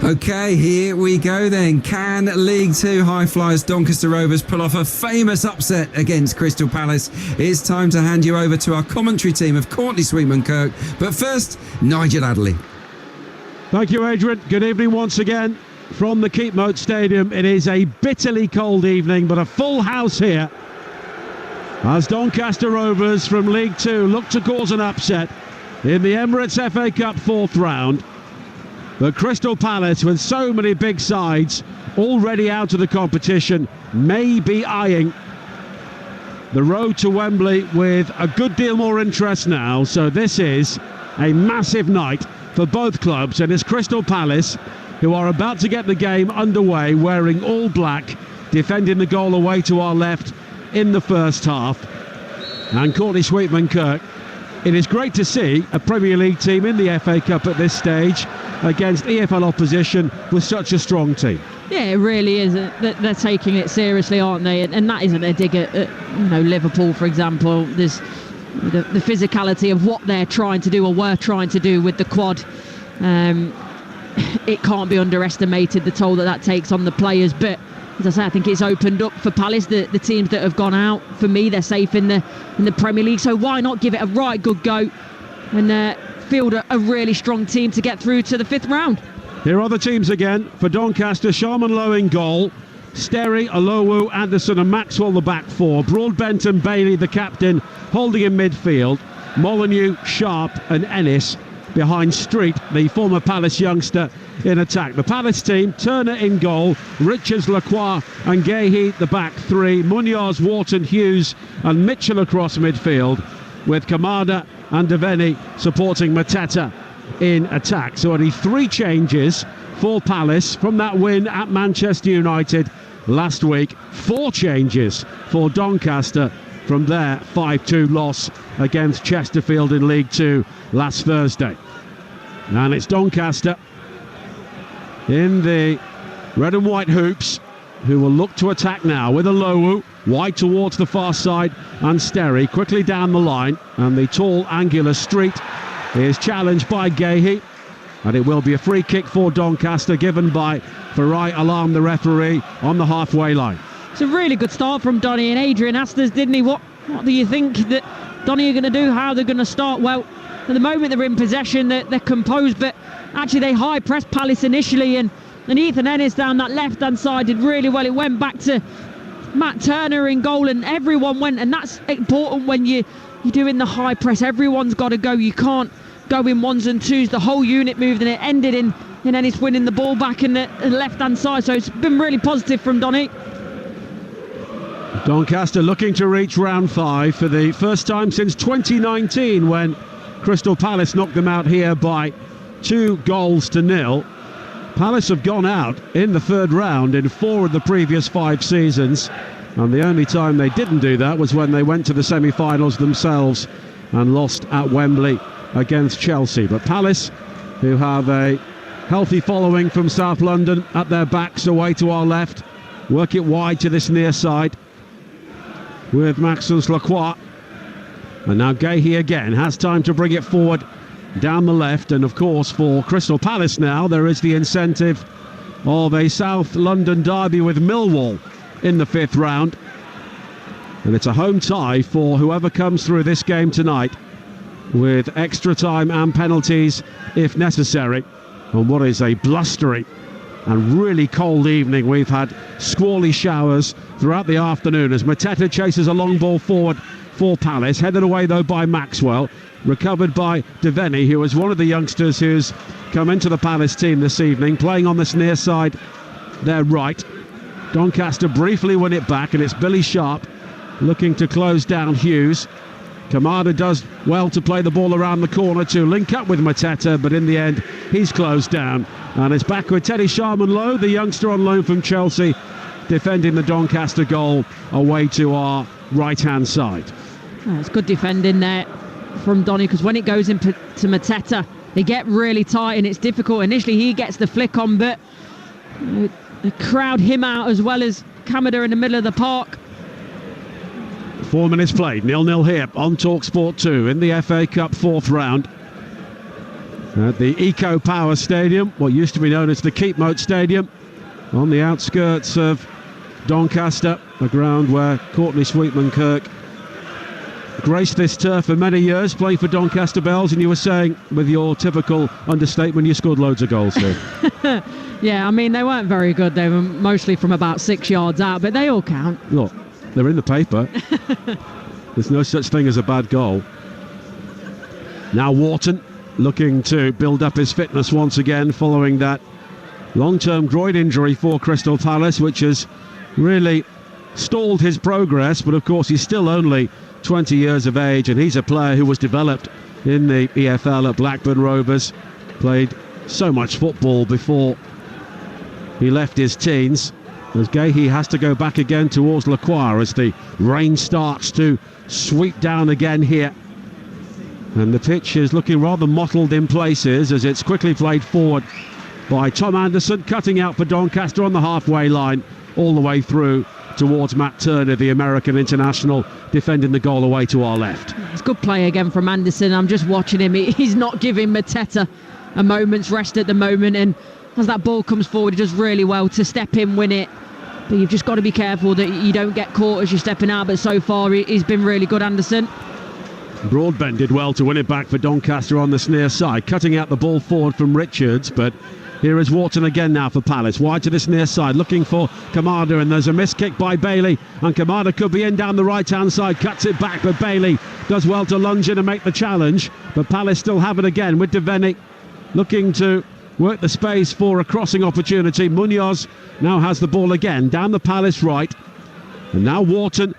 Okay, here we go then. Can League Two high flyers Doncaster Rovers pull off a famous upset against Crystal Palace? It's time to hand you over to our commentary team of Courtney Sweetman-Kirk. But first, Nigel Adderley. Thank you, Adrian. Good evening once again from the Keepmoat Stadium. It is a bitterly cold evening, but a full house here as Doncaster Rovers from League Two look to cause an upset in the Emirates FA Cup fourth round. But Crystal Palace, with so many big sides already out of the competition, may be eyeing the road to Wembley with a good deal more interest now. So this is a massive night for both clubs, and it's Crystal Palace who are about to get the game underway wearing all black, defending the goal away to our left in the first half. And Courtney Sweetman-Kirk, it is great to see a Premier League team in the FA Cup at this stage against EFL opposition with such a strong team. Yeah, it really is. They're taking it seriously, aren't they? And that isn't a dig at Liverpool, for example. There's the physicality of what they're trying to do or were trying to do with the quad. It can't be underestimated, the toll that takes on the players. But as I say, I think it's opened up for Palace. The teams that have gone out, for me, they're safe in the Premier League. So why not give it a right good go and field a really strong team to get through to the fifth round? Here are the teams again. For Doncaster, Sharman Lowe in goal. Sterry, Alowu, Anderson and Maxwell the back four. Broadbent and Bailey the captain holding in midfield. Molyneux, Sharp and Ennis behind Street, the former Palace youngster, in attack. The Palace team: Turner in goal, Richards, Lacroix and Gahey the back three. Munoz, Wharton, Hughes and Mitchell across midfield, with Kamada and Devaney supporting Mateta in attack. So only three changes for Palace from that win at Manchester United last week. Four changes for Doncaster from their 5-2 loss against Chesterfield in League Two last Thursday. And it's Doncaster in the red and white hoops who will look to attack now with Alowu wide towards the far side and Sterry quickly down the line, and the tall angular Street is challenged by Gahey, and it will be a free kick for Doncaster given by Farai Alam, the referee, on the halfway line. It's a really good start from Donny, and Adrian asked us, didn't he, what do you think that Donny are going to do, how they're going to start? Well, at the moment they're in possession, they're composed, but actually they high pressed Palace initially, and Ethan Ennis down that left hand side did really well. It went back to Matt Turner in goal, and everyone went, and that's important when you're doing the high press. Everyone's got to go. You can't go in ones and twos. The whole unit moved, and it ended in Ennis winning the ball back in the left hand side. So it's been really positive from Donny. Doncaster looking to reach round 5 for the first time since 2019, when Crystal Palace knocked them out here by 2-0. Palace have gone out in the third round in 4 of the previous 5 seasons, and the only time they didn't do that was when they went to the semi-finals themselves and lost at Wembley against Chelsea. But Palace, who have a healthy following from South London at their backs away to our left, work it wide to this near side with Maxence Lacroix. And now Gahey again has time to bring it forward down the left. And of course, for Crystal Palace now, there is the incentive of a South London derby with Millwall in the fifth round. And it's a home tie for whoever comes through this game tonight, with extra time and penalties if necessary. On what is a blustery and really cold evening, we've had squally showers throughout the afternoon as Mateta chases a long ball forward for Palace, headed away though by Maxwell, recovered by Devaney, who is one of the youngsters who's come into the Palace team this evening, playing on this near side, their right. Doncaster briefly win it back, and it's Billy Sharp looking to close down Hughes. Kamada does well to play the ball around the corner to link up with Mateta, but in the end he's closed down, and it's back with Teddy Sharman Lowe, the youngster on loan from Chelsea, defending the Doncaster goal away to our right hand side. Oh, it's good defending there from Donny, because when it goes into Mateta, they get really tight and it's difficult. Initially he gets the flick on, but they crowd him out as well as Kamada in the middle of the park. 4 minutes played, 0-0 here on Talksport 2 in the FA Cup fourth round. at the Eco Power Stadium, what used to be known as the Keepmoat Stadium, on the outskirts of Doncaster, a ground where Courtney Sweetman Kirk graced this turf for many years, playing for Doncaster Bells. And you were saying, with your typical understatement, you scored loads of goals here. Yeah, I mean, they weren't very good. They were mostly from about 6 yards out, but they all count. Look, they're in the paper. There's no such thing as a bad goal. Now Wharton looking to build up his fitness once again following that long-term groin injury for Crystal Palace, which has really stalled his progress. But of course, he's still only 20 years of age, and he's a player who was developed in the EFL at Blackburn Rovers, played so much football before he left his teens. As Gahey has to go back again towards Lacroix as the rain starts to sweep down again here. And the pitch is looking rather mottled in places as it's quickly played forward by Tom Anderson, cutting out for Doncaster on the halfway line, all the way through towards Matt Turner, the American international, defending the goal away to our left. It's good play again from Anderson. I'm just watching him. He's not giving Mateta a moment's rest at the moment, and as that ball comes forward, he does really well to step in, win it. But you've just got to be careful that you don't get caught as you're stepping out. But so far, he's been really good, Anderson. Broadbent did well to win it back for Doncaster on the near side, cutting out the ball forward from Richards. But here is Wharton again now for Palace, wide to this near side, looking for Kamada, and there's a missed kick by Bailey, and Kamada could be in down the right hand side, cuts it back, but Bailey does well to lunge in and make the challenge. But Palace still have it again with Devaney looking to work the space for a crossing opportunity. Munoz now has the ball again down the Palace right, and now Wharton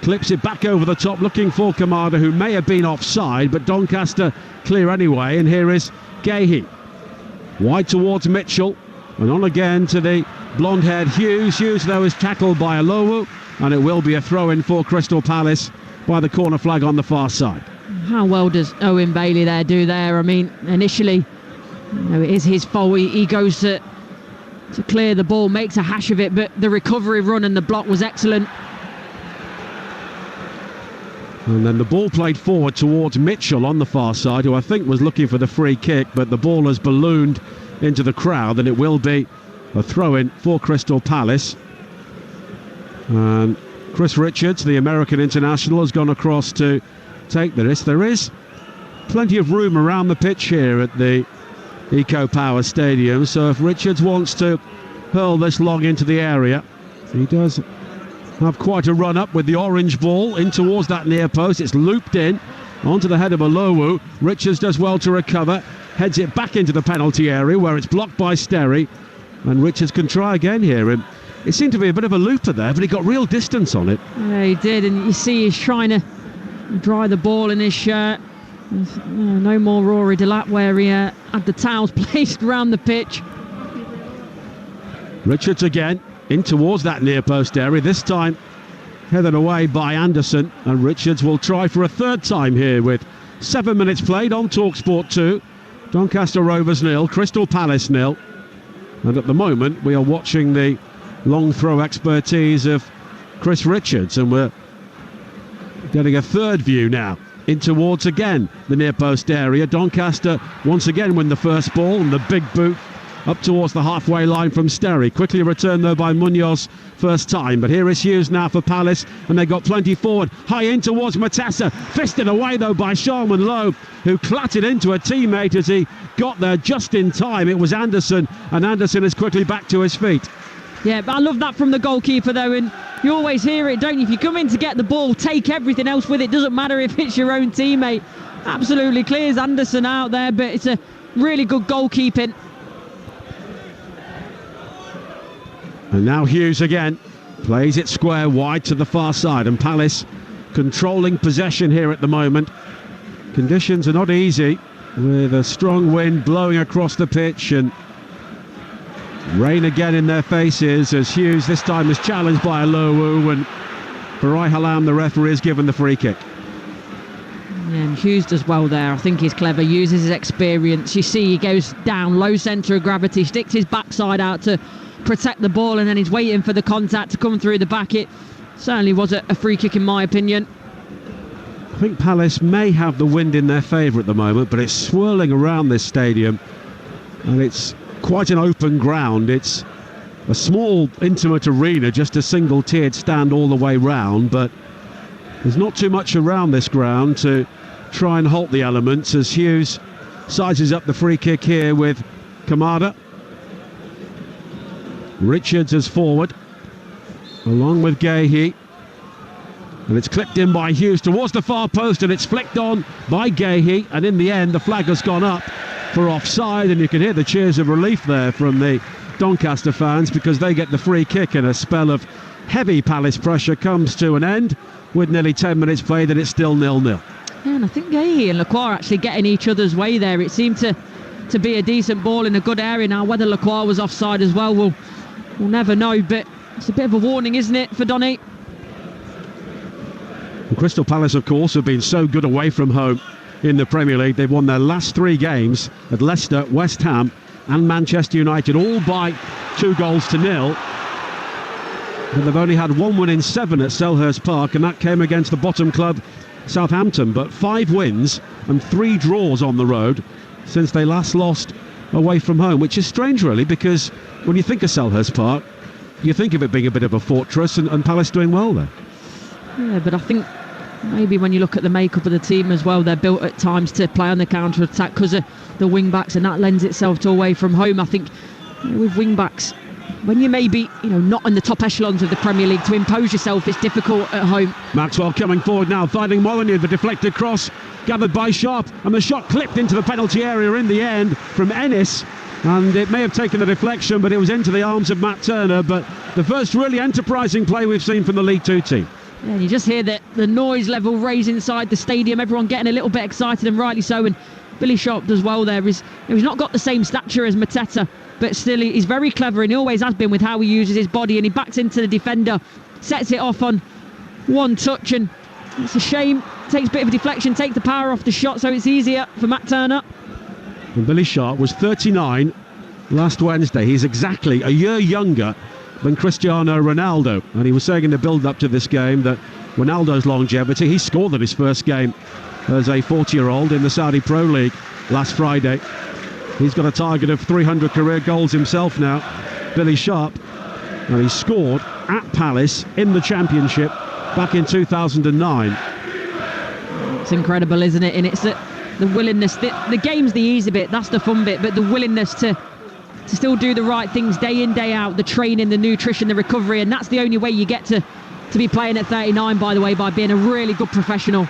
clips it back over the top, looking for Kamada, who may have been offside, but Doncaster clear anyway. And here is Gahey, wide towards Mitchell, and on again to the blonde-haired Hughes. Hughes, though, is tackled by Alowu, and it will be a throw-in for Crystal Palace by the corner flag on the far side. How well does Owen Bailey do there? I mean, initially, it is his fault. He goes to clear the ball, makes a hash of it, but the recovery run and the block was excellent. And then the ball played forward towards Mitchell on the far side, who I think was looking for the free kick, but the ball has ballooned into the crowd, and it will be a throw-in for Crystal Palace. And Chris Richards, the American international, has gone across to take the risk. There is plenty of room around the pitch here at the Eco Power Stadium, so if Richards wants to hurl this long into the area, he does have quite a run up with the orange ball in towards that near post. It's looped in onto the head of Alowu. Richards does well to recover, heads it back into the penalty area where it's blocked by Sterry, and Richards can try again here. And it seemed to be a bit of a looper there, but he got real distance on it. Yeah, he did, and you see he's trying to dry the ball in his shirt. No more Rory Delap where he had the towels placed around the pitch. Richards again in towards that near post area, this time headed away by Anderson, and Richards will try for a third time here with 7 minutes played on Talksport 2. Doncaster Rovers 0, Crystal Palace 0, and at the moment we are watching the long throw expertise of Chris Richards, and we're getting a third view now in towards again the near post area. Doncaster once again win the first ball, and the big boot up towards the halfway line from Sterry. Quickly returned though by Munoz first time. But here is Hughes now for Palace, and they got plenty forward. High in towards Matessa. Fisted away though by Sharman Lowe, who clattered into a teammate as he got there just in time. It was Anderson, and Anderson is quickly back to his feet. Yeah, but I love that from the goalkeeper though, and you always hear it, don't you? If you come in to get the ball, take everything else with it. Doesn't matter if it's your own teammate. Absolutely clears Anderson out there, but it's a really good goalkeeping. And now Hughes again plays it square wide to the far side, and Palace controlling possession here at the moment. Conditions are not easy, with a strong wind blowing across the pitch and rain again in their faces, as Hughes this time is challenged by Alowu, and Farai Halam, the referee, is given the free kick. Yeah, and Hughes does well there. I think he's clever, uses his experience. You see he goes down, low centre of gravity, sticks his backside out to protect the ball, and then he's waiting for the contact to come through the back. It certainly was a free kick in my opinion. I think Palace may have the wind in their favour at the moment, but it's swirling around this stadium, and it's quite an open ground. It's a small, intimate arena, just a single tiered stand all the way round, but there's not too much around this ground to try and halt the elements as Hughes sizes up the free kick here with Kamada. Richards is forward, along with Gahey. And it's clipped in by Hughes towards the far post, and it's flicked on by Gahey, and in the end the flag has gone up for offside, and you can hear the cheers of relief there from the Doncaster fans, because they get the free kick, and a spell of heavy Palace pressure comes to an end with nearly 10 minutes played, and it's still 0-0. Yeah, and I think Gahey and Lacroix are actually getting each other's way there. It seemed to be a decent ball in a good area. Now whether Lacroix was offside as well, we'll never know, but it's a bit of a warning, isn't it, for Donny? And Crystal Palace, of course, have been so good away from home in the Premier League. They've won their last 3 games at Leicester, West Ham and Manchester United, all by 2-0. But they've only had 1 win in 7 at Selhurst Park, and that came against the bottom club Southampton. But 5 wins and 3 draws on the road since they last lost away from home, which is strange really, because when you think of Selhurst Park, you think of it being a bit of a fortress, and Palace doing well there. Yeah, but I think maybe when you look at the makeup of the team as well, they're built at times to play on the counter-attack because of the wing-backs, and that lends itself to away from home. I think with wing-backs, when you may be not in the top echelons of the Premier League, to impose yourself, it's difficult at home. Maxwell coming forward now, finding Molyneux, the deflected cross gathered by Sharp, and the shot clipped into the penalty area in the end from Ennis, and it may have taken the deflection, but it was into the arms of Matt Turner. But the first really enterprising play we've seen from the League 2 team. Yeah, and you just hear the noise level raise inside the stadium, everyone getting a little bit excited, and rightly so. And Billy Sharp does well there. He's not got the same stature as Mateta, but still he's very clever, and he always has been with how he uses his body, and he backs into the defender, sets it off on one touch, and it's a shame, takes a bit of a deflection, takes the power off the shot, so it's easier for Matt Turner. And Billy Sharp was 39 last Wednesday. He's exactly a year younger than Cristiano Ronaldo, and he was saying in the build-up to this game that Ronaldo's longevity, he scored at his first game as a 40-year-old in the Saudi Pro League last Friday. He's got a target of 300 career goals himself now, Billy Sharp, and he scored at Palace in the Championship back in 2009. It's incredible, isn't it? And it's the willingness, the game's the easy bit, that's the fun bit, but the willingness to still do the right things day in, day out, the training, the nutrition, the recovery, and that's the only way you get to be playing at 39, by the way, by being a really good professional.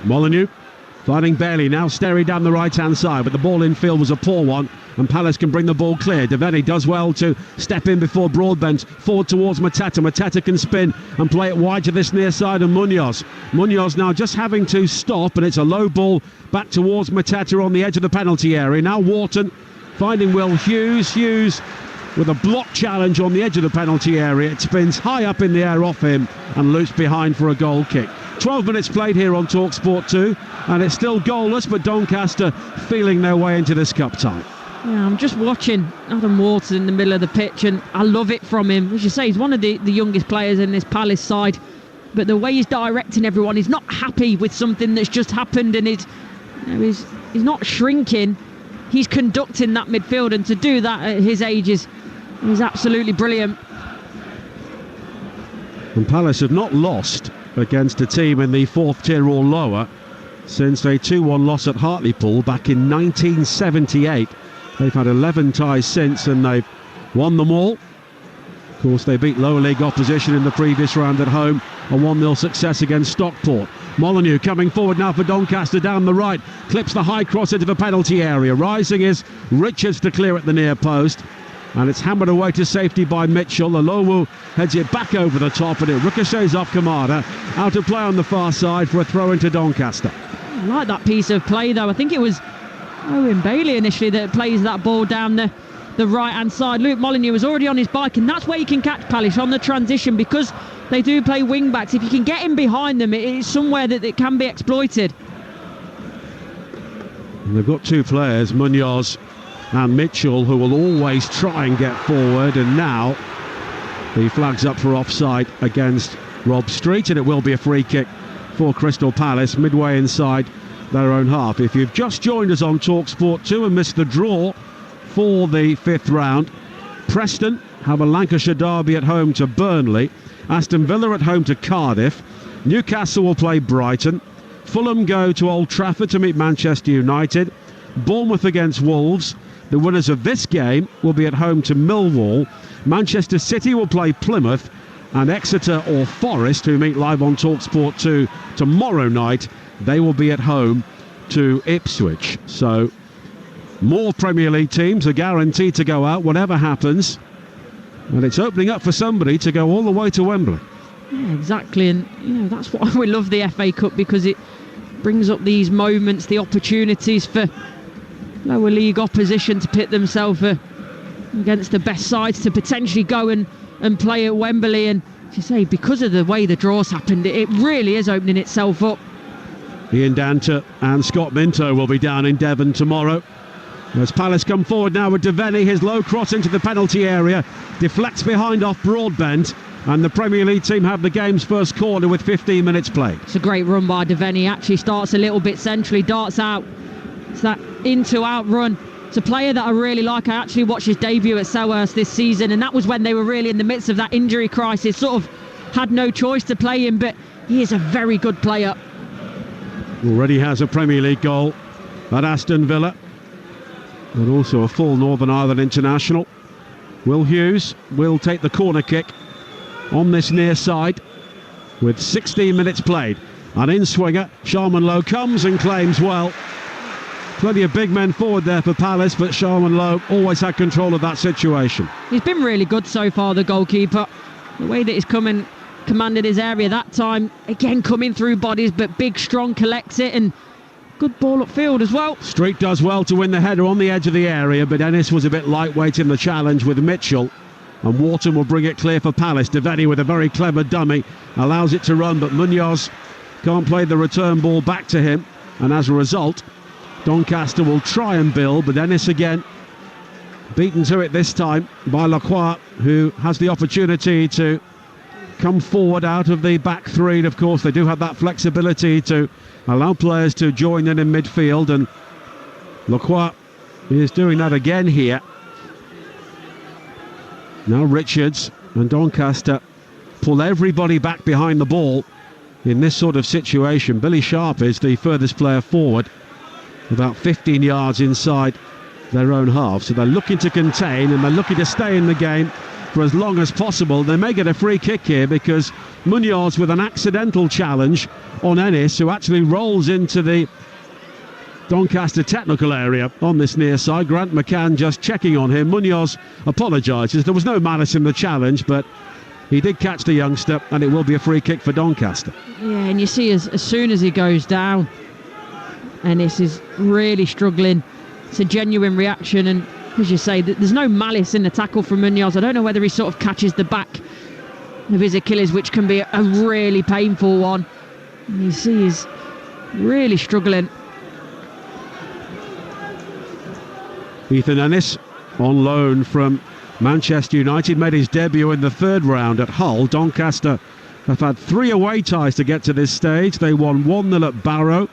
Molyneux finding Bailey now, staring down the right-hand side, but the ball in field was a poor one, and Palace can bring the ball clear. Devaney does well to step in before Broadbent, forward towards Mateta. Mateta can spin and play it wide to this near side of Munoz. Munoz now just having to stop, and it's a low ball back towards Mateta on the edge of the penalty area. Now Wharton finding Will Hughes. Hughes with a block challenge on the edge of the penalty area. It spins high up in the air off him and loops behind for a goal kick. 12 minutes played here on Talksport 2, and it's still goalless, but Doncaster feeling their way into this cup tie. Yeah, I'm just watching Adam Wharton in the middle of the pitch, and I love it from him. As you say, he's one of the youngest players in this Palace side, but the way he's directing everyone, he's not happy with something that's just happened, and he's not shrinking. He's conducting that midfield, and to do that at his age is absolutely brilliant. And Palace have not lost against a team in the 4th tier or lower since a 2-1 loss at Hartlepool back in 1978. They've had 11 ties since, and they've won them all. Of course, they beat lower league opposition in the previous round at home, a 1-0 success against Stockport. Molyneux coming forward now for Doncaster down the right, clips the high cross into the penalty area. Rising is Richards to clear at the near post, and it's hammered away to safety by Mitchell. Alowu heads it back over the top, and it ricochets off Kamada, out of play on the far side for a throw into Doncaster. I like that piece of play though. I think it was Owen Bailey initially that plays that ball down the right hand side. Luke Molyneux was already on his bike, and that's where you can catch Palace on the transition, because they do play wing backs. If you can get in behind them, it's somewhere that it can be exploited. And they've got 2 players, Munoz and Mitchell, who will always try and get forward, and now the flag's up for offside against Rob Street, and it will be a free kick for Crystal Palace, midway inside their own half. If you've just joined us on Talksport 2 and missed the draw for the 5th round, Preston have a Lancashire derby at home to Burnley, Aston Villa at home to Cardiff, Newcastle will play Brighton, Fulham go to Old Trafford to meet Manchester United, Bournemouth against Wolves. The winners of this game will be at home to Millwall. Manchester City will play Plymouth, and Exeter or Forest, who meet live on Talksport 2 tomorrow night, they will be at home to Ipswich. So more Premier League teams are guaranteed to go out whatever happens, and it's opening up for somebody to go all the way to Wembley. Yeah, exactly, and that's why we love the FA Cup, because it brings up these moments, the opportunities for lower league opposition to pit themselves against the best sides, to potentially go and play at Wembley. And as you say, because of the way the draws happened, it really is opening itself up. Ian Danta and Scott Minto will be down in Devon tomorrow. As Palace come forward now with Devaney, his low cross into the penalty area, deflects behind off Broadbent, and the Premier League team have the game's first corner with 15 minutes played. It's a great run by Devaney. Actually starts a little bit centrally, darts out. It's that into-out run. It's a player that I really like. I actually watched his debut at Selhurst this season, and that was when they were really in the midst of that injury crisis. Sort of had no choice to play him, but he is a very good player. Already has a Premier League goal at Aston Villa, and also a full Northern Ireland international. Will Hughes will take the corner kick on this near side with 16 minutes played. An in-swinger, Sharman Lowe comes and claims well. Plenty of big men forward there for Palace, but Sharman Lowe always had control of that situation. He's been really good so far, the goalkeeper. The way that he's come and commanded his area that time, again coming through bodies, but big, strong, collects it, and good ball upfield as well. Street does well to win the header on the edge of the area, but Ennis was a bit lightweight in the challenge with Mitchell, and Wharton will bring it clear for Palace. Devaney with a very clever dummy, allows it to run, but Munoz can't play the return ball back to him, and as a result, Doncaster will try and build, but Ennis again beaten to it this time by Lacroix, who has the opportunity to come forward out of the back three. And of course, they do have that flexibility to allow players to join in midfield, and Lacroix is doing that again here. Now Richards and Doncaster pull everybody back behind the ball in this sort of situation. Billy Sharp is the furthest player forward, about 15 yards inside their own half. So they're looking to contain, and they're looking to stay in the game for as long as possible. They may get a free kick here, because Munoz with an accidental challenge on Ennis, who actually rolls into the Doncaster technical area on this near side. Grant McCann just checking on him. Munoz apologises. There was no malice in the challenge, but he did catch the youngster, and it will be a free kick for Doncaster. Yeah, and you see as soon as he goes down, Ennis is really struggling. It's a genuine reaction, and as you say, there's no malice in the tackle from Munoz. I don't know whether he sort of catches the back of his Achilles, which can be a really painful one. And you see he's really struggling. Ethan Ennis, on loan from Manchester United, made his debut in the 3rd round at Hull. Doncaster have had 3 away ties to get to this stage. They won 1-0 at Barrow,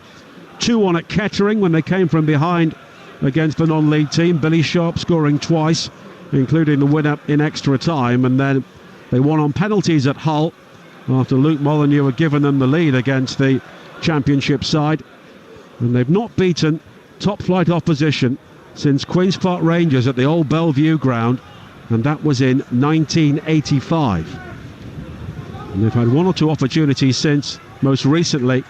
2-1 at Kettering when they came from behind against the non-league team. Billy Sharp scoring twice, including the winner in extra time, and then they won on penalties at Hull after Luke Molyneux had given them the lead against the Championship side. And they've not beaten top-flight opposition since Queen's Park Rangers at the old Bellevue ground, and that was in 1985. And they've had 1 or 2 opportunities since, most recently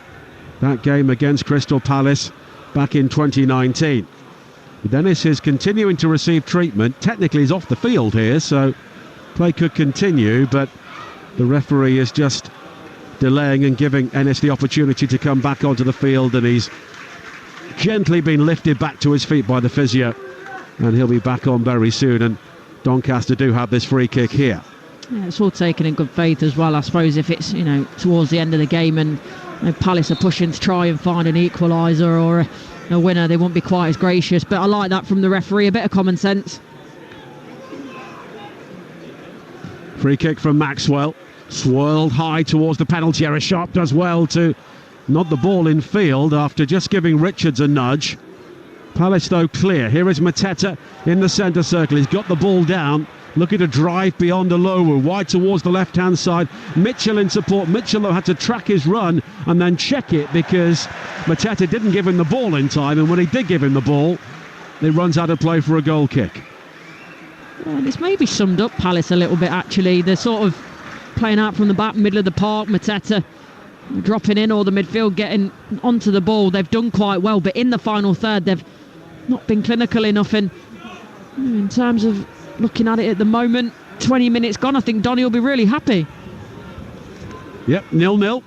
that game against Crystal Palace back in 2019. Dennis is continuing to receive treatment. Technically he's off the field here, so play could continue, but the referee is just delaying and giving Ennis the opportunity to come back onto the field, and he's gently been lifted back to his feet by the physio, and he'll be back on very soon. And Doncaster do have this free kick here. Yeah, it's all taken in good faith as well, I suppose. If it's towards the end of the game and Palace are pushing to try and find an equaliser or a winner, they won't be quite as gracious. But I like that from the referee, a bit of common sense. Free kick from Maxwell, swirled high towards the penalty area. Sharp does well to not the ball in field after just giving Richards a nudge. Palace though clear. Here is Mateta in the centre circle. He's got the ball down, looking to drive beyond Olowu, wide towards the left hand side. Mitchell in support. Mitchell though had to track his run and then check it because Mateta didn't give him the ball in time, and when he did give him the ball, it runs out of play for a goal kick. Yeah, this maybe summed up Palace a little bit actually. They're sort of playing out from the back, middle of the park. Mateta dropping in, or the midfield getting onto the ball. They've done quite well, but in the final third they've not been clinical enough. And in terms of looking at it at the moment, 20 minutes gone, I think Donny will be really happy. Yep, 0-0.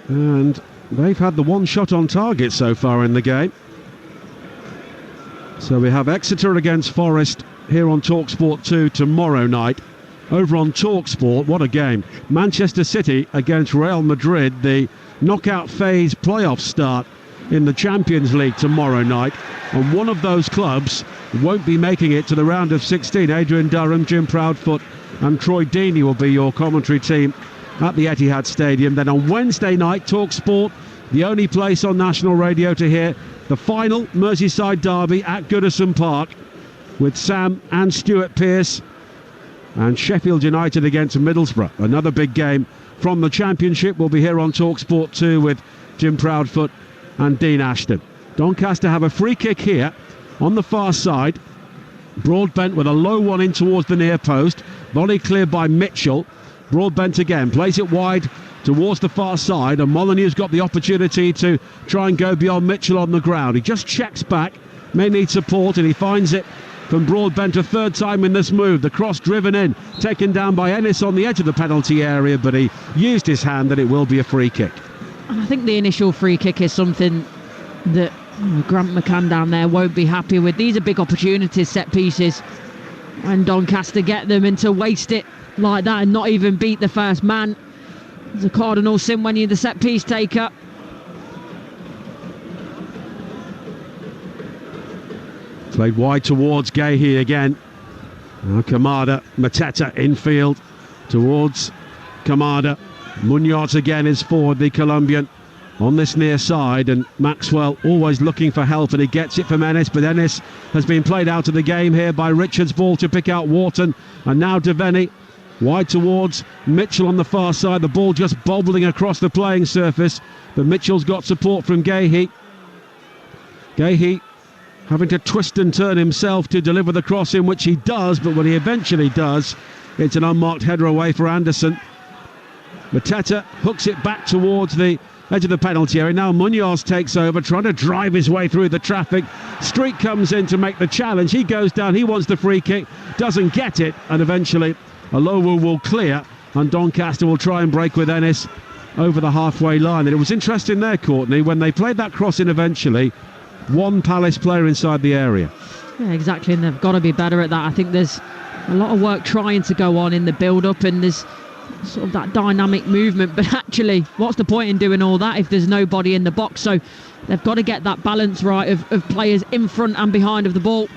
And they've had the one shot on target so far in the game. So we have Exeter against Forest here on Talksport 2 tomorrow night. Over on Talksport, what a game. Manchester City against Real Madrid, the knockout phase playoff start in the Champions League tomorrow night. And one of those clubs won't be making it to the round of 16. Adrian Durham, Jim Proudfoot and Troy Deeney will be your commentary team at the Etihad Stadium. Then on Wednesday night, Talksport, the only place on national radio to hear the final Merseyside derby at Goodison Park, with Sam and Stuart Pearce and Sheffield United against Middlesbrough. Another big game from the Championship. We'll be here on Talksport 2 with Jim Proudfoot and Dean Ashton. Doncaster have a free kick here on the far side. Broadbent with a low one in towards the near post. Volley cleared by Mitchell. Broadbent again plays it wide towards the far side, and Molyneux's got the opportunity to try and go beyond Mitchell on the ground. He just checks back, may need support, and he finds it from Broadbent a third time in this move. The cross driven in, taken down by Ennis on the edge of the penalty area, but he used his hand and it will be a free kick. And I think the initial free kick is something that Grant McCann down there won't be happy with. These are big opportunities, set pieces, and Doncaster get them, and to waste it like that and not even beat the first man, it's a cardinal sin when you're the set piece taker. Played wide towards Gahey again. Now Kamada, Mateta infield towards Kamada. Munoz again is forward, the Colombian, on this near side, and Maxwell always looking for help, and he gets it from Ennis, but Ennis has been played out of the game here by Richards. Ball to pick out Wharton, and now Devaney wide towards Mitchell on the far side. The ball just bobbling across the playing surface, but Mitchell's got support from Gahey. Gahey having to twist and turn himself to deliver the cross in, which he does, but when he eventually does, it's an unmarked header away for Anderson. Mateta hooks it back towards the edge of the penalty area. Now Munoz takes over, trying to drive his way through the traffic. Street comes in to make the challenge. He goes down, he wants the free kick, doesn't get it, and eventually Olowu will clear, and Doncaster will try and break with Ennis over the halfway line. And it was interesting there, Courtney, when they played that cross in eventually, one Palace player inside the area. Yeah, exactly, and they've got to be better at that. I think there's a lot of work trying to go on in the build-up, and there's sort of that dynamic movement, but actually what's the point in doing all that if there's nobody in the box? So they've got to get that balance right of players in front and behind of the ball.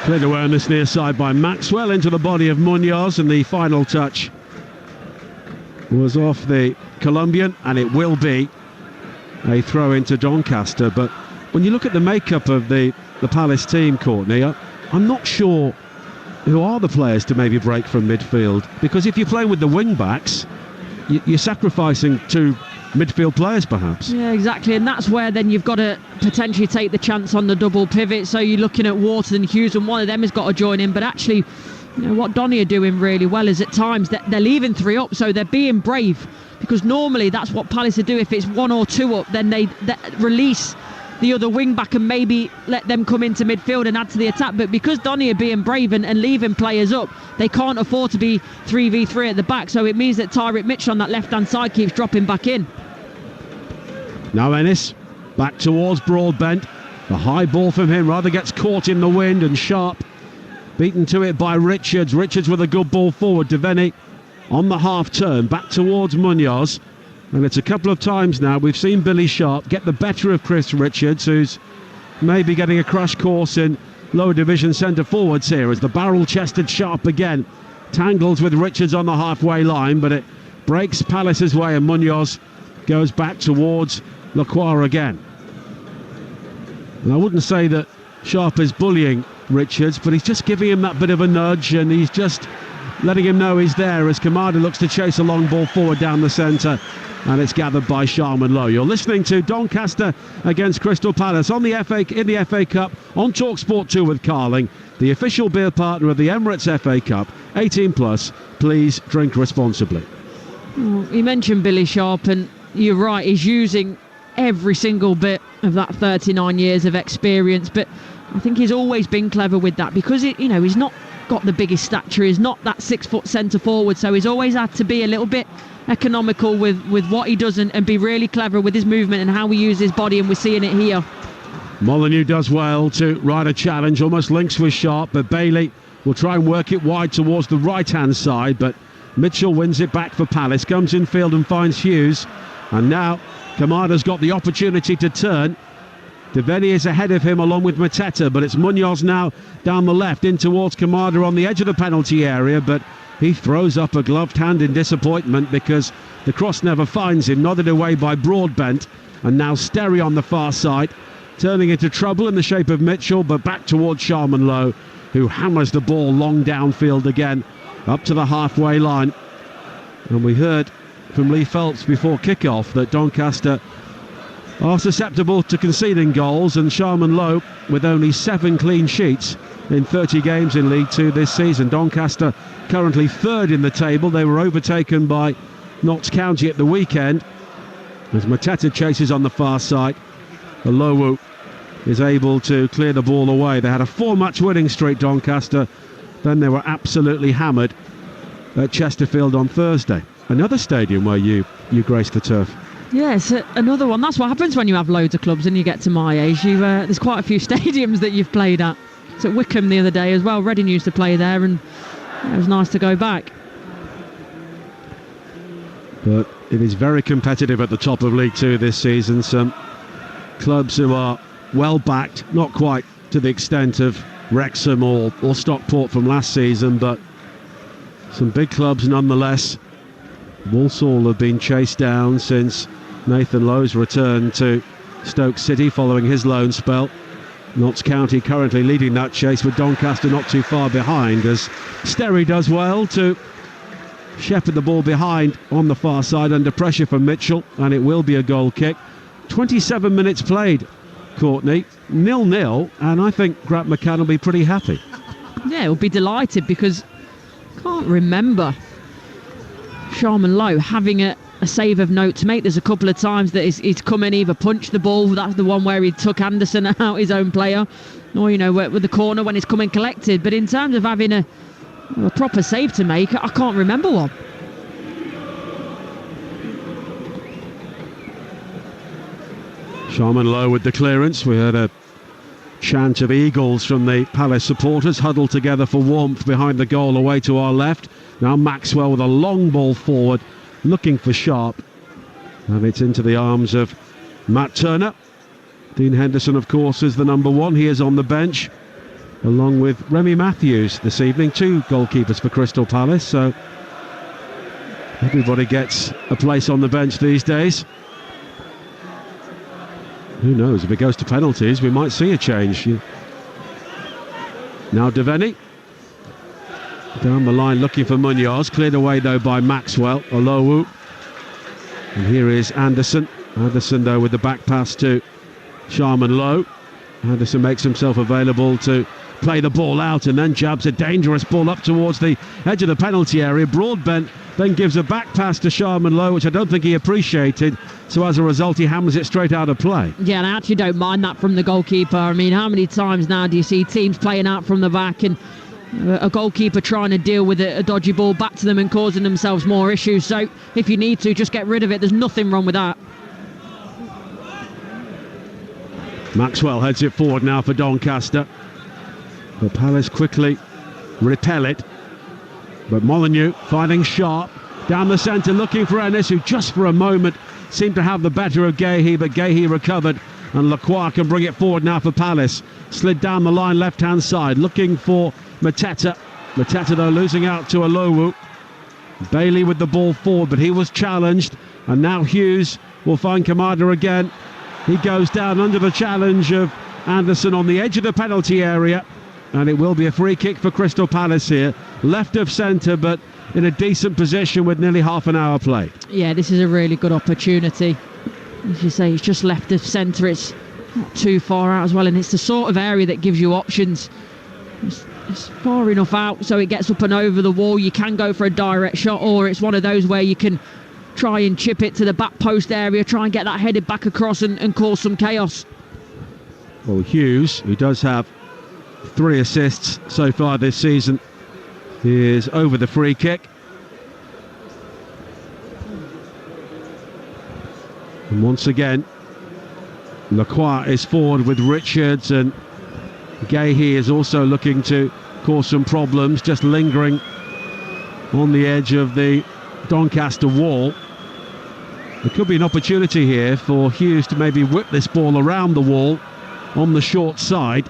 Cleared awareness near side by Maxwell into the body of Munoz, and the final touch was off the Colombian, and it will be a throw into Doncaster. But when you look at the makeup of the Palace team, Courtney, I'm not sure who are the players to maybe break from midfield, because if you're playing with the wing backs, you're sacrificing two midfield players perhaps. Yeah, exactly, and that's where then you've got to potentially take the chance on the double pivot. So you're looking at Wharton and Hughes, and one of them has got to join in. But actually, you know, what Donny are doing really well is at times they're leaving three up, so they're being brave, because normally that's what Palace would do. If it's one or two up, then they release the other wing back and maybe let them come into midfield and add to the attack. But because Donny are being brave and leaving players up, they can't afford to be 3v3 at the back. So it means that Tyrick Mitchell on that left hand side keeps dropping back in. Now Ennis back towards Broadbent. The high ball from him rather gets caught in the wind, and Sharp beaten to it by Richards. Richards with a good ball forward. Devaney on the half turn back towards Munoz. And it's a couple of times now we've seen Billy Sharp get the better of Chris Richards, who's maybe getting a crash course in lower division centre forwards here, as the barrel-chested Sharp again tangles with Richards on the halfway line, but it breaks Palace's way, and Munoz goes back towards Lacroix again. And I wouldn't say that Sharp is bullying Richards, but he's just giving him that bit of a nudge, and he's just letting him know he's there as Kamada looks to chase a long ball forward down the centre, and it's gathered by Sharman Lowe. You're listening to Doncaster against Crystal Palace in the FA Cup on Talksport 2 with Carling, the official beer partner of the Emirates FA Cup. 18 plus, please drink responsibly. You mentioned Billy Sharp, and you're right, he's using every single bit of that 39 years of experience, but I think he's always been clever with that, because he's not got the biggest stature, he's not that 6 foot centre forward, so he's always had to be a little bit economical with what he does, and be really clever with his movement and how he uses his body, and we're seeing it here. Molyneux does well to ride a challenge, almost links with Sharp, but Bailey will try and work it wide towards the right hand side, but Mitchell wins it back for Palace, comes in field and finds Hughes, and now Kamada's got the opportunity to turn. Devaney is ahead of him along with Mateta, but it's Munoz now down the left in towards Kamada on the edge of the penalty area, but he throws up a gloved hand in disappointment because the cross never finds him, nodded away by Broadbent, and now Sterry on the far side, turning into trouble in the shape of Mitchell, but back towards Sharman Lowe, who hammers the ball long downfield again, up to the halfway line. And we heard from Lee Phelps before kick-off that Doncaster are susceptible to conceding goals, and Sharman Lowe with only 7 clean sheets in 30 games in League 2 this season. Doncaster currently third in the table. They were overtaken by Notts County at the weekend as Mateta chases on the far side. Olowu is able to clear the ball away. They had a 4-match winning streak, Doncaster, then they were absolutely hammered at Chesterfield on Thursday. Another stadium where you graced the turf. Yes, another one. That's what happens when you have loads of clubs and you get to my age. There's quite a few stadiums that you've played at. It's at Wickham the other day as well. Reading used to play there, and it was nice to go back. But it is very competitive at the top of League 2 this season. Some clubs who are well backed, not quite to the extent of Wrexham or Stockport from last season, but some big clubs nonetheless. Walsall have been chased down since Nathan Lowe's return to Stoke City following his loan spell. Notts County currently leading that chase, with Doncaster not too far behind, as Sterry does well to shepherd the ball behind on the far side under pressure from Mitchell, and it will be a goal kick. 27 minutes played, Courtney, 0-0, and I think Grant McCann will be pretty happy. Yeah, he'll be delighted, because I can't remember Sharman Lowe having a save of note to make. There's a couple of times that he's come in, either punched the ball, that's the one where he took Anderson out, his own player, or with the corner when he's come in collected, but in terms of having a proper save to make, I can't remember one. Sharman Lowe with the clearance. We heard a chant of eagles from the Palace supporters huddled together for warmth behind the goal away to our left. Now Maxwell with a long ball forward, looking for Sharp, and it's into the arms of Matt Turner. Dean Henderson, of course, is the number 1. He is on the bench along with Remy Matthews this evening, 2 goalkeepers for Crystal Palace, so everybody gets a place on the bench these days. Who knows, if it goes to penalties we might see a change. Now Devaney down the line looking for Munoz, cleared away though by Maxwell. Olowu, and here is Anderson though with the back pass to Sharman Lowe. Anderson makes himself available to play the ball out, and then jabs a dangerous ball up towards the edge of the penalty area. Broadbent then gives a back pass to Sharman Lowe, which I don't think he appreciated, so as a result he hammers it straight out of play. Yeah, and I actually don't mind that from the goalkeeper. I mean, how many times now do you see teams playing out from the back and a goalkeeper trying to deal with a dodgy ball back to them and causing themselves more issues? So if you need to, just get rid of it. There's nothing wrong with that. Maxwell heads it forward now for Doncaster, but Palace quickly repel it. But Molyneux finding Sharp down the centre, looking for Ennis, who just for a moment seemed to have the better of Gahey, but Gahey recovered, and Lacroix can bring it forward now for Palace. Slid down the line left hand side, looking for Mateta. Mateta though losing out to Olowu. Bailey with the ball forward, but he was challenged, and now Hughes will find Kamada again. He goes down under the challenge of Anderson on the edge of the penalty area, and it will be a free kick for Crystal Palace here. Left of centre, but in a decent position with nearly half an hour played. Yeah, this is a really good opportunity. As you say, it's just left of centre. It's not too far out as well, and it's the sort of area that gives you options. It's far enough out so it gets up and over the wall. You can go for a direct shot, or it's one of those where you can try and chip it to the back post area, try and get that headed back across and cause some chaos. Well, Hughes, who does have 3 assists so far this season, is over the free kick. And once again, Lacroix is forward with Richards, and Gahey is also looking to cause some problems, just lingering on the edge of the Doncaster wall. There could be an opportunity here for Hughes to maybe whip this ball around the wall on the short side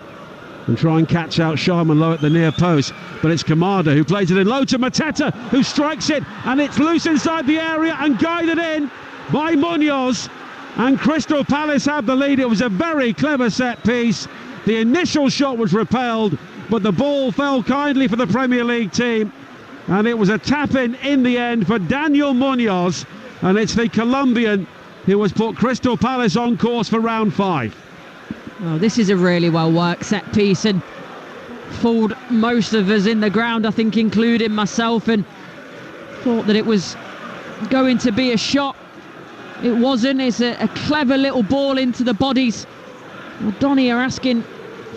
and try and catch out Sharman low at the near post. But it's Kamada who plays it in low to Mateta, who strikes it, and it's loose inside the area and guided in by Munoz. And Crystal Palace have the lead. It was a very clever set piece. The initial shot was repelled, but the ball fell kindly for the Premier League team, and it was a tap-in the end for Daniel Munoz, and it's the Colombian who has put Crystal Palace on course for round 5. Well, this is a really well-worked set piece and fooled most of us in the ground, I think, including myself, and thought that it was going to be a shot. It wasn't. It's a clever little ball into the bodies. Well, Donny are asking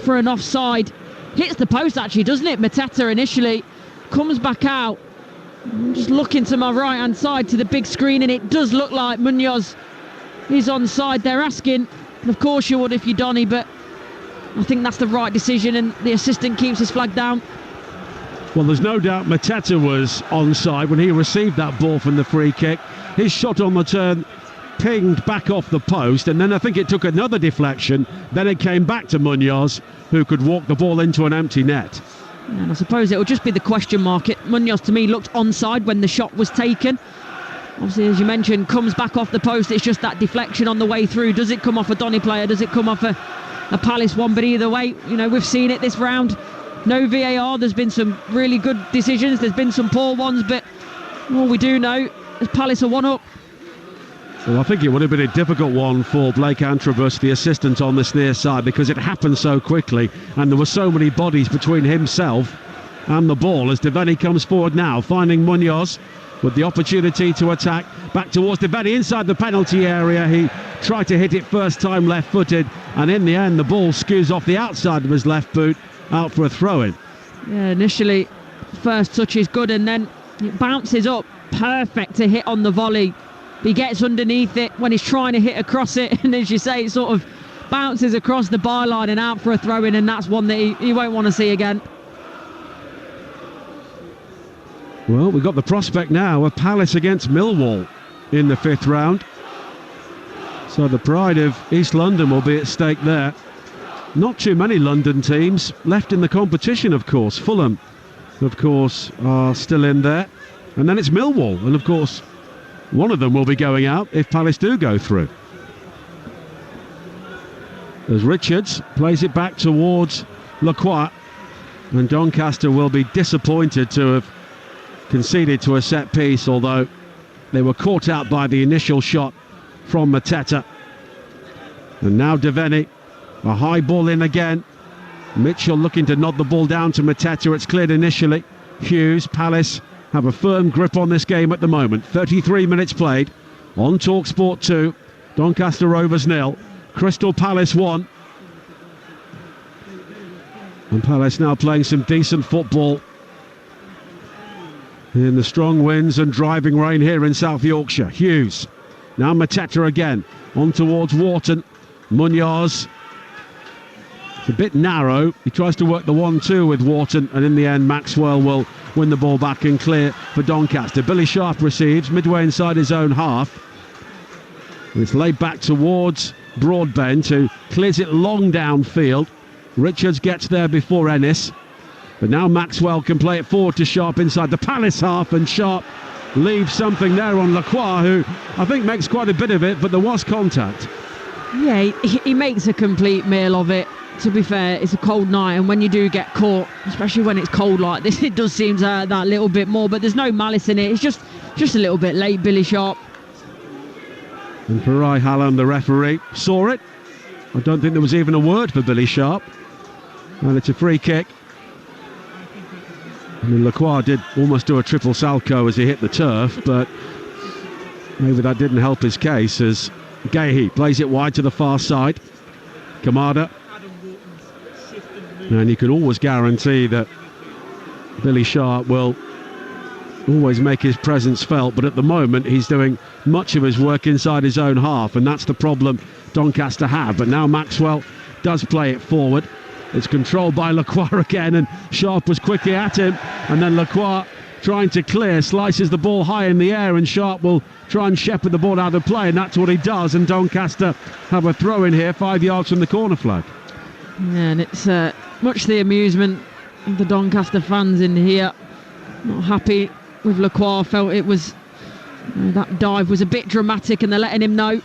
for an offside. Hits the post, actually, doesn't it? Mateta initially comes back out. I'm just looking to my right-hand side to the big screen, and it does look like Munoz is onside. They're asking, and of course you would if you're Donny, but I think that's the right decision, and the assistant keeps his flag down. Well, there's no doubt Mateta was onside when he received that ball from the free kick. His shot on the turn pinged back off the post, and then I think it took another deflection. Then it came back to Munoz, who could walk the ball into an empty net. And I suppose it will just be the question mark. Munoz, to me, looked onside when the shot was taken. Obviously, as you mentioned, comes back off the post. It's just that deflection on the way through. Does it come off a Donny player? Does it come off a Palace one? But either way, you know, we've seen it this round. No VAR. There's been some really good decisions. There's been some poor ones. But all we do know is Palace are 1 up. Well, I think it would have been a difficult one for Blake Antrobus, the assistant on this near side, because it happened so quickly and there were so many bodies between himself and the ball as Devaney comes forward now, finding Munoz with the opportunity to attack. Back towards Devaney inside the penalty area. He tried to hit it first time left-footed, and in the end the ball skews off the outside of his left boot out for a throw-in. Yeah, initially, first touch is good, and then it bounces up. Perfect to hit on the volley. He gets underneath it when he's trying to hit across it, and as you say, it sort of bounces across the byline and out for a throw-in, and that's one that he won't want to see again. Well, we've got the prospect now of Palace against Millwall in the 5th round. So the pride of East London will be at stake there. Not too many London teams left in the competition, of course. Fulham, of course, are still in there. And then it's Millwall, and of course, one of them will be going out if Palace do go through. As Richards plays it back towards Lacroix, and Doncaster will be disappointed to have conceded to a set piece, although they were caught out by the initial shot from Mateta. And now Devaney, a high ball in again. Mitchell looking to nod the ball down to Mateta. It's cleared initially. Hughes, Palace have a firm grip on this game at the moment. 33 minutes played on Talksport 2. Doncaster Rovers 0. Crystal Palace 1. And Palace now playing some decent football in the strong winds and driving rain here in South Yorkshire. Hughes. Now Mateta again. On towards Wharton. Munoz. It's a bit narrow. He tries to work the 1-2 with Wharton, and in the end Maxwell will win the ball back and clear for Doncaster. Billy Sharp receives midway inside his own half. And it's laid back towards Broadbent, who clears it long downfield. Richards gets there before Ennis. But now Maxwell can play it forward to Sharp inside the Palace half, and Sharp leave something there on Lacroix, who I think makes quite a bit of it, but there was contact. Yeah, he makes a complete meal of it. To be fair, it's a cold night, and when you do get caught, especially when it's cold like this, it does seem to hurt that little bit more, but there's no malice in it. It's just a little bit late, Billy Sharp. And Farai Hallam, the referee, saw it. I don't think there was even a word for Billy Sharp. And it's a free kick. I mean, Lacroix did almost do a triple salcho as he hit the turf, but maybe that didn't help his case as Gahey plays it wide to the far side. Kamada. And you can always guarantee that Billy Sharp will always make his presence felt, but at the moment he's doing much of his work inside his own half, and that's the problem Doncaster have. But now Maxwell does play it forward. It's controlled by Lacroix again, and Sharp was quickly at him, and then Lacroix trying to clear, slices the ball high in the air, and Sharp will try and shepherd the ball out of play, and that's what he does. And Doncaster have a throw in here 5 yards from the corner flag. Yeah, and it's much the amusement of the Doncaster fans in here. Not happy with Lacroix, felt it was that dive was a bit dramatic, and they're letting him know.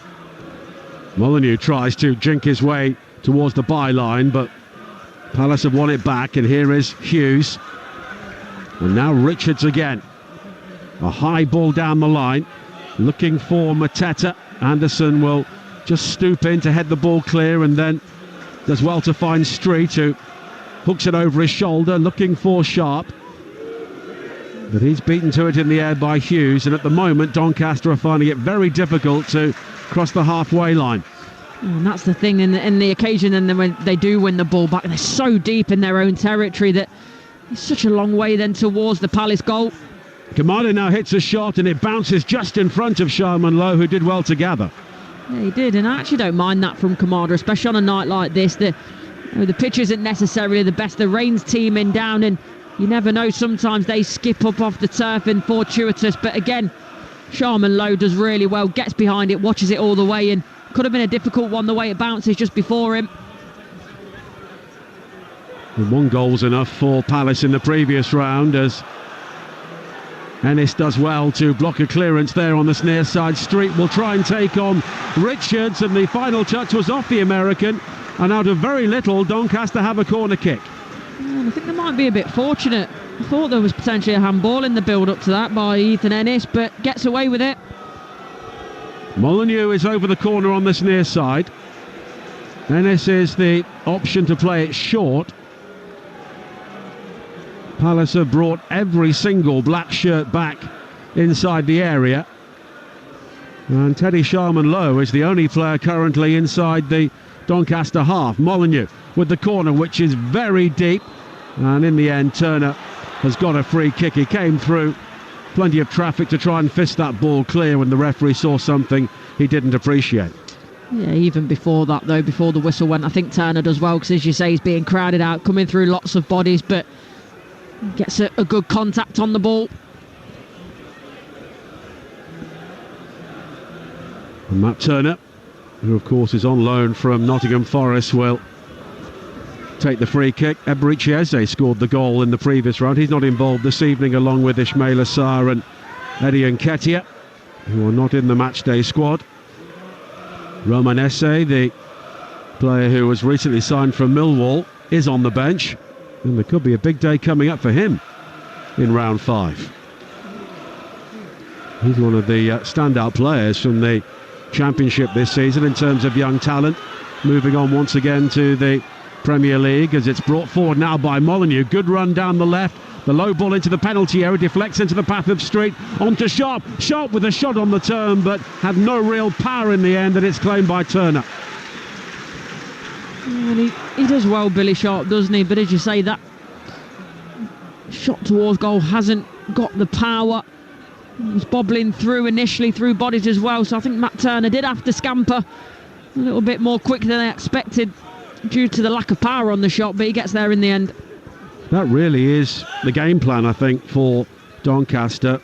Molyneux tries to jink his way towards the byline, but Palace have won it back, and here is Hughes. And now Richards again. A high ball down the line, looking for Mateta. Anderson will just stoop in to head the ball clear, and then does well to find Street, who hooks it over his shoulder, looking for Sharp. But he's beaten to it in the air by Hughes, and at the moment Doncaster are finding it very difficult to cross the halfway line. And that's the thing in the occasion, and then when they do win the ball back, they're so deep in their own territory that it's such a long way then towards the Palace goal. Kamada now hits a shot, and it bounces just in front of Sharman Lowe, who did well to gather. Yeah, he did, and I actually don't mind that from Kamada, especially on a night like this. The pitch isn't necessarily the best. The rain's teeming down, and you never know, sometimes they skip up off the turf and fortuitous. But again, Sharman Lowe does really well, gets behind it, watches it all the way, and could have been a difficult one the way it bounces just before him. And one goal's enough for Palace in the previous round, as Ennis does well to block a clearance there on the near side. Street will try and take on Richards, and the final touch was off the American, and out of very little, Doncaster have a corner kick. I think they might be a bit fortunate. I thought there was potentially a handball in the build-up to that by Ethan Ennis, but gets away with it. Molyneux is over the corner on this near side. Ennis is the option to play it short. Palace have brought every single black shirt back inside the area. And Teddy Sharman Lowe is the only player currently inside the Doncaster half. Molyneux with the corner, which is very deep. And in the end, Turner has got a free kick. He came through plenty of traffic to try and fist that ball clear when the referee saw something he didn't appreciate. Yeah, even before that, though, before the whistle went, I think Turner does well, because as you say, he's being crowded out, coming through lots of bodies, but gets a good contact on the ball. And Matt Turner, who of course is on loan from Nottingham Forest, will take the free kick. Eberechi Eze scored the goal in the previous round. He's not involved this evening, along with Ismail Assar and Eddie Nketiah, who are not in the matchday squad. Roman Esse, the player who was recently signed from Millwall, is on the bench, and there could be a big day coming up for him in round 5. He's one of the standout players from the Championship this season in terms of young talent, moving on once again to the Premier League, as it's brought forward now by Molyneux. Good run down the left, the low ball into the penalty area, deflects into the path of Street, onto Sharp. Sharp with a shot on the turn, but had no real power in the end, and it's claimed by Turner. And he does well, Billy Sharp, doesn't he? But as you say, that shot towards goal hasn't got the power. He was bobbling through initially, through bodies as well, so I think Matt Turner did have to scamper a little bit more quick than they expected due to the lack of power on the shot, but he gets there in the end. That really is the game plan, I think, for Doncaster.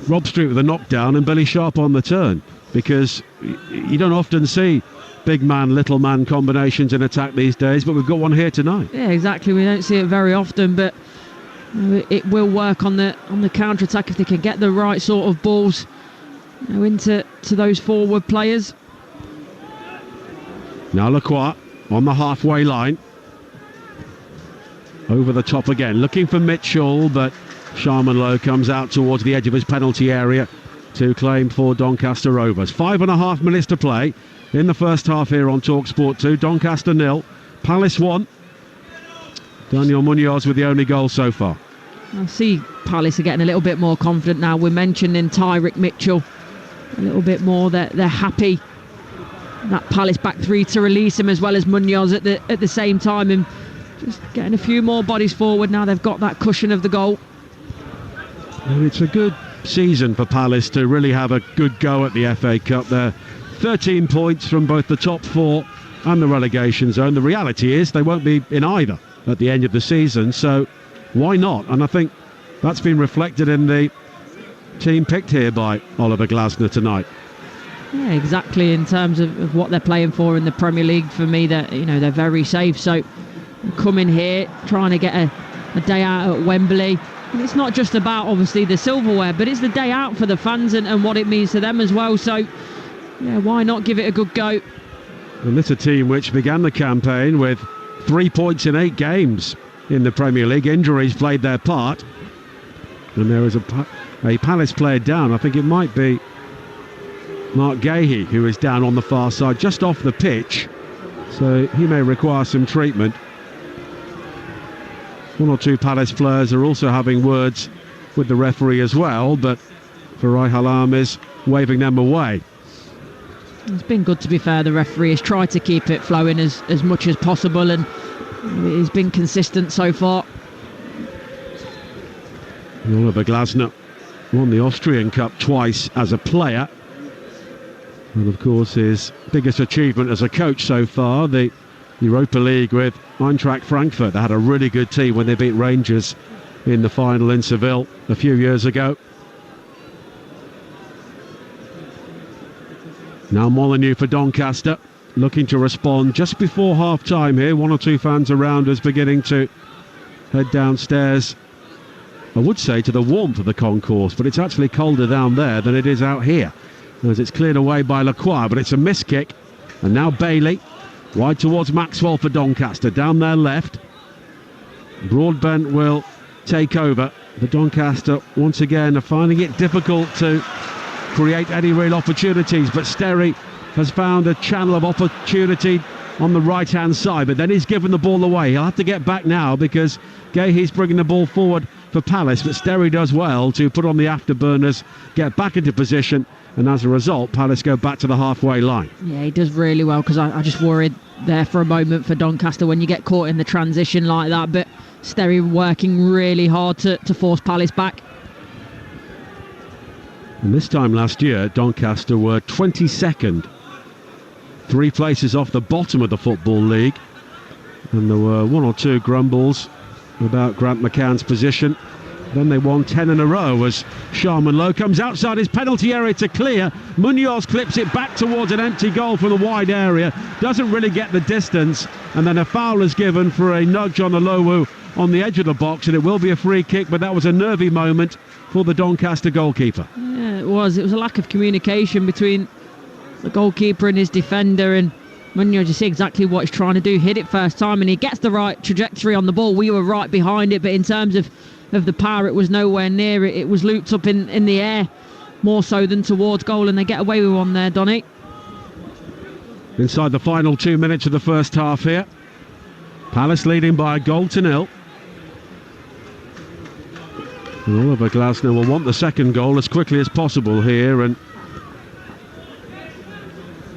Rob Street with a knockdown and Billy Sharp on the turn, because you don't often see big man, little man combinations in attack these days, but we've got one here tonight. Yeah, exactly. We don't see it very often, but It will work on the counter-attack if they can get the right sort of balls into those forward players. Now Lacroix on the halfway line. Over the top again, looking for Mitchell, but Sharman Lowe comes out towards the edge of his penalty area to claim for Doncaster Rovers. 5.5 minutes to play in the first half here on Talksport 2. Doncaster 0, Palace 1. Daniel Munoz with the only goal so far. I see Palace are getting a little bit more confident now. We're mentioning Tyrick Mitchell a little bit more. They're happy that Palace back three to release him as well as Munoz at the same time, and just getting a few more bodies forward now. They've got that cushion of the goal. And it's a good season for Palace to really have a good go at the FA Cup. They're 13 points from both the top four and the relegation zone. The reality is they won't be in either at the end of the season, so why not? And I think that's been reflected in the team picked here by Oliver Glasner tonight. Yeah, exactly. In terms of what they're playing for in the Premier League, for me, they're very safe. So coming here, trying to get a day out at Wembley. And it's not just about obviously the silverware, but it's the day out for the fans and what it means to them as well. So yeah, why not give it a good go? And this is a team which began the campaign with 3 points in 8 games in the Premier League. Injuries played their part, and there is a Palace player down. I think it might be Mark Gahey, who is down on the far side, just off the pitch, so he may require some treatment. One or two Palace players are also having words with the referee as well, but Farai Halam is waving them away. It's been good, to be fair. The referee has tried to keep it flowing as much as possible, and he's been consistent so far. Oliver Glasner won the Austrian Cup twice as a player, and of course his biggest achievement as a coach so far, the Europa League with Eintracht Frankfurt. They had a really good team when they beat Rangers in the final in Seville a few years ago. Now Molyneux for Doncaster, looking to respond just before half-time here. One or two fans around us beginning to head downstairs, I would say, to the warmth of the concourse, but it's actually colder down there than it is out here, as it's cleared away by Lacroix, but it's a missed kick. And now Bailey, wide towards Maxwell for Doncaster, down their left. Broadbent will take over. The Doncaster, once again, are finding it difficult to create any real opportunities, but Sterry has found a channel of opportunity on the right-hand side, but then he's given the ball away. He'll have to get back now because Gahey's bringing the ball forward for Palace, but Sterry does well to put on the afterburners, get back into position, and as a result, Palace go back to the halfway line. Yeah, he does really well, because I just worried there for a moment for Doncaster when you get caught in the transition like that, but Sterry working really hard to force Palace back. And this time last year, Doncaster were 22nd, 3 places off the bottom of the Football League, and there were one or two grumbles about Grant McCann's position. Then they won 10 in a row as Sharman Lowe comes outside his penalty area to clear. Munoz clips it back towards an empty goal from the wide area, doesn't really get the distance, and then a foul is given for a nudge on the Lowu on the edge of the box, and it will be a free kick, but that was a nervy moment for the Doncaster goalkeeper. Yeah, it was a lack of communication between the goalkeeper and his defender, and Munoz, you see exactly what he's trying to do. Hit it first time and he gets the right trajectory on the ball. We were right behind it, but in terms of the power, it was nowhere near it. It was looped up in the air more so than towards goal, and they get away with one there, Donny. Inside the final 2 minutes of the first half here, Palace leading by a goal to nil. And Oliver Glasner will want the second goal as quickly as possible here, and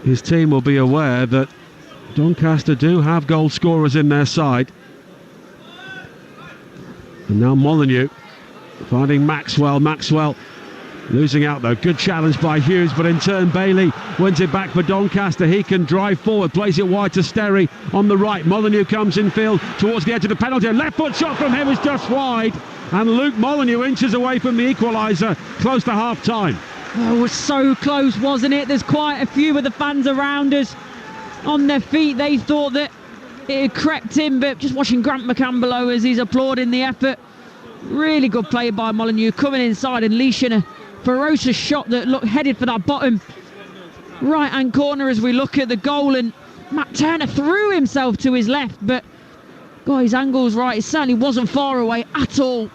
his team will be aware that Doncaster do have goal scorers in their side. And now Molyneux finding Maxwell. Maxwell losing out though. Good challenge by Hughes, but in turn Bailey wins it back for Doncaster. He can drive forward, plays it wide to Sterry on the right. Molyneux comes in field towards the edge of the penalty. A left foot shot from him is just wide, and Luke Molyneux inches away from the equaliser close to half time. Oh, it was so close, wasn't it? There's quite a few of the fans around us on their feet. They thought that it had crept in, but just watching Grant McCann below as he's applauding the effort Really good play by Molineux, coming inside and leashing a ferocious shot that looked headed for that bottom right-hand corner as we look at the goal. And Matt Turner threw himself to his left, but got his angles right. It certainly wasn't far away at all.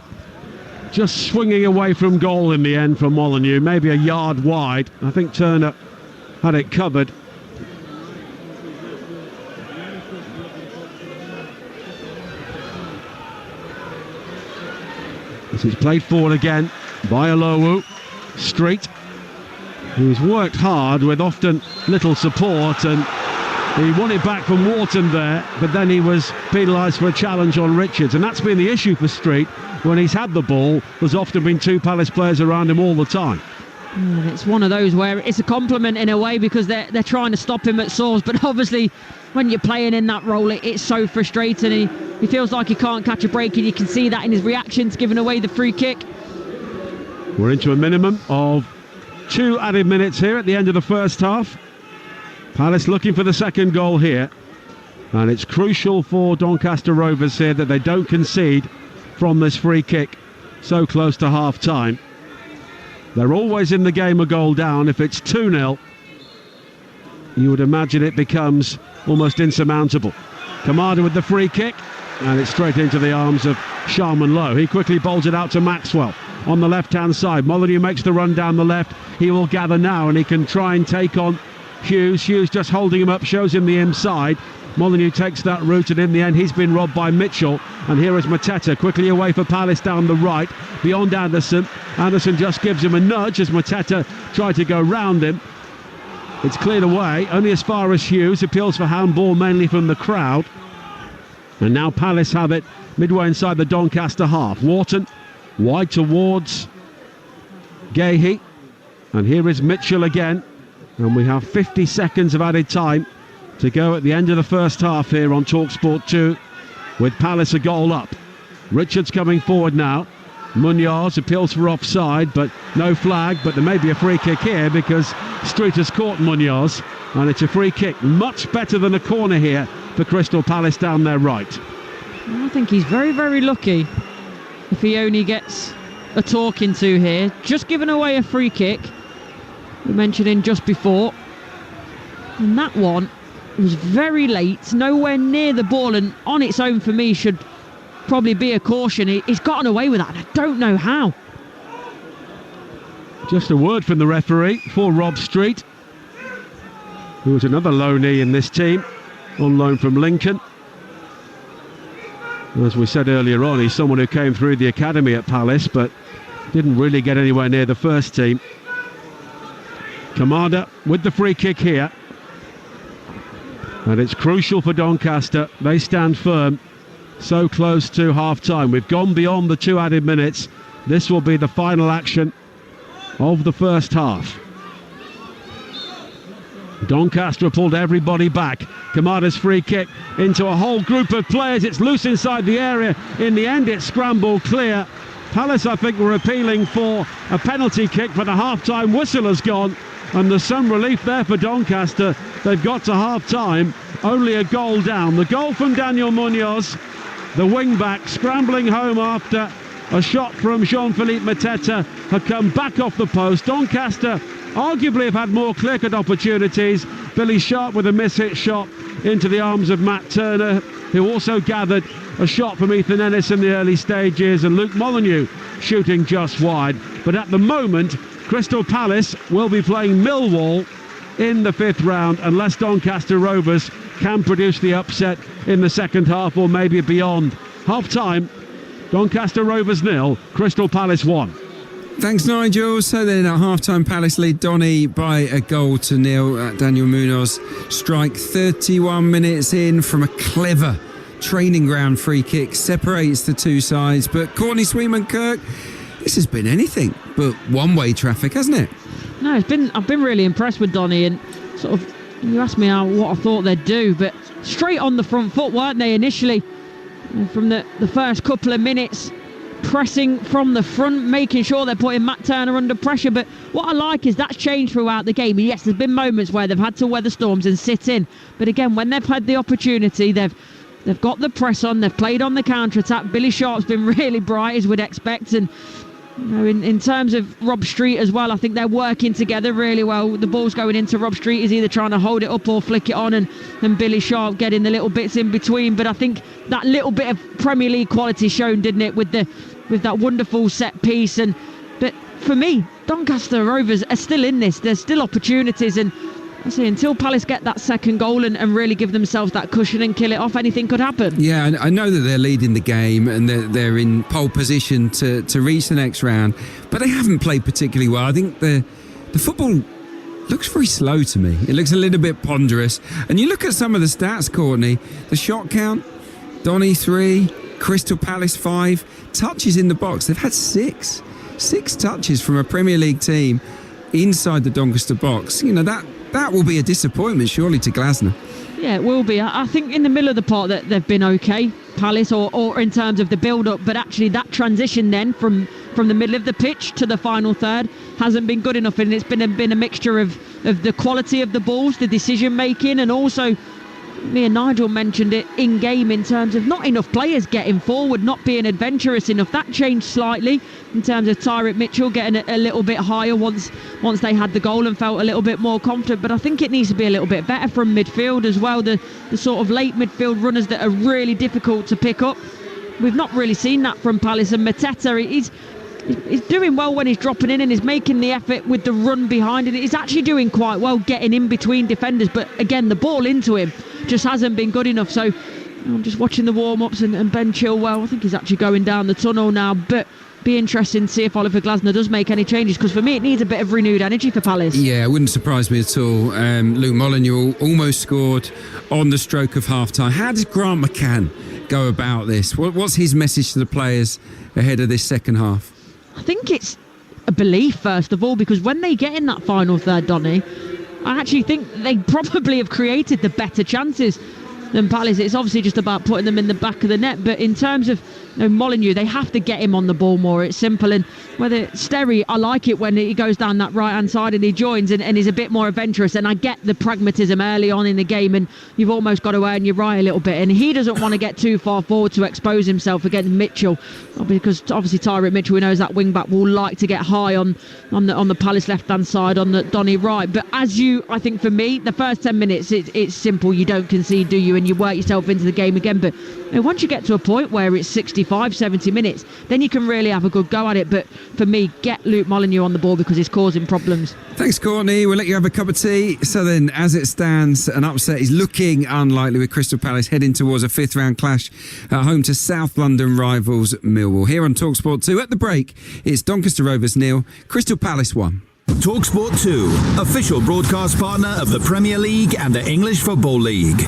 Just swinging away from goal in the end for Molineux, maybe a yard wide. I think Turner had it covered. This is played forward again by Alowu. Street, who's worked hard with often little support, and he won it back from Wharton there, but then he was penalised for a challenge on Richards, and that's been the issue for Street. When he's had the ball, there's often been two Palace players around him all the time. And it's one of those where it's a compliment in a way, because they're trying to stop him at source, but obviously when you're playing in that role, it's so frustrating. He feels like he can't catch a break, and you can see that in his reactions, giving away the free kick. We're into a minimum of 2 added minutes here at the end of the first half. Palace looking for the second goal here, and it's crucial for Doncaster Rovers here that they don't concede from this free kick so close to half time. They're always in the game a goal down. If it's 2-0, you would imagine it becomes almost insurmountable. Kamada with the free kick, and it's straight into the arms of Sharman Lowe. He quickly bowls it out to Maxwell on the left-hand side. Molineux makes the run down the left. He will gather now, and he can try and take on Hughes. Hughes just holding him up, shows him the inside. Molineux takes that route, and in the end he's been robbed by Mitchell. And here is Mateta quickly away for Palace down the right, beyond Anderson. Anderson just gives him a nudge as Mateta tried to go round him. It's cleared away, only as far as Hughes. Appeals for handball mainly from the crowd. And now Palace have it midway inside the Doncaster half. Wharton wide towards Gahey, and here is Mitchell again, and we have 50 seconds of added time to go at the end of the first half here on Talksport 2, with Palace a goal up. Richards coming forward now. Munoz appeals for offside, but no flag, but there may be a free kick here because Street has caught Munoz, and it's a free kick. Much better than a corner here for Crystal Palace down their right. I think he's very, very lucky if he only gets a talking to here. Just giving away a free kick, we mentioned in just before, and that one was very late, nowhere near the ball, and on its own for me should probably be a caution. He's gotten away with that, and I don't know how. Just a word from the referee for Rob Street, who was another loanee in this team, on loan from Lincoln. As we said earlier on, he's someone who came through the academy at Palace but didn't really get anywhere near the first team. Kamada with the free kick here, and it's crucial for Doncaster. They stand firm so close to half time. We've gone beyond the 2 added minutes. This will be the final action of the first half. Doncaster pulled everybody back. Kamada's free kick into a whole group of players. It's loose inside the area. In the end, it's scrambled clear. Palace, I think, were appealing for a penalty kick, but the half-time whistle has gone, and there's some relief there for Doncaster. They've got to half-time, only a goal down. The goal from Daniel Munoz, the wing-back, scrambling home after a shot from Jean-Philippe Mateta had come back off the post. Doncaster arguably have had more clear-cut opportunities. Billy Sharp with a miss-hit shot into the arms of Matt Turner, who also gathered a shot from Ethan Ennis in the early stages, and Luke Molineux shooting just wide. But at the moment, Crystal Palace will be playing Millwall in the 5th round unless Doncaster Rovers can produce the upset in the second half or maybe beyond. Half-time, Doncaster Rovers 0, Crystal Palace 1. Thanks, Nigel. So then at half-time, Palace lead Donny by a goal to nil. Daniel Munoz strike 31 minutes in from a clever training ground free kick, separates the two sides. But Courtney Sweetman-Kirk, this has been anything but one-way traffic, hasn't it? No, I've been really impressed with Donny, and sort of, you asked me what I thought they'd do, but straight on the front foot, weren't they, initially? From the first couple of minutes, pressing from the front, making sure they're putting Matt Turner under pressure. But what I like is that's changed throughout the game. Yes, there's been moments where they've had to weather storms and sit in, but again, when they've had the opportunity, they've They've got the press on, they've played on the counter-attack. Billy Sharp's been really bright, as we'd expect, and in terms of Rob Street as well, I think they're working together really well. The ball's going into Rob Street, he's either trying to hold it up or flick it on, and Billy Sharp getting the little bits in between. But I think that little bit of Premier League quality shown, didn't it, with that wonderful set piece. But for me, Doncaster Rovers are still in this. There's still opportunities, and I say until Palace get that second goal and really give themselves that cushion and kill it off, anything could happen. Yeah, I know that they're leading the game and they're in pole position to reach the next round, but they haven't played particularly well. I think the football looks very slow to me. It looks a little bit ponderous. And you look at some of the stats, Courtney, the shot count, Donny 3, Crystal Palace 5, touches in the box. They've had 6 touches from a Premier League team inside the Doncaster box. You know, that will be a disappointment, surely, to Glasner. Yeah, it will be. I think in the middle of the part that they've been okay, Palace, or in terms of the build-up, but actually that transition then from the middle of the pitch to the final third hasn't been good enough, and it's been a mixture of the quality of the balls, the decision-making, and also, me and Nigel mentioned it in-game in terms of not enough players getting forward, not being adventurous enough. That changed slightly in terms of Tyrant Mitchell getting a little bit higher once they had the goal and felt a little bit more confident. But I think it needs to be a little bit better from midfield as well. The sort of late midfield runners that are really difficult to pick up. We've not really seen that from Palace. And Mateta, he's doing well when he's dropping in and he's making the effort with the run behind it. He's actually doing quite well getting in between defenders, but again, the ball into him just hasn't been good enough. So I'm just watching the warm-ups and Ben Chilwell, I think he's actually going down the tunnel now, but be interesting to see if Oliver Glasner does make any changes, because for me it needs a bit of renewed energy for Palace. Yeah, it wouldn't surprise me at all. Luke Molineux almost scored on the stroke of half-time. How does Grant McCann go about this? What's his message to the players ahead of this second half? I think it's a belief, first of all, because when they get in that final third, Donny, I actually think they probably have created the better chances than Palace. It's obviously just about putting them in the back of the net, but in terms of Molineux, they have to get him on the ball more. It's simple. And whether Sterry, I like it when he goes down that right hand side and he joins and he's a bit more adventurous, and I get the pragmatism early on in the game, and you've almost got to earn your right a little bit, and he doesn't want to get too far forward to expose himself against Mitchell, because obviously Tyrant Mitchell, we know, as that wing back, will like to get high on the Palace left hand side, on the Donny right. But I think for me, the first 10 minutes it's simple. You don't concede, do you? And you work yourself into the game again. But once you get to a point where it's 65, 70 minutes, then you can really have a good go at it. But for me, get Luke Molineux on the ball because he's causing problems. Thanks, Courtney. We'll let you have a cup of tea. So then, as it stands, an upset is looking unlikely, with Crystal Palace heading towards a fifth round clash at home to South London rivals Millwall. Here on Talksport 2, at the break, it's Doncaster Rovers 0, Crystal Palace 1. Talksport 2, official broadcast partner of the Premier League and the English Football League.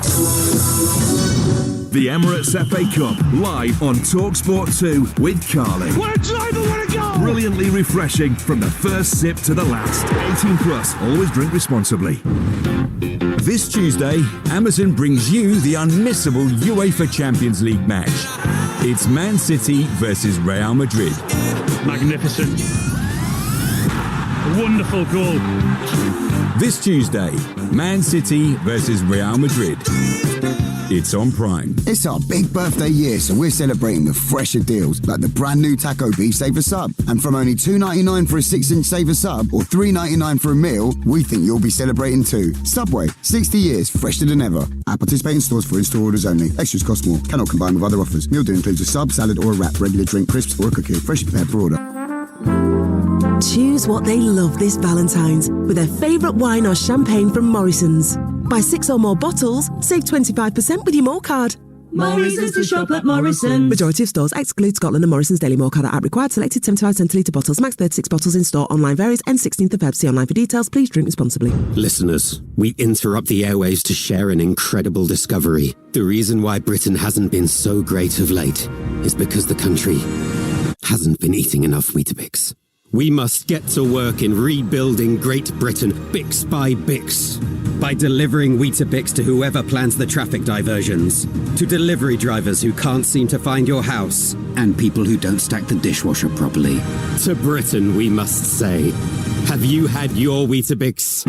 The Emirates FA Cup, live on Talksport 2 with Carly. What a driver, what a goal! Brilliantly refreshing from the first sip to the last. 18 plus, always drink responsibly. This Tuesday, Amazon brings you the unmissable UEFA Champions League match. It's Man City versus Real Madrid. Magnificent. A wonderful goal. This Tuesday, Man City versus Real Madrid. It's on Prime. It's our big birthday year, so we're celebrating with fresher deals like the brand new Taco Beef Saver Sub. And from only $2.99 for a 6-inch Saver Sub or $3.99 for a meal, we think you'll be celebrating too. Subway, 60 years, fresher than ever. At participating stores for in-store orders only. Extras cost more. Cannot combine with other offers. Meal deal includes a sub, salad or a wrap, regular drink, crisps or a cookie. Freshly prepared for order. Choose what they love this Valentine's with their favourite wine or champagne from Morrison's. Buy 6 or more bottles, save 25% with your More card. Morrison's to shop at Morrison's. Majority of stores exclude Scotland and Morrison's Daily More card at required selected 75 centilitre bottles, max 36 bottles in store. Online varies. End 16th of Feb. See online for details. Please drink responsibly. Listeners, we interrupt the airwaves to share an incredible discovery. The reason why Britain hasn't been so great of late is because the country hasn't been eating enough Weetabix. We must get to work in rebuilding Great Britain, Bix by Bix. By delivering Weetabix to whoever plans the traffic diversions, to delivery drivers who can't seem to find your house, and people who don't stack the dishwasher properly. To Britain, we must say, have you had your Weetabix?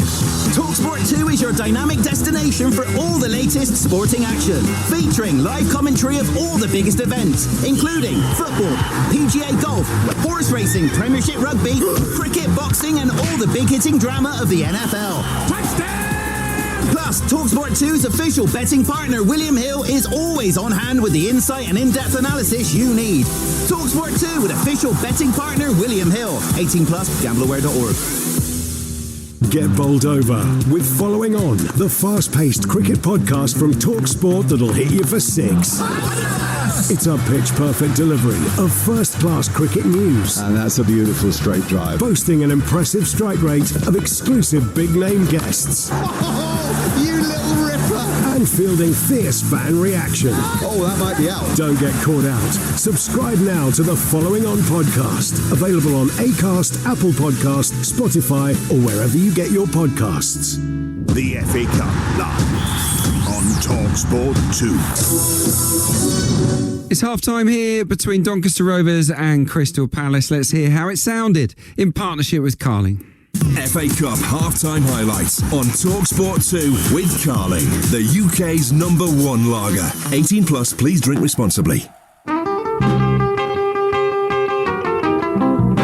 Talksport 2 is your dynamic destination for all the latest sporting action, featuring live commentary of all the biggest events, including football, PGA golf, horse racing, Premiership rugby, cricket, boxing, and all the big-hitting drama of the NFL. Touchdown! Plus, Talksport 2's official betting partner, William Hill, is always on hand with the insight and in-depth analysis you need. Talksport 2 with official betting partner, William Hill. 18+, gambleaware.org. Get bowled over with Following On, the fast-paced cricket podcast from Talksport that'll hit you for 6. It's a pitch-perfect delivery of first-class cricket news. And that's a beautiful straight drive. Boasting an impressive strike rate of exclusive big-name guests. You little ripper! And fielding fierce fan reaction. Oh, that might be out. Don't get caught out. Subscribe now to the Following On podcast. Available on Acast, Apple Podcasts, Spotify, or wherever you get your podcasts. The FA Cup live on Talksport 2. It's half-time here between Doncaster Rovers and Crystal Palace. Let's hear how it sounded in partnership with Carling. FA Cup half-time highlights on Talksport 2 with Carling, the UK's #1 lager. 18+, please drink responsibly.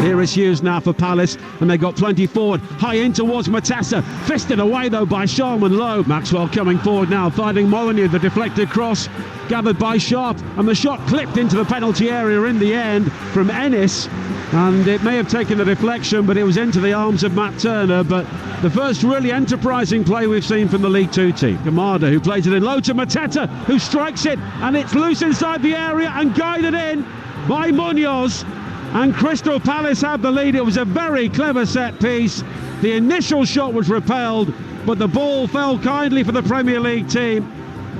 Here is Hughes now for Palace, and they got plenty forward. High in towards Matassa. Fisted away, though, by Sharman Lowe. Maxwell coming forward now, finding Molyneux. The deflected cross gathered by Sharp, and the shot clipped into the penalty area in the end from Ennis. And it may have taken a deflection, but it was into the arms of Matt Turner. But the first really enterprising play we've seen from the League Two team. Kamada, who plays it in low to Mateta, who strikes it, and it's loose inside the area and guided in by Munoz. And Crystal Palace have the lead. It was a very clever set piece. The initial shot was repelled, but the ball fell kindly for the Premier League team.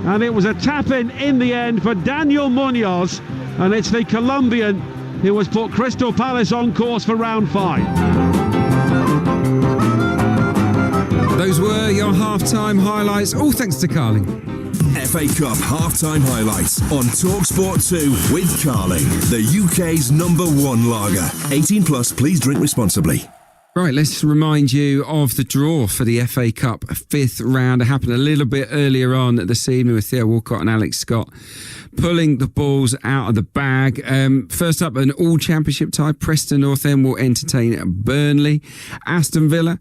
And it was a tap-in the end for Daniel Munoz. And it's the Colombian who has put Crystal Palace on course for round 5. Those were your half-time highlights, all thanks to Carling. FA Cup half-time highlights on Talksport 2 with Carling, the UK's #1 lager. 18+, please drink responsibly. Right, let's remind you of the draw for the FA Cup 5th round. It happened a little bit earlier on this evening with Theo Walcott and Alex Scott pulling the balls out of the bag. First up, an all-championship tie. Preston North End will entertain Burnley. Aston Villa,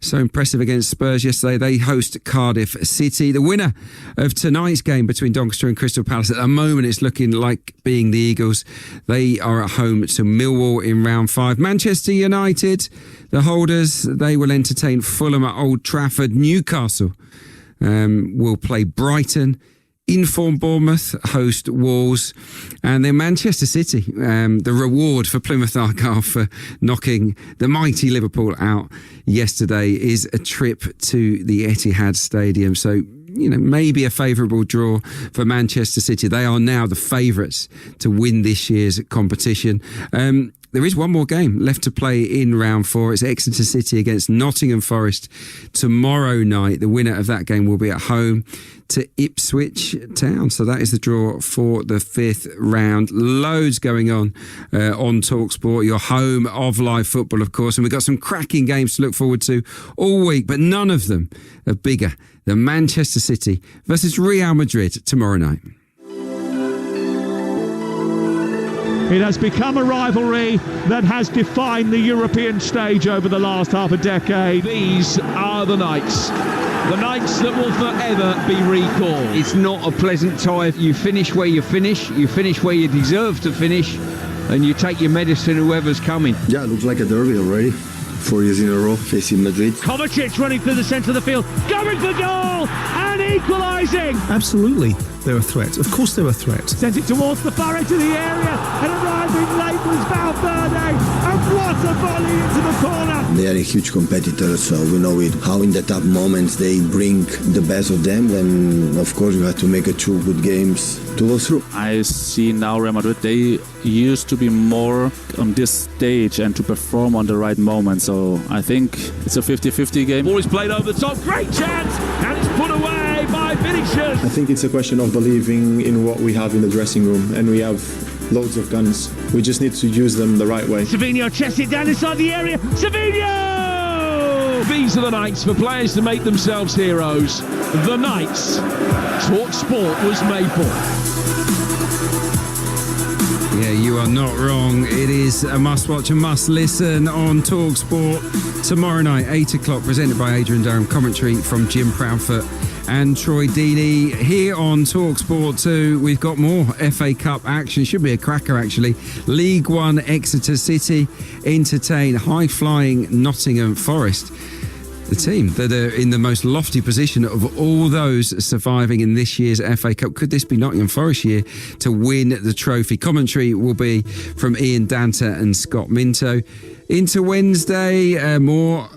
so impressive against Spurs yesterday. They host Cardiff City. The winner of tonight's game between Doncaster and Crystal Palace, at the moment it's looking like being the Eagles. They are at home to Millwall in round 5. Manchester United, the holders, they will entertain Fulham at Old Trafford. Newcastle will play Brighton. Informed Bournemouth host Wolves, and then Manchester City, the reward for Plymouth Argyle for knocking the mighty Liverpool out yesterday is a trip to the Etihad Stadium. So, you know, maybe a favourable draw for Manchester City. They are now the favourites to win this year's competition. There is one more game left to play in round 4. It's Exeter City against Nottingham Forest tomorrow night. The winner of that game will be at home to Ipswich Town. So that is the draw for the 5th round. Loads going on Talksport, your home of live football, of course. And we've got some cracking games to look forward to all week, but none of them are bigger than Manchester City versus Real Madrid tomorrow night. It has become a rivalry that has defined the European stage over the last half a decade. These are the nights that will forever be recalled. It's not a pleasant tie. You finish where you finish where you deserve to finish, and you take your medicine whoever's coming. Yeah, it looks like a derby already. 4 years in a row facing Madrid. Kovacic running through the centre of the field, going for goal and equalising. Absolutely, they're a threat. Of course they're a threat. Sent it towards the far edge of the area, and arriving late was Valverde, and what a volley into the corner. They are a huge competitor, so we know it. How in the tough moments they bring the best of them, and of course you have to make 2 good games to go through. I see now Real Madrid, they used to be more on this stage and to perform on the right moment, so I think it's a 50-50 game. Ball is played over the top, great chance, and it's put away by Vinicius. I think it's a question of believing in what we have in the dressing room, and we have loads of guns. We just need to use them the right way. Savinho chests it down inside the area. Savinho! These are the nights for players to make themselves heroes. The nights Talksport was made for. Yeah, you are not wrong. It is a must-watch and must-listen on Talksport tomorrow night, 8 o'clock, presented by Adrian Durham, commentary from Jim Proudfoot and Troy Deeney. Here on Talksport 2, we've got more FA Cup action. Should be a cracker, actually. League One, Exeter City entertain high-flying Nottingham Forest. The team that are in the most lofty position of all those surviving in this year's FA Cup. Could this be Nottingham Forest year to win the trophy? Commentary will be from Ian Danter and Scott Minto. Into Wednesday, more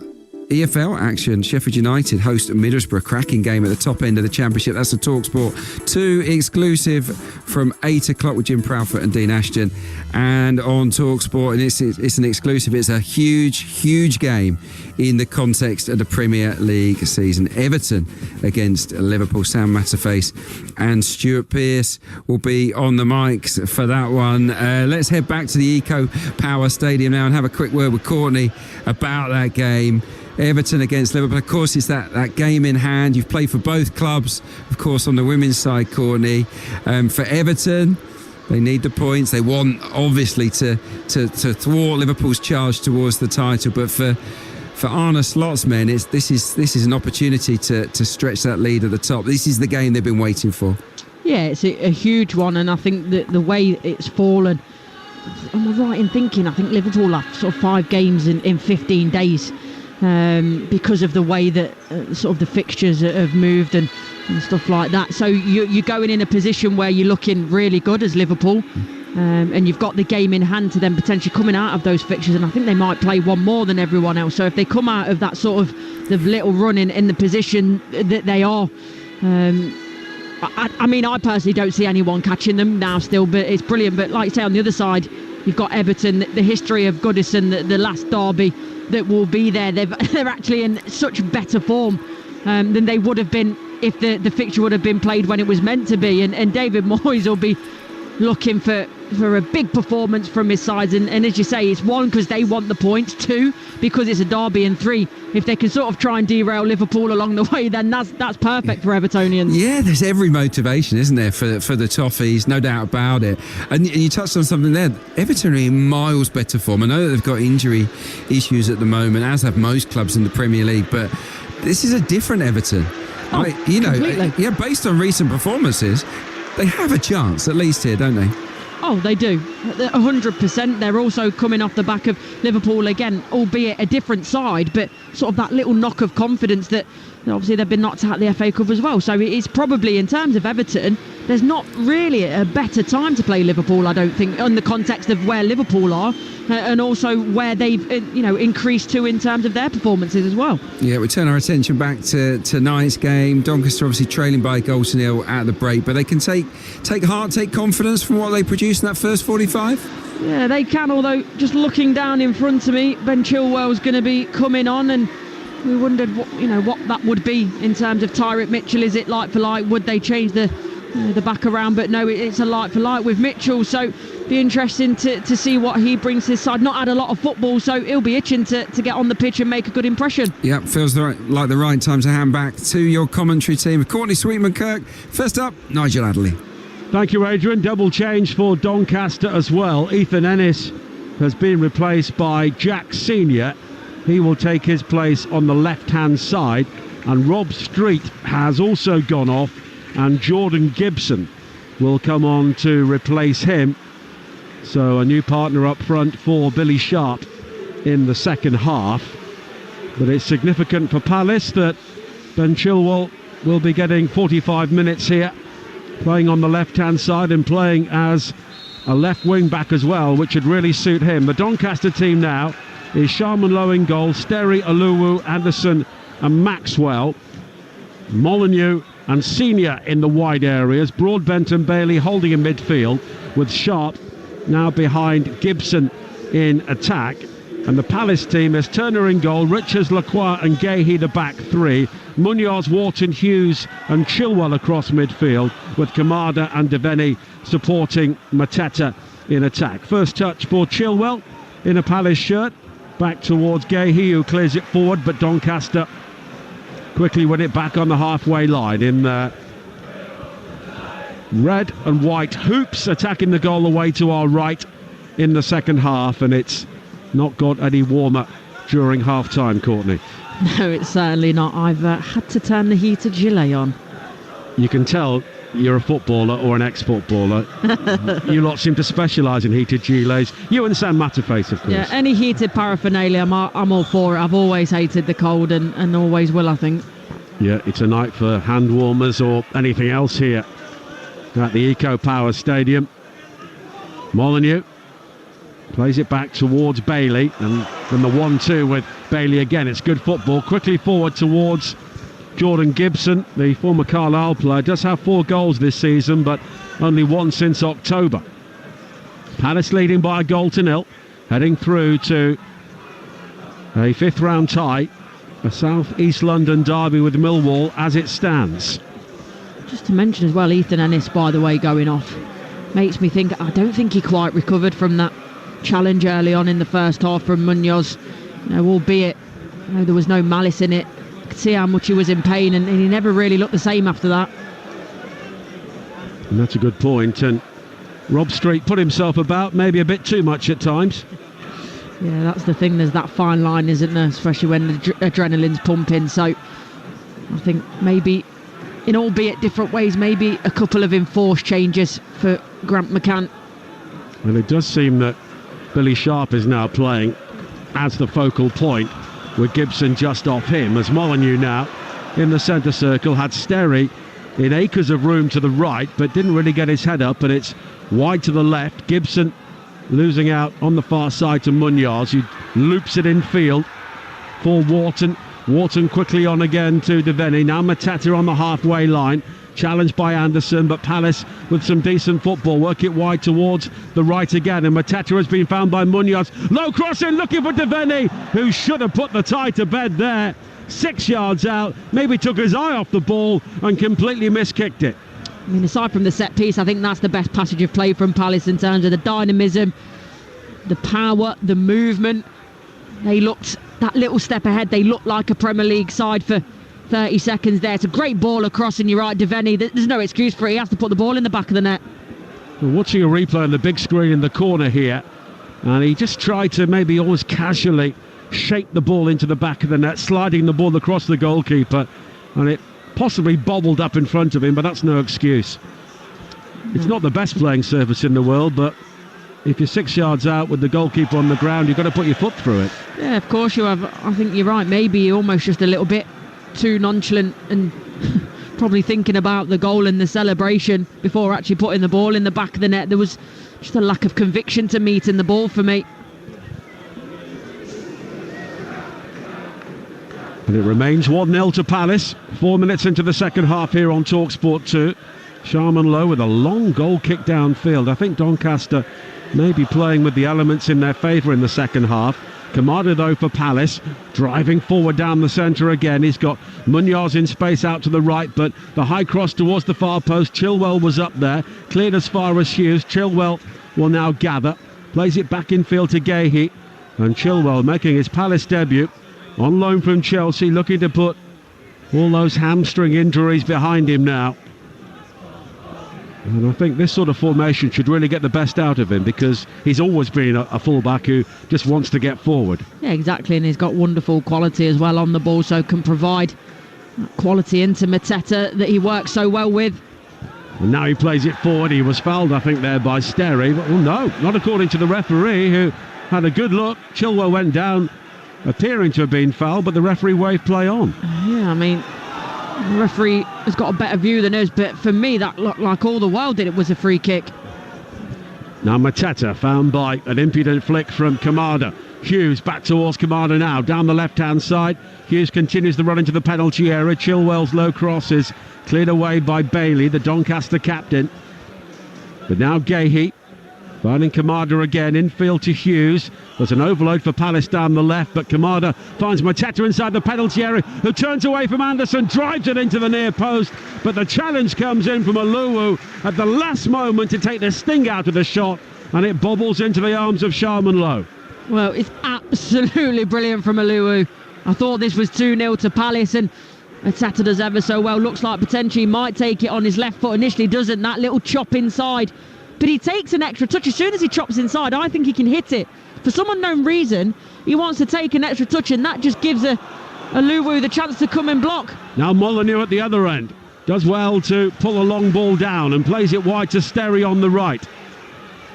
EFL action. Sheffield United host Middlesbrough, cracking game at the top end of the Championship. That's a TalkSport 2 exclusive from 8 o'clock with Jim Proudfoot and Dean Ashton. And on TalkSport, and it's an exclusive, it's a huge game in the context of the Premier League season. Everton against Liverpool. Sam Matterface and Stuart Pearce will be on the mics for that one. Let's head back to the Eco Power Stadium now and have a quick word with Courtney about that game. Everton against Liverpool. Of course, it's that game in hand. You've played for both clubs, of course, on the women's side, Courtney. For Everton, they need the points. They want, obviously, to thwart Liverpool's charge towards the title. But for Arne Slot's men, this is an opportunity to stretch that lead at the top. This is the game they've been waiting for. Yeah, it's a huge one, and I think that the way it's fallen, am I right in thinking, I think Liverpool have sort of 5 games in 15 days. Because of the way that sort of the fixtures have moved and stuff like that. So you're going in a position where you're looking really good as Liverpool, and you've got the game in hand to then potentially coming out of those fixtures, and I think they might play one more than everyone else. So if they come out of that sort of the little run in the position that they are, I mean, I personally don't see anyone catching them now still, but it's brilliant. But like you say, on the other side, you've got Everton, the history of Goodison, the last derby that will be there. They're actually in such better form than they would have been if the fixture would have been played when it was meant to be. And David Moyes will be looking for a big performance from his sides. And as you say, it's 1, because they want the points, 2, because it's a derby, and 3, if they can sort of try and derail Liverpool along the way, then that's perfect for Evertonians. Yeah, there's every motivation, isn't there, for the Toffees, no doubt about it. And you touched on something there. Everton are in miles better form. I know that they've got injury issues at the moment, as have most clubs in the Premier League, but this is a different Everton. Completely. Based on recent performances, they have a chance, at least here, don't they? Oh, they do. 100%. They're also coming off the back of Liverpool again, albeit a different side, but sort of that little knock of confidence that obviously they've been knocked out of the FA Cup as well. So it's probably, in terms of Everton, there's not really a better time to play Liverpool, I don't think, in the context of where Liverpool are and also where they've increased to in terms of their performances as well. Yeah, we turn our attention back to tonight's game. Doncaster obviously trailing by 1-0 at the break, but they can take heart, take confidence from what they produced in that first 45. Yeah, they can, although just looking down in front of me, Ben Chilwell's going to be coming on, and we wondered what that would be in terms of Tyrek Mitchell. Is it like for like? Would they change the back around? But no, it's a like for like with Mitchell, so be interesting to see what he brings his side. Not had a lot of football, so he'll be itching to get on the pitch and make a good impression. Yep, feels like the right time to hand back to your commentary team. Courtney Sweetman-Kirk. First up, Nigel Adderley. Thank you, Adrian. Double change for Doncaster as well. Ethan Ennis has been replaced by Jack Senior. He will take his place on the left-hand side. And Rob Street has also gone off, and Jordan Gibson will come on to replace him. So a new partner up front for Billy Sharp in the second half. But it's significant for Palace that Ben Chilwell will be getting 45 minutes here, playing on the left-hand side and playing as a left wing-back as well, which would really suit him. The Doncaster team now is Sharman Lowe in goal, Sterry, Aluwu, Anderson and Maxwell, Molyneux and Senior in the wide areas, Broadbent and Bailey holding in midfield, with Sharp now behind Gibson in attack. And the Palace team is Turner in goal, Richards, Lacroix and Gahey the back three, Munoz, Wharton, Hughes and Chilwell across midfield, with Kamada and Devaney supporting Mateta in attack. First touch for Chilwell in a Palace shirt, back towards Gahey, who clears it forward, but Doncaster quickly win it back on the halfway line in red and white hoops, attacking the goal away to our right in the second half, and it's not got any warmer during half-time, Courtney. No, it's certainly not. I've had to turn the heated gilet on. You can tell you're a footballer or an ex-footballer. You lot seem to specialise in heated gilets. You and Sam Matterface, of course. Yeah, any heated paraphernalia, I'm all for it. I've always hated the cold and always will, I think. Yeah, it's a night for hand warmers or anything else here at the Eco Power Stadium. Molyneux plays it back towards Bailey, and then the 1-2 with Bailey again. It's good football. Quickly forward towards Jordan Gibson, the former Carlisle player. Does have 4 goals this season, but only 1 since October. Palace leading by a goal to 0, heading through to a 5th round tie, a South East London derby with Millwall as it stands. Just to mention as well, Ethan Ennis, by the way, going off, makes me think, I don't think he quite recovered from that challenge early on in the first half from Munoz. Albeit there was no malice in it. I could see how much he was in pain, and he never really looked the same after that. And that's a good point. And Rob Street put himself about maybe a bit too much at times. Yeah, that's the thing. There's that fine line, isn't there? Especially when the adrenaline's pumping. So I think maybe, in albeit different ways, maybe a couple of enforced changes for Grant McCann. And it does seem that Billy Sharp is now playing as the focal point, with Gibson just off him, as Molyneux now in the centre circle had Sterry in acres of room to the right, but didn't really get his head up, and it's wide to the left. Gibson losing out on the far side to Munoz, who loops it in field for Wharton. Wharton quickly on again to Devaney. Now Mateta on the halfway line, challenged by Anderson, but Palace with some decent football work it wide towards the right again, and Mateta has been found by Munoz. Low crossing, looking for Devaney, who should have put the tie to bed there. 6 yards out, maybe took his eye off the ball and completely miskicked it. I mean, aside from the set piece, I think that's the best passage of play from Palace in terms of the dynamism, the power, the movement. They looked that little step ahead. They looked like a Premier League side for 30 seconds there. It's a great ball across, and you're right, Devaney, there's no excuse for it. He has to put the ball in the back of the net. We're watching a replay on the big screen in the corner here, and he just tried to maybe almost casually shape the ball into the back of the net, sliding the ball across the goalkeeper, and it possibly bobbled up in front of him, but that's no excuse. It's not the best playing surface in the world, but if you're 6 yards out with the goalkeeper on the ground, you've got to put your foot through it. Yeah, of course you have. I think you're right. Maybe almost just a little bit too nonchalant and probably thinking about the goal and the celebration before actually putting the ball in the back of the net. There was just a lack of conviction to meeting the ball for me. And it remains 1-0 to Palace. 4 minutes into the second half here on Talksport 2. Sharman Lowe with a long goal kick downfield. I think Doncaster may be playing with the elements in their favour in the second half. Kamada though for Palace, driving forward down the centre again. He's got Munoz in space out to the right, but the high cross towards the far post. Chilwell was up there, cleared as far as Hughes. Chilwell will now gather, plays it back in field to Gahey, and Chilwell making his Palace debut on loan from Chelsea, looking to put all those hamstring injuries behind him now. And I think this sort of formation should really get the best out of him, because he's always been a fullback who just wants to get forward. Yeah, exactly, and he's got wonderful quality as well on the ball, so can provide that quality into Mateta that he works so well with. And now he plays it forward. He was fouled, I think, there by Sterry. But, well, no, not according to the referee, who had a good look. Chilwell went down, appearing to have been fouled, but the referee waved play on. Yeah, I mean, the referee has got a better view than us, but for me that looked like all the world did. It was a free kick. Now Mateta found by an impudent flick from Kamada. Hughes back towards Kamada now, down the left-hand side. Hughes continues the run into the penalty area. Chilwell's low cross is cleared away by Bailey, the Doncaster captain. But now Gahey finding Kamada again, infield to Hughes. There's an overload for Palace down the left, but Kamada finds Mateta inside the penalty area, who turns away from Anderson, drives it into the near post, but the challenge comes in from Aluwu at the last moment to take the sting out of the shot, and it bobbles into the arms of Sharman Lowe. Well, it's absolutely brilliant from Aluwu. I thought this was 2-0 to Palace, and Mateta does ever so well. Looks like potentially he might take it on his left foot. Initially doesn't. That little chop inside. But he takes an extra touch. As soon as he chops inside, I think he can hit it. For some unknown reason, he wants to take an extra touch, and that just gives Aluwu the chance to come and block. Now Molyneux at the other end does well to pull a long ball down and plays it wide to Sterry on the right.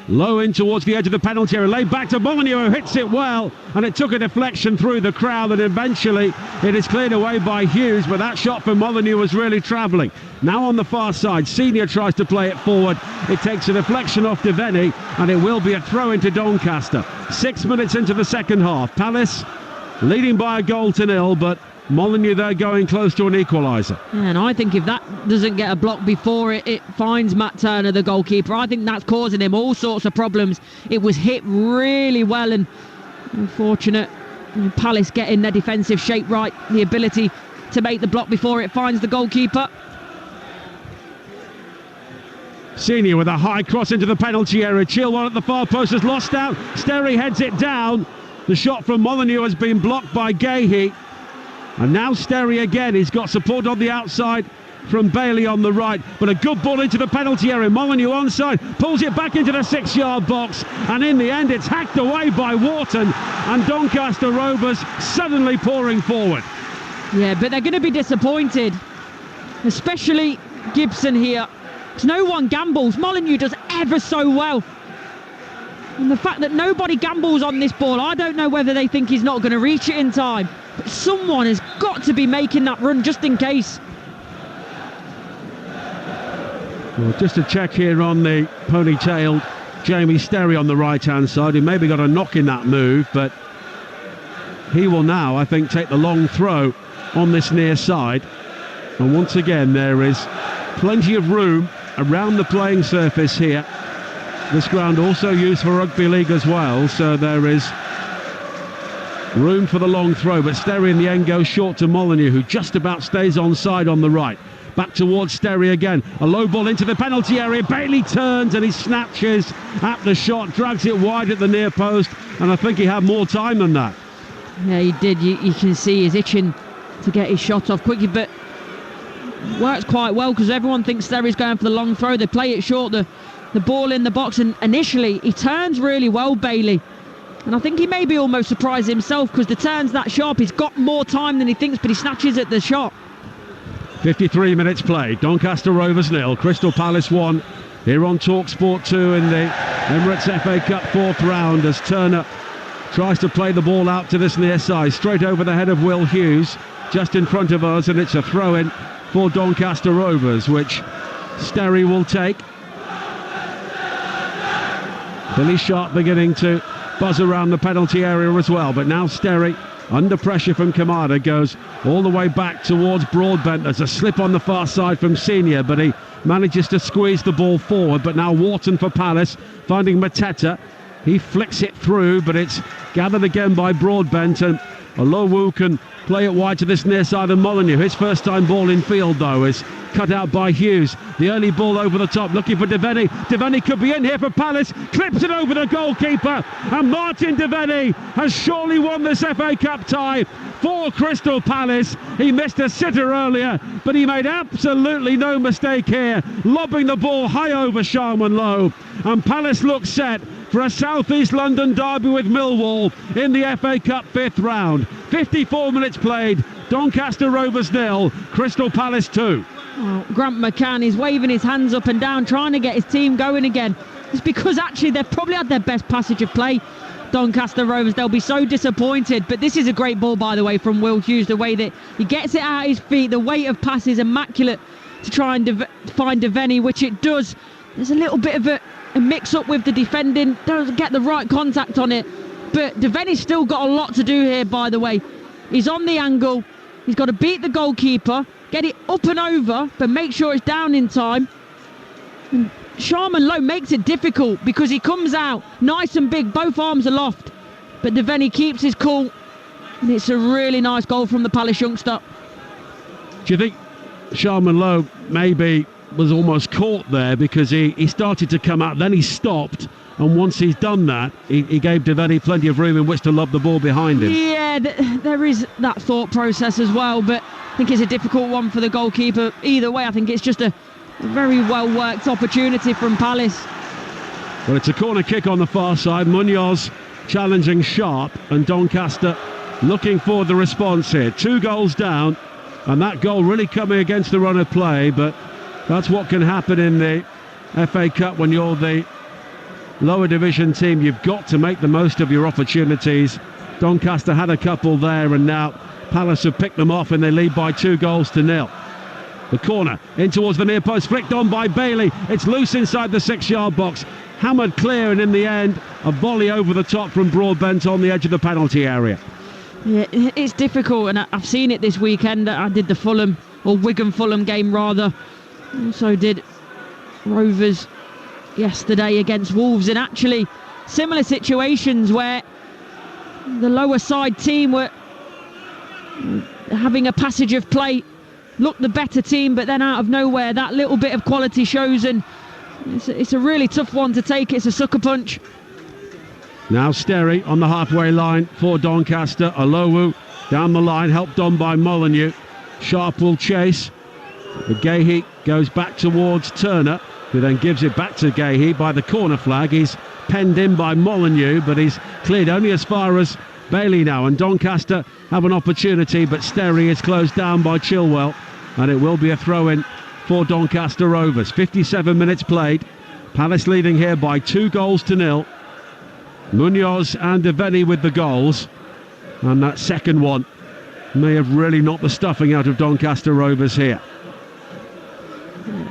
Low in towards the edge of the penalty area, laid back to Molyneux, who hits it well, and it took a deflection through the crowd, and eventually it is cleared away by Hughes, but that shot for Molyneux was really travelling. Now on the far side, Senior tries to play it forward. It takes a deflection off Devaney, and it will be a throw into Doncaster. 6 minutes into the second half. Palace leading by a goal to 0, but Molyneux there going close to an equaliser. And I think if that doesn't get a block before it finds Matt Turner, the goalkeeper, I think that's causing him all sorts of problems. It was hit really well, and unfortunate. Palace getting their defensive shape right, the ability to make the block before it finds the goalkeeper. Senior with a high cross into the penalty area. Chilwell at the far post has lost out. Sterry heads it down. The shot from Molyneux has been blocked by Gahey. And now Sterry again. He's got support on the outside from Bailey on the right, but a good ball into the penalty area. Molyneux onside, pulls it back into the 6-yard box, and in the end it's hacked away by Wharton, and Doncaster Rovers suddenly pouring forward. Yeah, but they're going to be disappointed, especially Gibson here, because no one gambles. Molyneux does ever so well, and the fact that nobody gambles on this ball, I don't know whether they think he's not going to reach it in time, but someone has got to be making that run just in case. Well, just a check here on the ponytailed Jamie Sterry on the right-hand side, who maybe got a knock in that move, but he will now, I think, take the long throw on this near side. And once again, there is plenty of room around the playing surface here. This ground also used for rugby league as well, so there is room for the long throw, but Sterry in the end goes short to Molyneux, who just about stays onside on the right. Back towards Sterry again, a low ball into the penalty area. Bailey turns and he snatches at the shot, drags it wide at the near post, and I think he had more time than that. Yeah, he did. You can see he's itching to get his shot off quickly, but works quite well because everyone thinks Sterry's going for the long throw. They play it short, the ball in the box, and initially he turns really well, Bailey, and I think he maybe almost surprised himself because the turn's that sharp. He's got more time than he thinks, but he snatches at the shot. 53 minutes played. Doncaster Rovers 0, Crystal Palace 1 here on Talksport 2 in the Emirates FA Cup 4th round, as Turner tries to play the ball out to this near side, straight over the head of Will Hughes, just in front of us, and it's a throw-in for Doncaster Rovers, which Sterry will take. Billy Sharp beginning to buzz around the penalty area as well, but now Sterry, under pressure from Kamada, goes all the way back towards Broadbent. There's a slip on the far side from Senior, but he manages to squeeze the ball forward. But now Wharton for Palace, finding Mateta. He flicks it through, but it's gathered again by Broadbent, and Aluwu can play it wide to this near side of Molyneux. His first time ball in field, though, is cut out by Hughes. The early ball over the top, looking for Devaney. Devaney could be in here for Palace, clips it over the goalkeeper, and Martin Devaney has surely won this FA Cup tie for Crystal Palace. He missed a sitter earlier, but he made absolutely no mistake here, lobbing the ball high over Sharman Lowe, and Palace look set for a South East London derby with Millwall in the FA Cup 5th round. 54 minutes played, Doncaster Rovers 0, Crystal Palace 2. Oh, Grant McCann is waving his hands up and down, trying to get his team going again. It's because actually they've probably had their best passage of play, Doncaster Rovers. They'll be so disappointed, but this is a great ball, by the way, from Will Hughes. The way that he gets it out his feet, the weight of pass is immaculate to try and find Devaney, which it does. There's a little bit of a mix-up with the defending, doesn't get the right contact on it, but Devaney's still got a lot to do here, by the way. He's on the angle, he's got to beat the goalkeeper, get it up and over, but make sure it's down in time. And Sharman Lowe makes it difficult because he comes out nice and big, both arms aloft, but Devaney keeps his cool, and it's a really nice goal from the Palace youngster. Do you think Sharman Lowe maybe was almost caught there because he started to come out, then he stopped, And once he's done that, he gave Devaney plenty of room in which to lob the ball behind him. Yeah, there is that thought process as well, but I think it's a difficult one for the goalkeeper. Either way, I think it's just a very well-worked opportunity from Palace. Well, it's a corner kick on the far side. Munoz challenging Sharp, and Doncaster looking for the response here. 2 goals down, and that goal really coming against the run of play, but that's what can happen in the FA Cup when you're the lower division team. You've got to make the most of your opportunities. Doncaster had a couple there, and now Palace have picked them off, and they lead by 2-0. The corner in towards the near post, flicked on by Bailey. It's loose inside the 6-yard box, hammered clear, and in the end a volley over the top from Broadbent on the edge of the penalty area. Yeah, it's difficult, and I've seen it this weekend. I did the Wigan-Fulham game rather. Also did Rovers yesterday against Wolves, and actually similar situations where the lower side team were having a passage of play, looked the better team, but then out of nowhere that little bit of quality shows, and it's a really tough one to take. It's a sucker punch. Now Sterry on the halfway line for Doncaster. Alowu down the line, helped on by Molineux. Sharp will chase, but Gahey goes back towards Turner, who then gives it back to Gahey by the corner flag. He's penned in by Molineux, but he's cleared only as far as Bailey now, and Doncaster have an opportunity, but Sterry is closed down by Chilwell, and it will be a throw-in for Doncaster Rovers. 57 minutes played. Palace leading here by 2-0. Munoz and Devaney with the goals, and that second one may have really knocked the stuffing out of Doncaster Rovers here.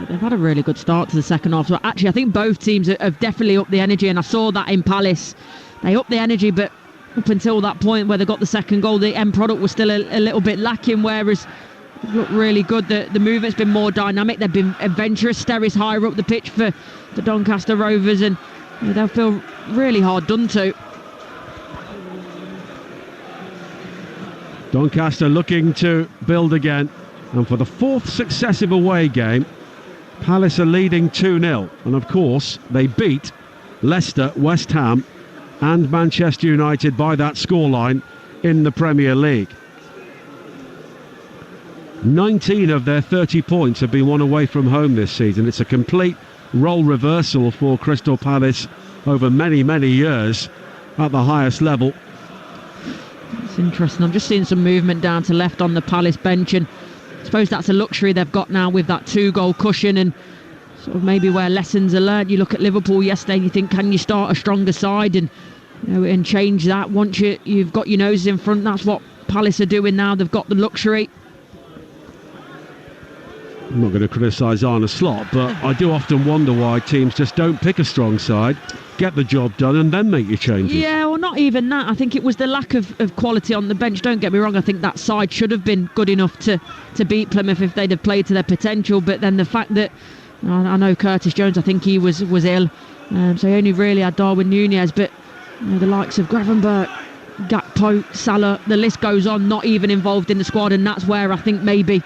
They've had a really good start to the second half. So actually, I think both teams have definitely upped the energy, and I saw that in Palace. They upped the energy, but up until that point where they got the second goal, the end product was still a little bit lacking, whereas it looked really good. The movement's been more dynamic. They've been adventurous. Sterry's higher up the pitch for the Doncaster Rovers, and they'll feel really hard done to. Doncaster looking to build again, and for the 4th successive away game, Palace are leading 2-0, and of course they beat Leicester, West Ham and Manchester United by that scoreline in the Premier League. 19 of their 30 points have been won away from home this season. It's a complete role reversal for Crystal Palace over many, many years at the highest level. It's interesting. I'm just seeing some movement down to left on the Palace bench, and I suppose that's a luxury they've got now with that 2-goal cushion, and sort of maybe where lessons are learned. You look at Liverpool yesterday and you think, can you start a stronger side and and change that once you've got your noses in front? That's what Palace are doing now. They've got the luxury. I'm not going to criticise Arne Slot, but I do often wonder why teams just don't pick a strong side, get the job done, and then make your changes. Yeah, well, not even that. I think it was the lack of quality on the bench. Don't get me wrong, I think that side should have been good enough to beat Plymouth if they'd have played to their potential, but then the fact that I know Curtis Jones, I think he was ill, so he only really had Darwin Nunez, but the likes of Gravenberch, Gakpo, Salah, the list goes on, not even involved in the squad, and that's where I think maybe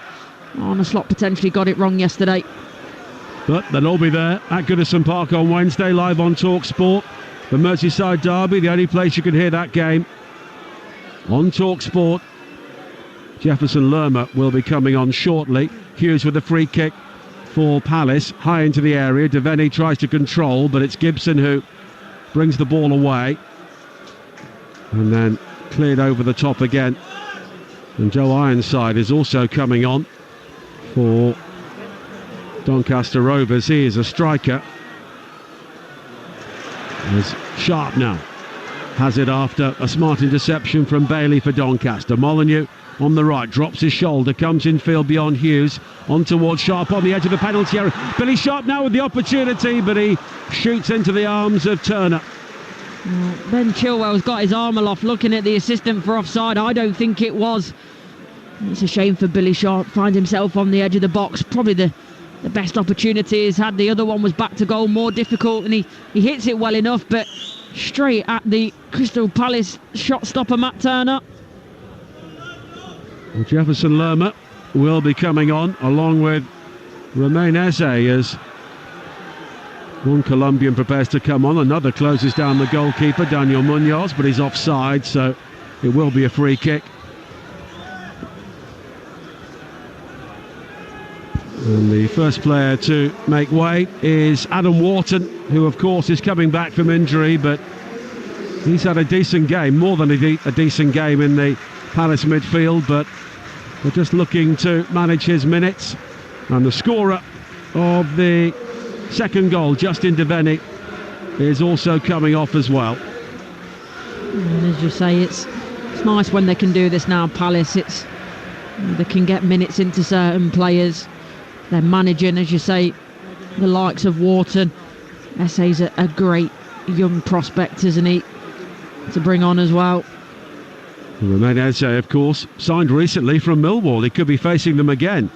Arne Slot potentially got it wrong yesterday. But they'll all be there at Goodison Park on Wednesday, live on Talksport. The Merseyside derby, the only place you can hear that game on Talksport. Jefferson Lerma will be coming on shortly. Hughes with a free kick for Palace, high into the area. Devaney tries to control, but it's Gibson who brings the ball away, and then cleared over the top again. And Joe Ironside is also coming on for Doncaster Rovers. He is a striker. As Sharp now has it after a smart interception from Bailey for Doncaster. Molineux on the right, drops his shoulder, comes in field beyond Hughes, on towards Sharp on the edge of the penalty area. Billy Sharp now with the opportunity, but he shoots into the arms of Turner. Ben Chilwell's got his arm aloft looking at the assistant for offside. I don't think it was. It's a shame for Billy Sharp, finds himself on the edge of the box. Probably the best opportunity he's had. The other one was back to goal, more difficult, and he hits it well enough, but straight at the Crystal Palace shot stopper Matt Turner. Well, Jefferson Lerma will be coming on along with Romain Eze as One Colombian prepares to come on, another closes down the goalkeeper, Daniel Munoz, but he's offside, so it will be a free kick. And the first player to make way is Adam Wharton, who of course is coming back from injury, but he's had a decent game, more than a decent game in the Palace midfield, but they're just looking to manage his minutes. And the scorer of the second goal, Justin Devaney, is also coming off as well. And as you say, it's nice when they can do this now, Palace. They can get minutes into certain players. They're managing, as you say, the likes of Wharton. Esse's a great young prospect, isn't he, to bring on as well. Romain Eze, of course, signed recently from Millwall. He could be facing them again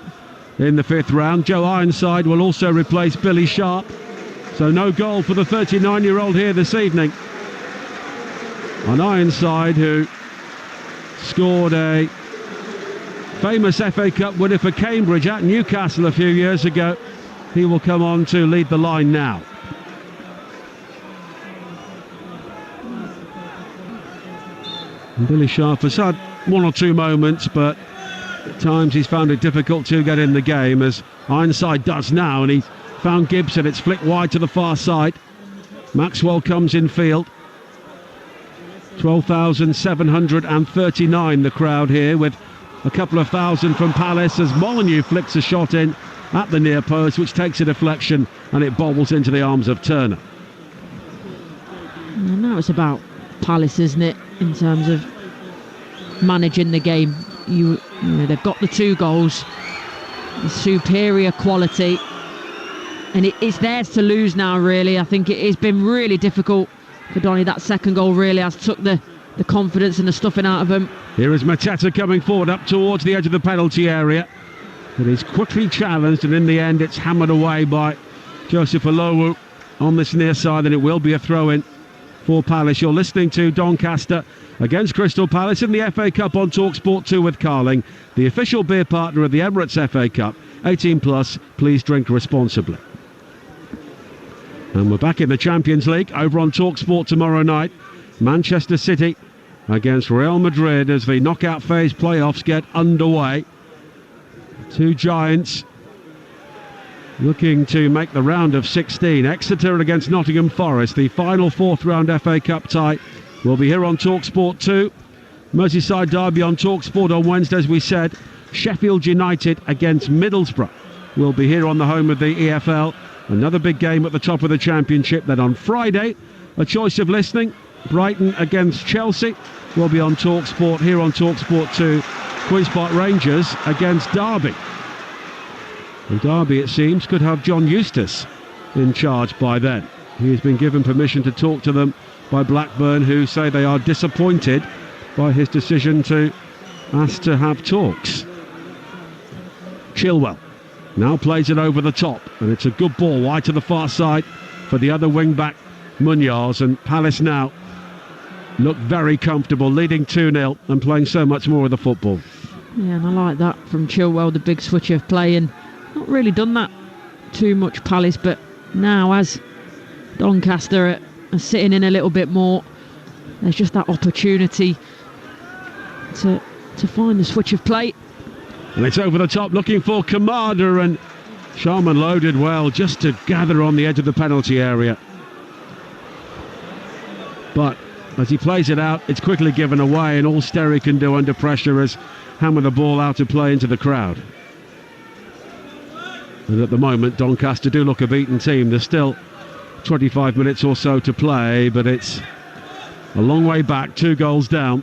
in the 5th round. Joe Ironside will also replace Billy Sharp. So no goal for the 39-year-old here this evening. An Ironside who scored a famous FA Cup winner for Cambridge at Newcastle a few years ago. He will come on to lead the line now. And Billy Sharp has had one or two moments, but at times he's found it difficult to get in the game, as Ironside does now, and he found Gibson. It's flicked wide to the far side. Maxwell comes in field. 12,739 the crowd here, with a couple of thousand from Palace, as Molyneux flicks a shot in at the near post, which takes a deflection and it bobbles into the arms of Turner. And now it's about Palace, isn't it, in terms of managing the game. You know, they've got the 2 goals, the superior quality, and it's theirs to lose now, really. I think it's been really difficult for Donny. That second goal really has took the confidence and the stuffing out of them. Here is Mateta coming forward up towards the edge of the penalty area. It is quickly challenged, and in the end it's hammered away by Joseph Olowu on this near side, and it will be a throw-in for Palace. You're listening to Doncaster against Crystal Palace in the FA Cup on Talksport 2 with Carling, the official beer partner of the Emirates FA Cup. 18 plus, please drink responsibly. And we're back in the Champions League over on Talksport tomorrow night. Manchester City against Real Madrid as the knockout phase playoffs get underway. 2 giants looking to make the round of 16. Exeter against Nottingham Forest. The final 4th round FA Cup tie will be here on Talksport 2. Merseyside derby on Talksport on Wednesday, as we said. Sheffield United against Middlesbrough will be here on the home of the EFL. Another big game at the top of the Championship. Then on Friday, a choice of listening. Brighton against Chelsea will be on Talksport, here on Talksport 2. Queen's Park Rangers against Derby. And Derby, it seems, could have John Eustace in charge by then. He has been given permission to talk to them by Blackburn, who say they are disappointed by his decision to ask to have talks. Chilwell now plays it over the top, and it's a good ball wide to the far side for the other wing-back, Munoz. And Palace now look very comfortable, leading 2-0 and playing so much more of the football. Yeah, and I like that from Chilwell, the big switch of play, and not really done that too much, Palace, but now as Doncaster are sitting in a little bit more, there's just that opportunity to find the switch of play. And it's over the top, looking for Kamada, and Sharman loaded well just to gather on the edge of the penalty area. But as he plays it out, it's quickly given away, and all Sterry can do under pressure is hammer the ball out of play into the crowd. And at the moment, Doncaster do look a beaten team. There's still 25 minutes or so to play, but it's a long way back, 2 goals down.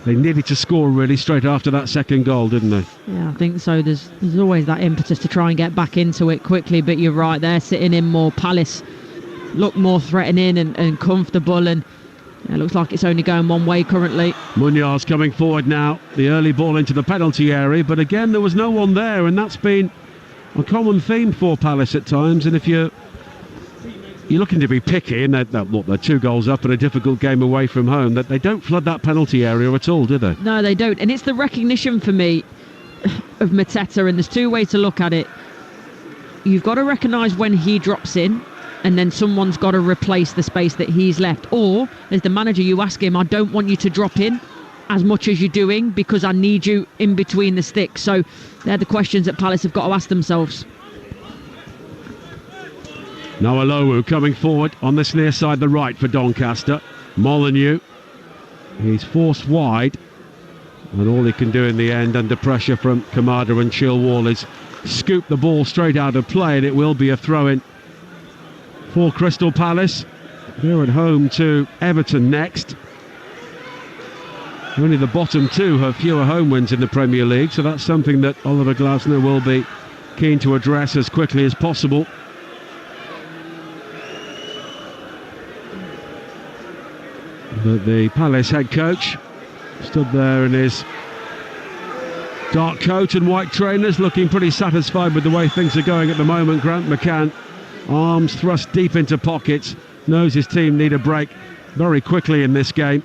They needed to score really straight after that second goal, didn't they? Yeah, I think so. There's always that impetus to try and get back into it quickly, but you're right, they're sitting in more. Palace look more threatening and comfortable, and it looks like it's only going one way currently. Munoz coming forward now, the early ball into the penalty area, but again there was no one there, and that's been a common theme for Palace at times. And if you're looking to be picky, and they're 2 goals up in a difficult game away from home, that they don't flood that penalty area at all, do they? No, they don't. And it's the recognition for me of Mateta, and there's 2 ways to look at it. You've got to recognise when he drops in, and then someone's got to replace the space that he's left. Or, as the manager, you ask him, I don't want you to drop in as much as you're doing because I need you in between the sticks. So they're the questions that Palace have got to ask themselves. Noah Lowu coming forward on this near side, the right for Doncaster. Molyneux, he's forced wide, and all he can do in the end under pressure from Kamada and Chilwell is scoop the ball straight out of play, and it will be a throw-in for Crystal Palace. They're at home to Everton next. Only the bottom two have fewer home wins in the Premier League, so that's something that Oliver Glasner will be keen to address as quickly as possible. But the Palace head coach stood there in his dark coat and white trainers, looking pretty satisfied with the way things are going at the moment. Grant McCann, arms thrust deep into pockets, knows his team need a break very quickly in this game.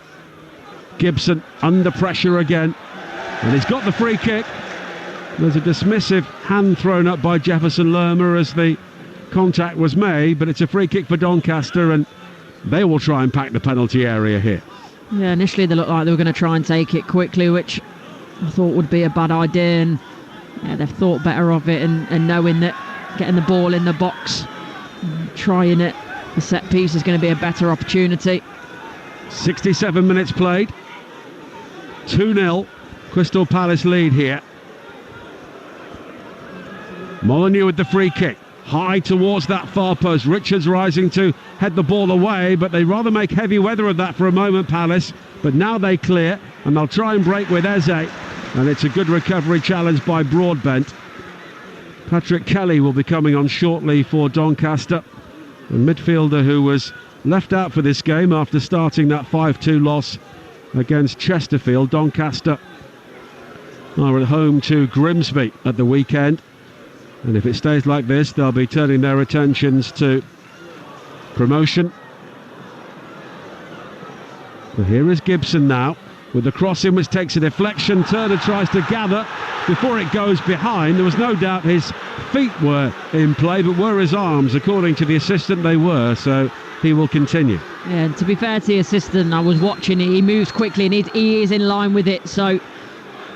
Gibson under pressure again, and he's got the free kick. There's a dismissive hand thrown up by Jefferson Lerma as the contact was made, but it's a free kick for Doncaster, and they will try and pack the penalty area here. Yeah, initially they looked like they were going to try and take it quickly, which I thought would be a bad idea, and yeah, they've thought better of it, and knowing that getting the ball in the box, trying it, the set piece is going to be a better opportunity. 67 minutes played. 2-0, Crystal Palace lead here. Molyneux with the free kick, high towards that far post. Richards rising to head the ball away, but they rather make heavy weather of that for a moment, Palace. But now they clear, and they'll try and break with Eze, and it's a good recovery challenge by Broadbent. Patrick Kelly will be coming on shortly for Doncaster, a midfielder who was left out for this game after starting that 5-2 loss against Chesterfield. Doncaster are at home to Grimsby at the weekend, and if it stays like this, they'll be turning their attentions to promotion. But here is Gibson now with the cross in, which takes a deflection. Turner tries to gather before it goes behind. There was no doubt his feet were in play, but were his arms? According to the assistant, they were, so he will continue. Yeah, and to be fair to the assistant, I was watching it, he moves quickly and he is in line with it, so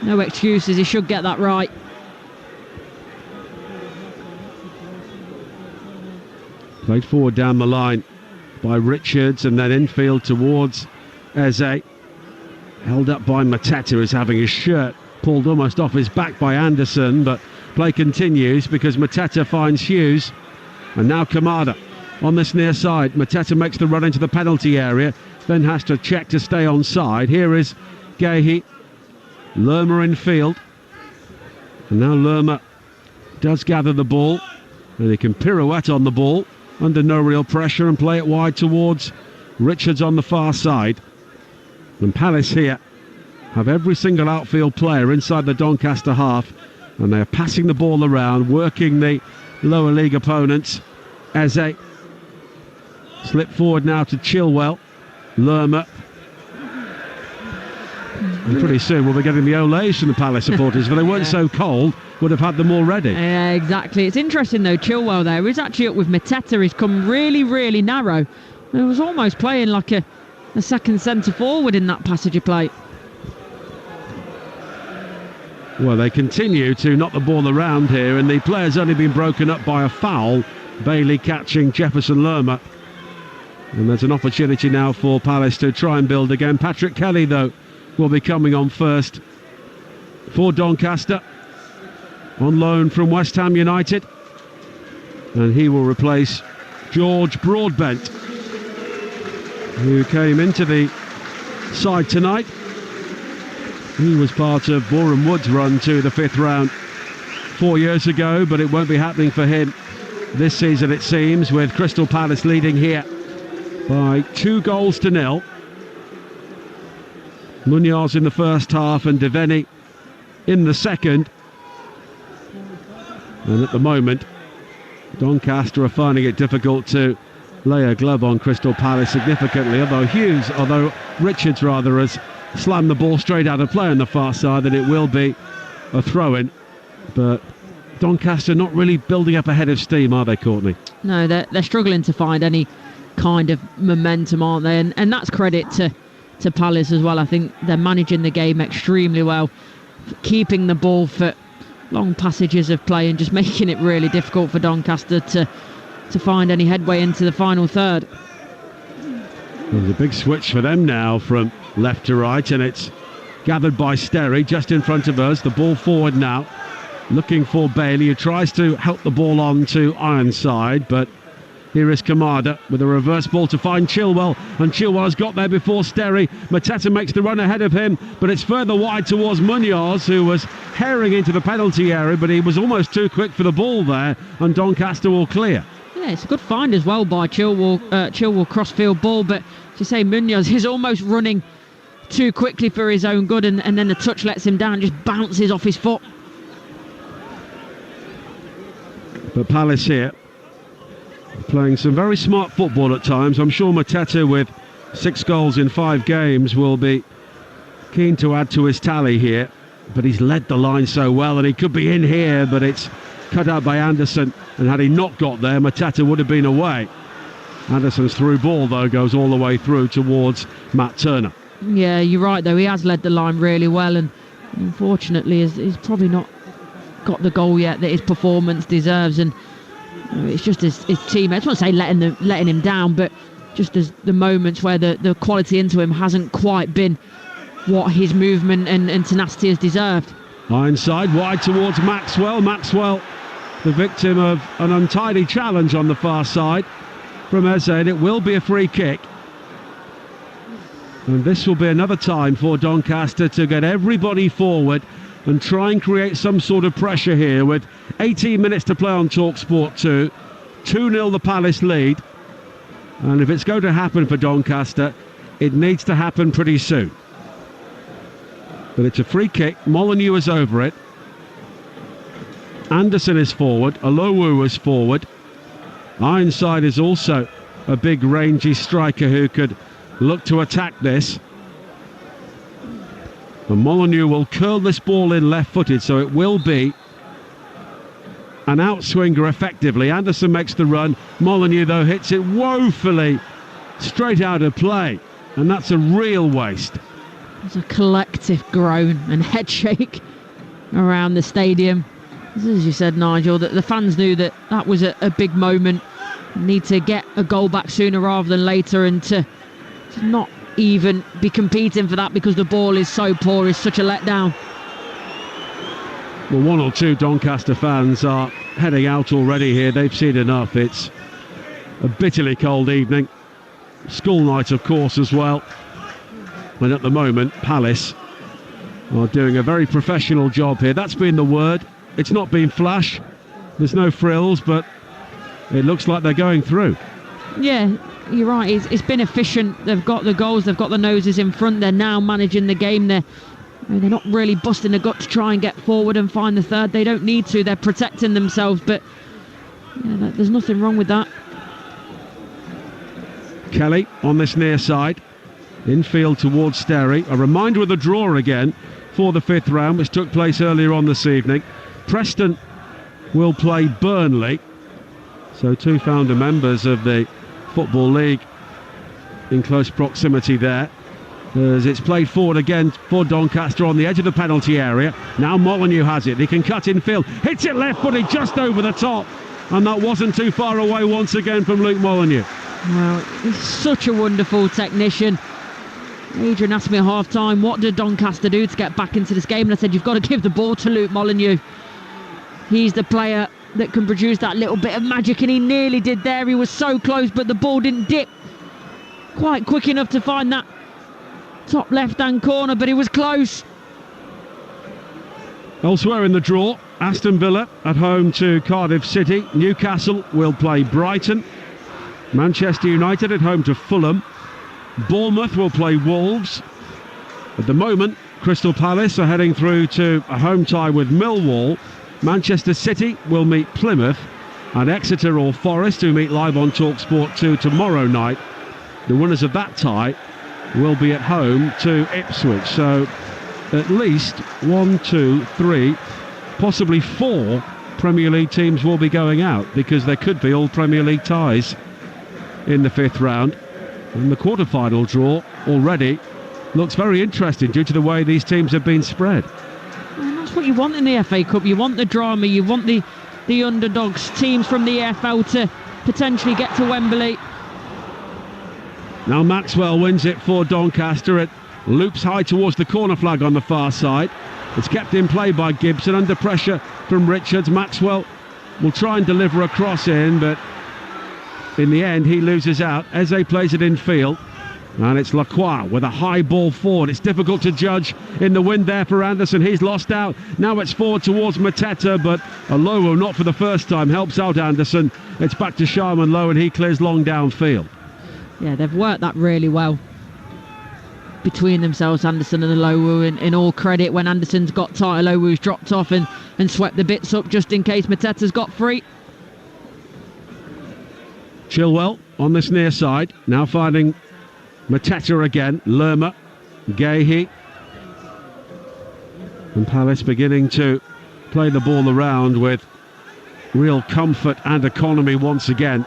no excuses, he should get that right. Played forward down the line by Richards, and then infield towards Eze. Held up by Mateta, who's having his shirt pulled almost off his back by Anderson, but play continues because Mateta finds Hughes, and now Kamada on this near side. Mateta makes the run into the penalty area, then has to check to stay onside. Here is Gehi. Lerma in field, and now Lerma does gather the ball, and he can pirouette on the ball under no real pressure and play it wide towards Richards on the far side. And Palace here have every single outfield player inside the Doncaster half, and they're passing the ball around, working the lower league opponents. Eze slip forward now to Chilwell. Lerma, and pretty soon we'll be getting the olays from the Palace supporters. If they weren't so cold, would have had them already. Yeah, exactly. It's interesting though, Chilwell there is actually up with Mateta. He's come really, really narrow. He was almost playing like a second centre forward in that passage of play. Well, they continue to knock the ball around here, and the player's only been broken up by a foul. Bailey catching Jefferson Lerma. And there's an opportunity now for Palace to try and build again. Patrick Kelly, though, will be coming on first for Doncaster, on loan from West Ham United. And he will replace George Broadbent, who came into the side tonight. He was part of Boreham Wood's run to the fifth round 4 years ago, but it won't be happening for him this season, it seems, with Crystal Palace leading here by 2-0. Munoz in the first half and Devaney in the second. And at the moment, Doncaster are finding it difficult to lay a glove on Crystal Palace significantly, although Richards rather has slammed the ball straight out of play on the far side, and it will be a throw-in. But Doncaster not really building up a head of steam, are they, Courtney? No, they're struggling to find any kind of momentum, aren't they? And that's credit to Palace as well. I think they're managing the game extremely well, keeping the ball for long passages of play and just making it really difficult for Doncaster to find any headway into the final third. There's a big switch for them now from left to right, and it's gathered by Sterry just in front of us. The ball forward now, looking for Bailey, who tries to help the ball on to Ironside, but here is Kamada with a reverse ball to find Chilwell, and Chilwell has got there before Sterry. Mateta makes the run ahead of him, but it's further wide towards Munoz, who was herring into the penalty area, but he was almost too quick for the ball there, and Doncaster will clear. Yeah, it's a good find as well by Chilwell crossfield ball, but as you say, Munoz is almost running too quickly for his own good, and then the touch lets him down, just bounces off his foot. But Palace here, playing some very smart football at times. I'm sure Mateta, with 6 goals in 5 games, will be keen to add to his tally here. But he's led the line so well, and he could be in here, but it's cut out by Anderson. And had he not got there, Mateta would have been away. Anderson's through ball, though, goes all the way through towards Matt Turner. Yeah, you're right, though. He has led the line really well, and unfortunately he's probably not got the goal yet that his performance deserves. And it's just his teammates, I don't want to say letting him down, but just as the moments where the quality into him hasn't quite been what his movement and tenacity has deserved. Ironside wide towards Maxwell. Maxwell, the victim of an untidy challenge on the far side from Eze, and it will be a free kick. And this will be another time for Doncaster to get everybody forward and try and create some sort of pressure here, with 18 minutes to play on Talksport 2. 2-0 the Palace lead. And if it's going to happen for Doncaster, it needs to happen pretty soon. But it's a free kick. Molineux is over it. Anderson is forward. Olowu is forward. Ironside is also a big rangy striker who could look to attack this. And Molineux will curl this ball in left-footed, so it will be an outswinger effectively. Anderson makes the run. Molineux, though, hits it woefully straight out of play. And that's a real waste. There's a collective groan and head shake around the stadium. As you said, Nigel, that the fans knew that was a big moment. Need to get a goal back sooner rather than later, and to not even be competing for that because the ball is so poor is such a letdown. Well, 1 or 2 Doncaster fans are heading out already here. They've seen enough. It's a bitterly cold evening. School night, of course, as well. And at the moment, Palace are doing a very professional job here. That's been the word. It's not been flash. There's no frills, but it looks like they're going through. Yeah, you're right. It's been efficient. They've got the goals. They've got the noses in front. They're now managing the game. They're not really busting the gut to try and get forward and find the third. They don't need to. They're protecting themselves. But yeah, there's nothing wrong with that. Kelly on this near side. Infield towards Sterry. A reminder of the draw again for the 5th round, which took place earlier on this evening. Preston will play Burnley. So 2 founder members of the Football League in close proximity there. As it's played forward again for Doncaster on the edge of the penalty area. Now Molineux has it. He can cut in field. Hits it left-footed just over the top. And that wasn't too far away once again from Luke Molineux. Well, he's such a wonderful technician. Adrian asked me at half-time, what did Doncaster do to get back into this game? And I said, you've got to give the ball to Luke Molineux. He's the player that can produce that little bit of magic, and he nearly did there. He was so close, but the ball didn't dip quite quick enough to find that top left-hand corner, but it was close. Elsewhere in the draw, Aston Villa at home to Cardiff City. Newcastle will play Brighton. Manchester United at home to Fulham. Bournemouth will play Wolves. At the moment, Crystal Palace are heading through to a home tie with Millwall. Manchester City will meet Plymouth, and Exeter or Forest, who meet live on Talksport 2 tomorrow night. The winners of that tie will be at home to Ipswich. So at least 1, 2, 3, possibly 4 Premier League teams will be going out, because there could be all Premier League ties in the 5th round. And the quarter-final draw already looks very interesting due to the way these teams have been spread. And that's what you want in the FA Cup. You want the drama, you want the underdogs, teams from the EFL to potentially get to Wembley. Now Maxwell wins it for Doncaster. It loops high towards the corner flag on the far side. It's kept in play by Gibson, under pressure from Richards. Maxwell will try and deliver a cross in, but in the end he loses out. Eze plays it in field, and it's Lacroix with a high ball forward. It's difficult to judge in the wind there for Anderson. He's lost out. Now it's forward towards Mateta, but Alowo, not for the first time, helps out Anderson. It's back to Sharman Lowe, and he clears long downfield. Yeah, they've worked that really well between themselves, Anderson and Alowo, in all credit. When Anderson's got tight, Alowu's dropped off and swept the bits up just in case Mateta's got free. Chilwell on this near side, now finding Mateta again. Lerma, Gahey, and Palace beginning to play the ball around with real comfort and economy once again.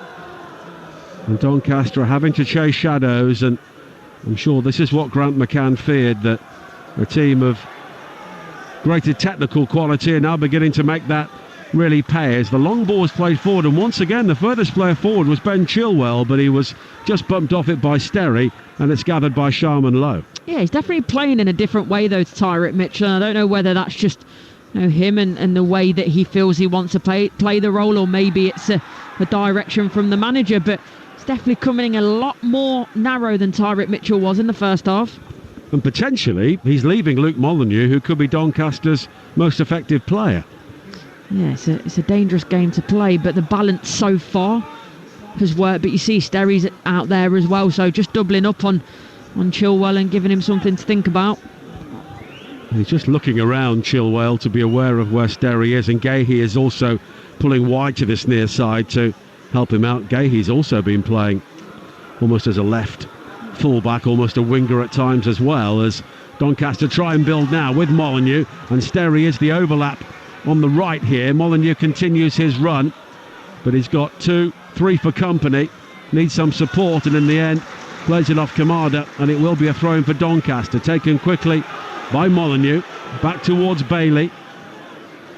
And Doncaster are having to chase shadows, and I'm sure this is what Grant McCann feared, that a team of greater technical quality are now beginning to make that really pay, as the long ball was played forward, and once again the furthest player forward was Ben Chilwell, but he was just bumped off it by Sterry, and it's gathered by Sharman Lowe. Yeah, he's definitely playing in a different way though to Tyrek Mitchell. I don't know whether that's just him and the way that he feels he wants to play the role, or maybe it's a direction from the manager, but it's definitely coming a lot more narrow than Tyrek Mitchell was in the first half. And potentially he's leaving Luke Molineux, who could be Doncaster's most effective player. Yeah, it's a dangerous game to play, but the balance so far has worked. But you see Sterry's out there as well, so just doubling up on Chilwell and giving him something to think about. He's just looking around, Chilwell, to be aware of where Sterry is, and Gahey is also pulling wide to this near side to help him out. Gahey's also been playing almost as a left fullback, almost a winger at times as well, as Doncaster try and build now with Molineux, and Sterry is the overlap on the right here. Molineux continues his run, but he's got 2-3 for company, needs some support, and in the end plays it off Kamada, and it will be a throw in for Doncaster, taken quickly by Molineux, back towards Bailey,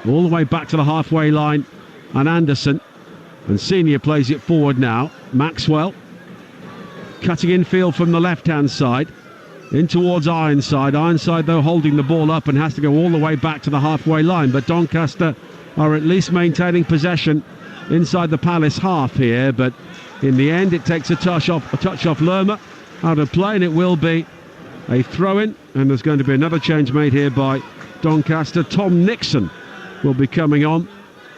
all the way back to the halfway line, and Anderson, and Senior plays it forward now. Maxwell cutting infield from the left hand side in towards Ironside though holding the ball up and has to go all the way back to the halfway line, but Doncaster are at least maintaining possession inside the Palace half here, but in the end it takes a touch off Lerma out of play, and it will be a throw-in, and there's going to be another change made here by Doncaster. Tom Nixon will be coming on,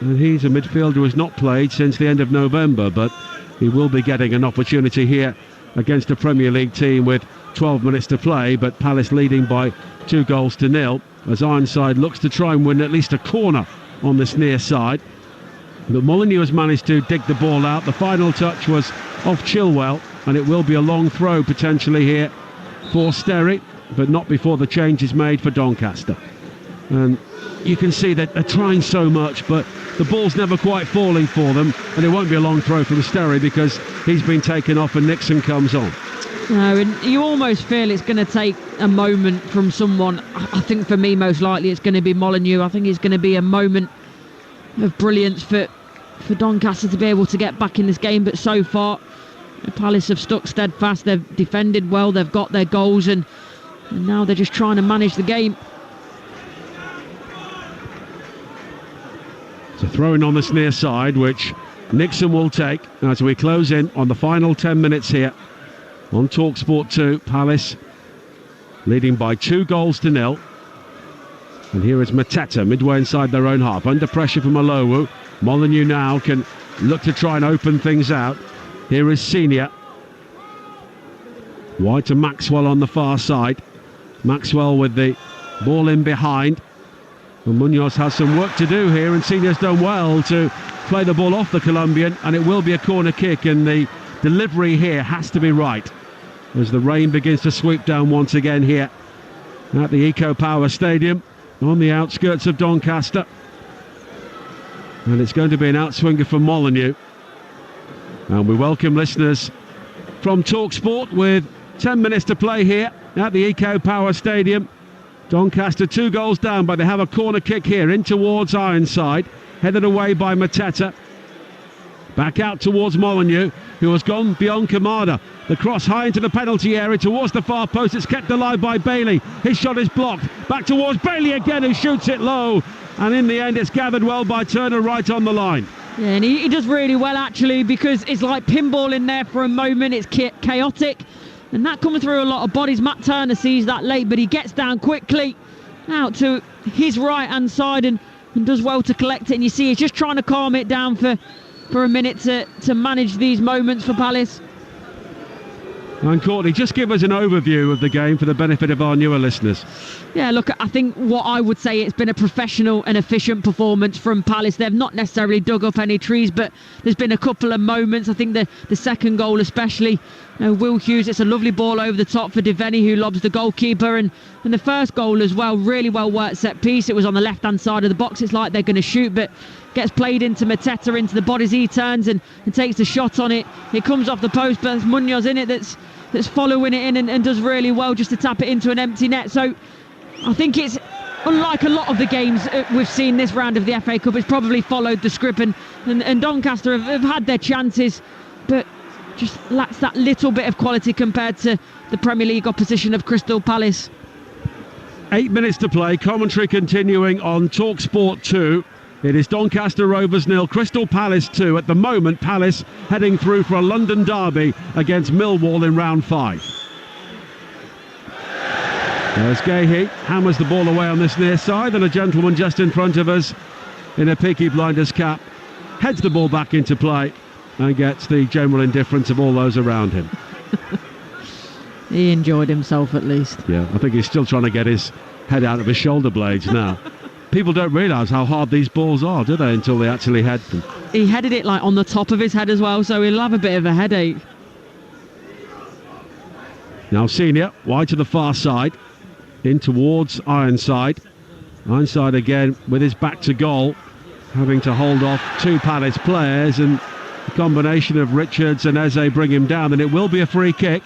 and he's a midfielder who has not played since the end of November, but he will be getting an opportunity here against a Premier League team with 12 minutes to play, but Palace leading by 2-0 as Ironside looks to try and win at least a corner on this near side. But Molineux has managed to dig the ball out. The final touch was off Chilwell, and it will be a long throw potentially here for Sterry, but not before the change is made for Doncaster. And you can see that they're trying so much, but the ball's never quite falling for them, and it won't be a long throw from Sterry because he's been taken off and Nixon comes on. No, and you almost feel it's going to take a moment from someone. I think for me most likely it's going to be Molineux. I think it's going to be a moment of brilliance for Doncaster to be able to get back in this game, but so far Palace have stuck steadfast. They've defended well, they've got their goals, and now they're just trying to manage the game. It's a throw-in on this near side, which Nixon will take as we close in on the final 10 minutes here on Talksport 2. Palace leading by 2-0. And here is Mateta midway inside their own half, under pressure from Alowo. Molineux now can look to try and open things out. Here is Senior, wide to Maxwell on the far side. Maxwell with the ball in behind, and Munoz has some work to do here, and Senior's done well to play the ball off the Colombian, and it will be a corner kick, and the delivery here has to be right as the rain begins to sweep down once again here at the Eco Power Stadium on the outskirts of Doncaster. And it's going to be an outswinger from Molineux. And we welcome listeners from Talksport with 10 minutes to play here at the Eco Power Stadium. Doncaster 2 goals down, but they have a corner kick here in towards Ironside, headed away by Mateta. Back out towards Molineux, who has gone beyond Kamada. The cross high into the penalty area towards the far post. It's kept alive by Bailey. His shot is blocked. Back towards Bailey again, who shoots it low. And in the end, it's gathered well by Turner right on the line. Yeah, and he does really well, actually, because it's like pinball in there for a moment. It's chaotic. And that comes through a lot of bodies. Matt Turner sees that late, but he gets down quickly out to his right-hand side and does well to collect it. And you see he's just trying to calm it down for a minute to manage these moments for Palace. And Courtney, just give us an overview of the game for the benefit of our newer listeners. Yeah, look, I think what I would say, it's been a professional and efficient performance from Palace. They've not necessarily dug up any trees, but there's been a couple of moments. I think the second goal especially, Will Hughes, it's a lovely ball over the top for Devaney, who lobs the goalkeeper, and the first goal as well, really well worked set piece. It was on the left hand side of the box. It's like they're going to shoot, but gets played into Mateta, into the bodies. He turns and takes the shot on it. It comes off the post, but it's Munoz in it that's following it in and does really well just to tap it into an empty net. So I think it's unlike a lot of the games we've seen this round of the FA Cup. It's probably followed the script, and Doncaster have had their chances, but just lacks that little bit of quality compared to the Premier League opposition of Crystal Palace. 8 minutes to play, commentary continuing on Talksport 2. It is Doncaster Rovers 0, Crystal Palace 2. At the moment, Palace heading through for a London derby against Millwall in round 5. There's Gahey, hammers the ball away on this near side, and a gentleman just in front of us in a Peaky Blinders cap heads the ball back into play and gets the general indifference of all those around him. He enjoyed himself at least. Yeah, I think he's still trying to get his head out of his shoulder blades now. People don't realise how hard these balls are, do they, until they actually head them. He headed it like on the top of his head as well, so he'll have a bit of a headache. Now Senior, wide to the far side, in towards Ironside. Ironside again with his back to goal, having to hold off 2 Palace players, and the combination of Richards and Eze bring him down, and it will be a free kick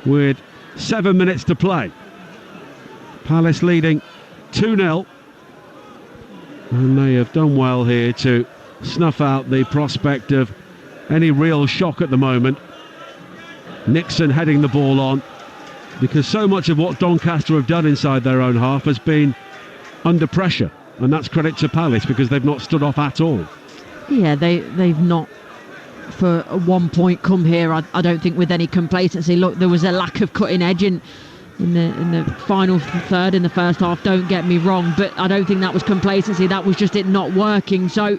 with 7 minutes to play. Palace leading 2-0. And they have done well here to snuff out the prospect of any real shock at the moment. Nixon heading the ball on, because so much of what Doncaster have done inside their own half has been under pressure, and that's credit to Palace because they've not stood off at all. Yeah, they've not for 1 point come here, I don't think, with any complacency. Look, there was a lack of cutting edge in the final third in the first half, don't get me wrong, but I don't think that was complacency. That was just it not working. So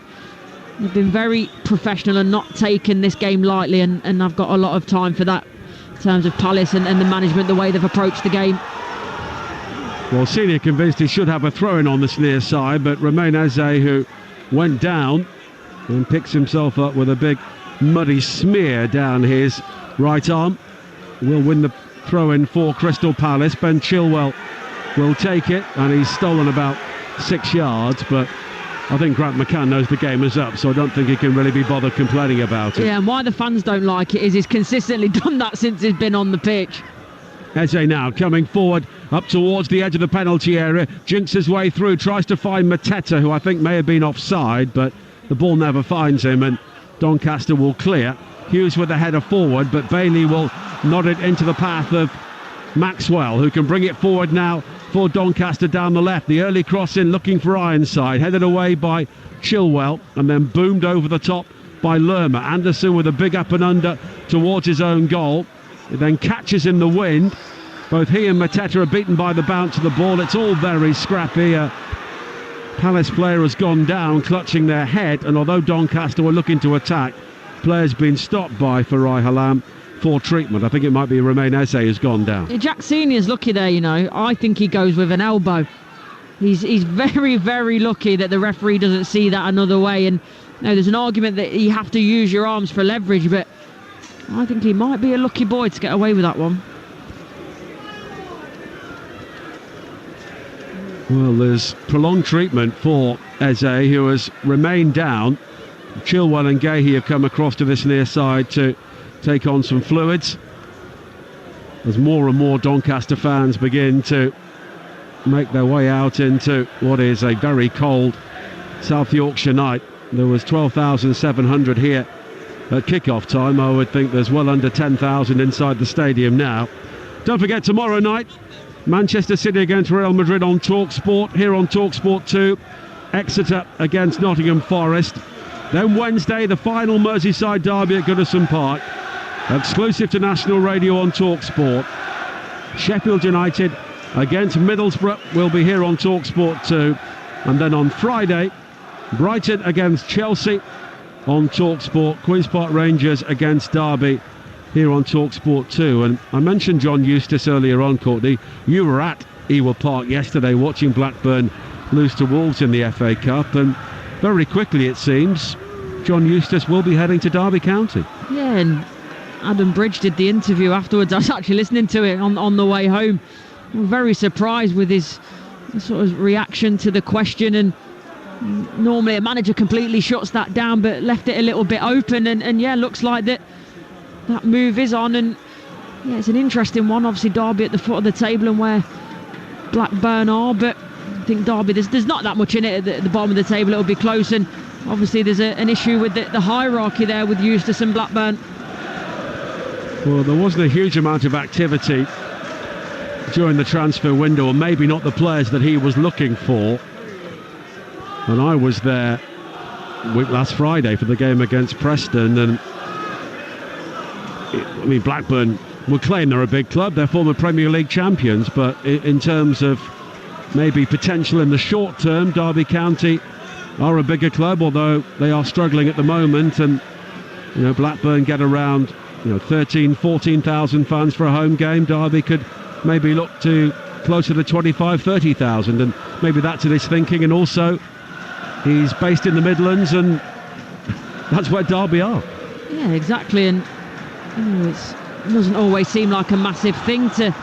they've been very professional and not taken this game lightly, and I've got a lot of time for that in terms of Palace and the management, the way they've approached the game. Well, Senior convinced he should have a throw-in on this near side, but Romain Eze, who went down and picks himself up with a big muddy smear down his right arm, will win the throw-in for Crystal Palace. Ben Chilwell will take it, and he's stolen about 6 yards, but I think Grant McCann knows the game is up, so I don't think he can really be bothered complaining about it. Yeah, and why the fans don't like it is he's consistently done that since he's been on the pitch. Eze now coming forward up towards the edge of the penalty area, jinks his way through, tries to find Mateta, who I think may have been offside, but the ball never finds him, and Doncaster will clear. Hughes with the header forward, but Bailey will nod it into the path of Maxwell, who can bring it forward now for Doncaster down the left. The early cross in, looking for Ironside, headed away by Chilwell and then boomed over the top by Lerma. Anderson with a big up and under towards his own goal. It then catches in the wind. Both he and Mateta are beaten by the bounce of the ball. It's all very scrappy. Palace player has gone down, clutching their head, and although Doncaster were looking to attack, player's been stopped by Farai Halam for treatment. I think it might be Romain Eze who's gone down. Jack Senior's lucky there, you know. I think he goes with an elbow. He's very, very lucky that the referee doesn't see that another way. And you know, there's an argument that you have to use your arms for leverage, but I think he might be a lucky boy to get away with that one. Well, there's prolonged treatment for Eze, who has remained down. Chilwell and Gahey have come across to this near side to take on some fluids, as more and more Doncaster fans begin to make their way out into what is a very cold South Yorkshire night. There was 12,700 here at kick-off time. I would think there's well under 10,000 inside the stadium now. Don't forget, tomorrow night, Manchester City against Real Madrid on Talksport. Here on Talksport 2, Exeter against Nottingham Forest. Then Wednesday, the final Merseyside derby at Goodison Park, exclusive to national radio on Talksport. Sheffield United against Middlesbrough will be here on Talksport 2. And then on Friday, Brighton against Chelsea on Talksport. Queen's Park Rangers against Derby here on Talksport 2. And I mentioned John Eustace earlier on, Courtney. You were at Ewood Park yesterday watching Blackburn lose to Wolves in the FA Cup, and very quickly it seems John Eustace will be heading to Derby County. Yeah, and Adam Bridge did the interview afterwards. I was actually listening to it on the way home. I'm very surprised with his sort of reaction to the question, and normally a manager completely shuts that down, but left it a little bit open, and yeah, looks like that move is on. And yeah, it's an interesting one. Obviously Derby at the foot of the table and where Blackburn are, but I think Derby, there's not that much in it at the bottom of the table. It'll be close, and obviously there's an issue with the hierarchy there with Eustace and Blackburn. Well, there wasn't a huge amount of activity during the transfer window, or maybe not the players that he was looking for. And I was there last Friday for the game against Preston, and I mean, Blackburn will claim they're a big club, they're former Premier League champions, but in terms of maybe potential in the short term, Derby County are a bigger club, although they are struggling at the moment. And you know, Blackburn get around 13,000-14,000 fans for a home game. Derby could maybe look to closer to 25,000-30,000, and maybe that's in his thinking. And also, he's based in the Midlands, and that's where Derby are. Yeah, exactly. And it doesn't always seem like a massive thing to,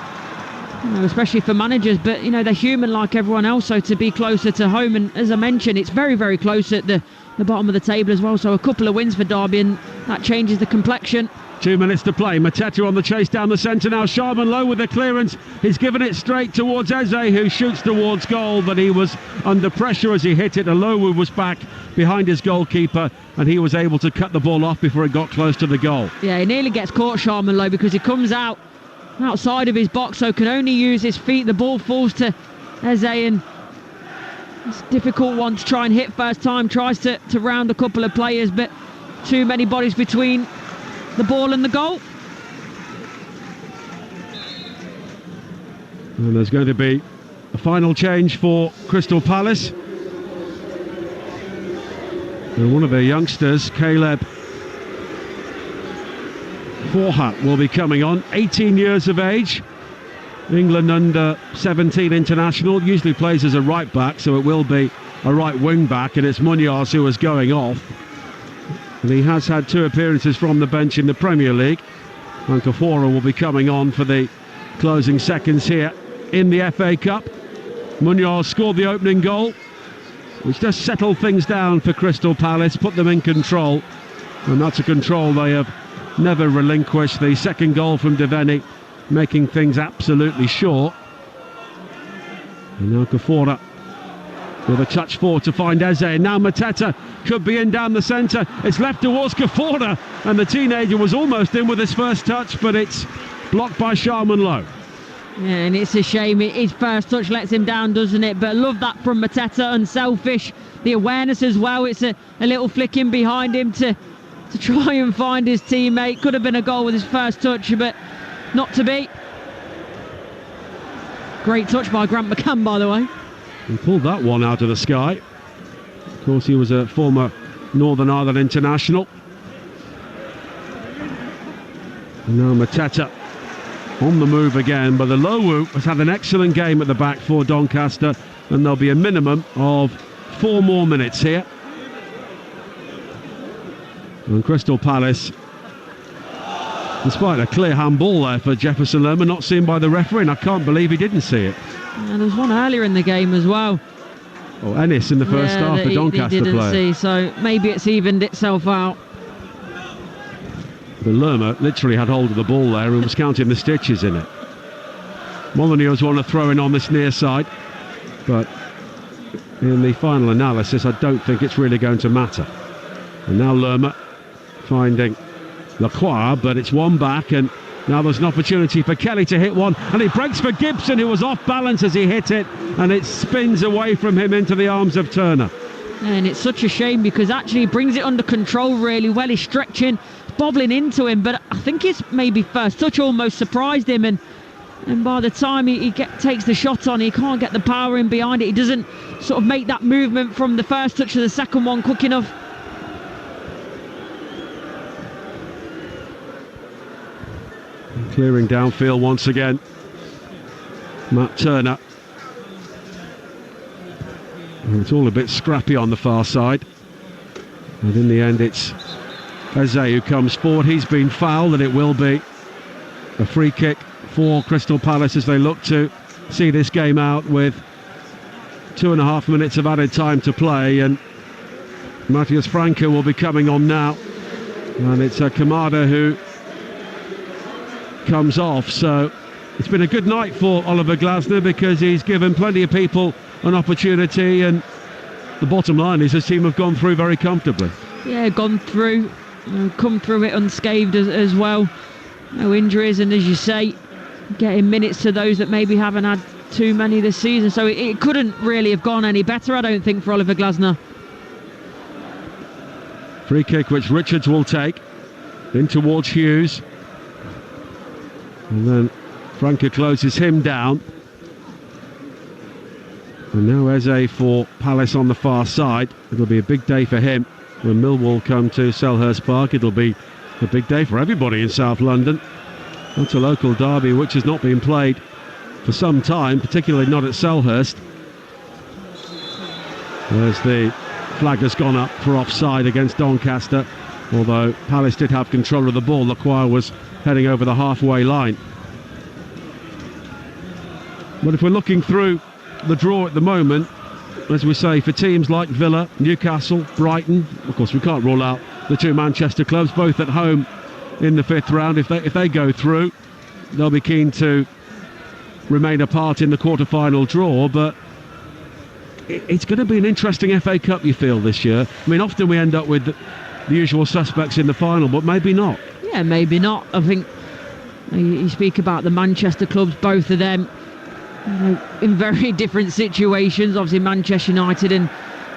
especially for managers, but they're human like everyone else, so to be closer to home. And as I mentioned, it's very, very close at the bottom of the table as well, so a couple of wins for Derby, and that changes the complexion. 2 minutes to play. Mateta on the chase down the centre now. Sharman Lowe with the clearance. He's given it straight towards Eze, who shoots towards goal, but he was under pressure as he hit it. Alowu was back behind his goalkeeper, and he was able to cut the ball off before it got close to the goal. Yeah, he nearly gets caught, Sharman Lowe, because he comes outside of his box, so can only use his feet. The ball falls to Eze, and it's a difficult one to try and hit first time. Tries to round a couple of players, but too many bodies between the ball and the goal. And there's going to be a final change for Crystal Palace. And one of their youngsters, Caleb Forhat, will be coming on. 18 years of age. England under 17 international. Usually plays as a right back, so it will be a right wing back, and it's Munoz who is going off. And he has had 2 appearances from the bench in the Premier League. And Kafora will be coming on for the closing seconds here in the FA Cup. Munoz scored the opening goal, which just settled things down for Crystal Palace, put them in control, and that's a control they have never relinquished. The second goal from Devaney making things absolutely short. And now Kafora with a touch forward to find Eze. Now Mateta could be in down the centre. It's left towards Kafora, and the teenager was almost in with his first touch, but it's blocked by Sharman Lowe. Yeah, and it's a shame. His first touch lets him down, doesn't it? But love that from Mateta, unselfish. The awareness as well. It's a little flick in behind him to try and find his teammate. Could have been a goal with his first touch, but not to be. Great touch by Grant McCann, by the way. He pulled that one out of the sky. Of course, he was a former Northern Ireland international. And now Mateta on the move again, but the Alowu has had an excellent game at the back for Doncaster, and there'll be a minimum of 4 more minutes here. And Crystal Palace Despite a clear handball there for Jefferson Lerma, not seen by the referee, and I can't believe he didn't see it. And there was one earlier in the game as well. Oh, Ennis in the first half, the Doncaster he didn't player. see, so maybe it's evened itself out. But Lerma literally had hold of the ball there and was counting the stitches in it. Molyneux's want to throw in on this near side, but in the final analysis, I don't think it's really going to matter. And now Lerma finding Lacroix, but it's one back, and now there's an opportunity for Kelly to hit one, and he breaks for Gibson, who was off balance as he hit it, and it spins away from him into the arms of Turner. And it's such a shame because actually he brings it under control really well. He's stretching, bobbling into him, but I think his maybe first touch almost surprised him, and by the time he takes the shot on, he can't get the power in behind it. He doesn't sort of make that movement from the first touch to the second one quick enough. Clearing downfield once again, Matt Turner. And it's all a bit scrappy on the far side, and in the end it's Eze who comes forward. He's been fouled, and it will be a free kick for Crystal Palace as they look to see this game out with 2.5 minutes of added time to play. And Matthias Franke will be coming on now, and it's Kamada who comes off. So it's been a good night for Oliver Glasner because he's given plenty of people an opportunity, and the bottom line is his team have gone through very comfortably. Yeah, gone through, come through it unscathed as well. No injuries, and as you say, getting minutes to those that maybe haven't had too many this season. So it couldn't really have gone any better, I don't think, for Oliver Glasner. Free kick which Richards will take in towards Hughes, and then Franke closes him down. And now Eze for Palace on the far side. It'll be a big day for him when Millwall come to Selhurst Park. It'll be a big day for everybody in South London. That's a local derby which has not been played for some time, particularly not at Selhurst. As the flag has gone up for offside against Doncaster, although Palace did have control of the ball. Lacroix was heading over the halfway line. But if we're looking through the draw at the moment, as we say, for teams like Villa, Newcastle, Brighton, of course we can't rule out the two Manchester clubs, both at home in the fifth round. If they go through, they'll be keen to remain apart in the quarter-final draw, but it's going to be an interesting FA Cup, you feel, this year. I mean, often we end up with the usual suspects in the final, but maybe not. Yeah, maybe not. I think you speak about the Manchester clubs, both of them, you know, in very different situations. Obviously Manchester United in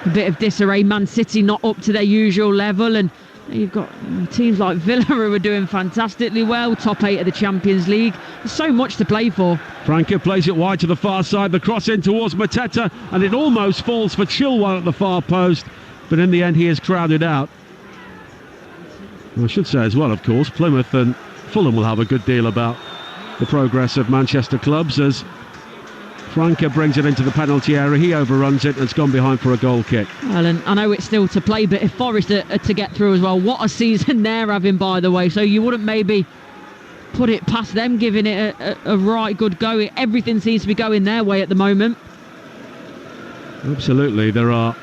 a bit of disarray, Man City not up to their usual level, and you've got teams like Villa who are doing fantastically well, top 8 of the Champions League. There's so much to play for. Franke plays it wide to the far side, the cross in towards Mateta, and it almost falls for Chilwell at the far post, but in the end he is crowded out. And I should say as well, of course, Plymouth and Fulham will have a good deal about the progress of Manchester clubs as Franke brings it into the penalty area. He overruns it and it's gone behind for a goal kick. Well, and I know it's still to play, but if Forest are to get through as well, what a season they're having, by the way. So you wouldn't maybe put it past them giving it a right good go. Everything seems to be going their way at the moment. Absolutely, there are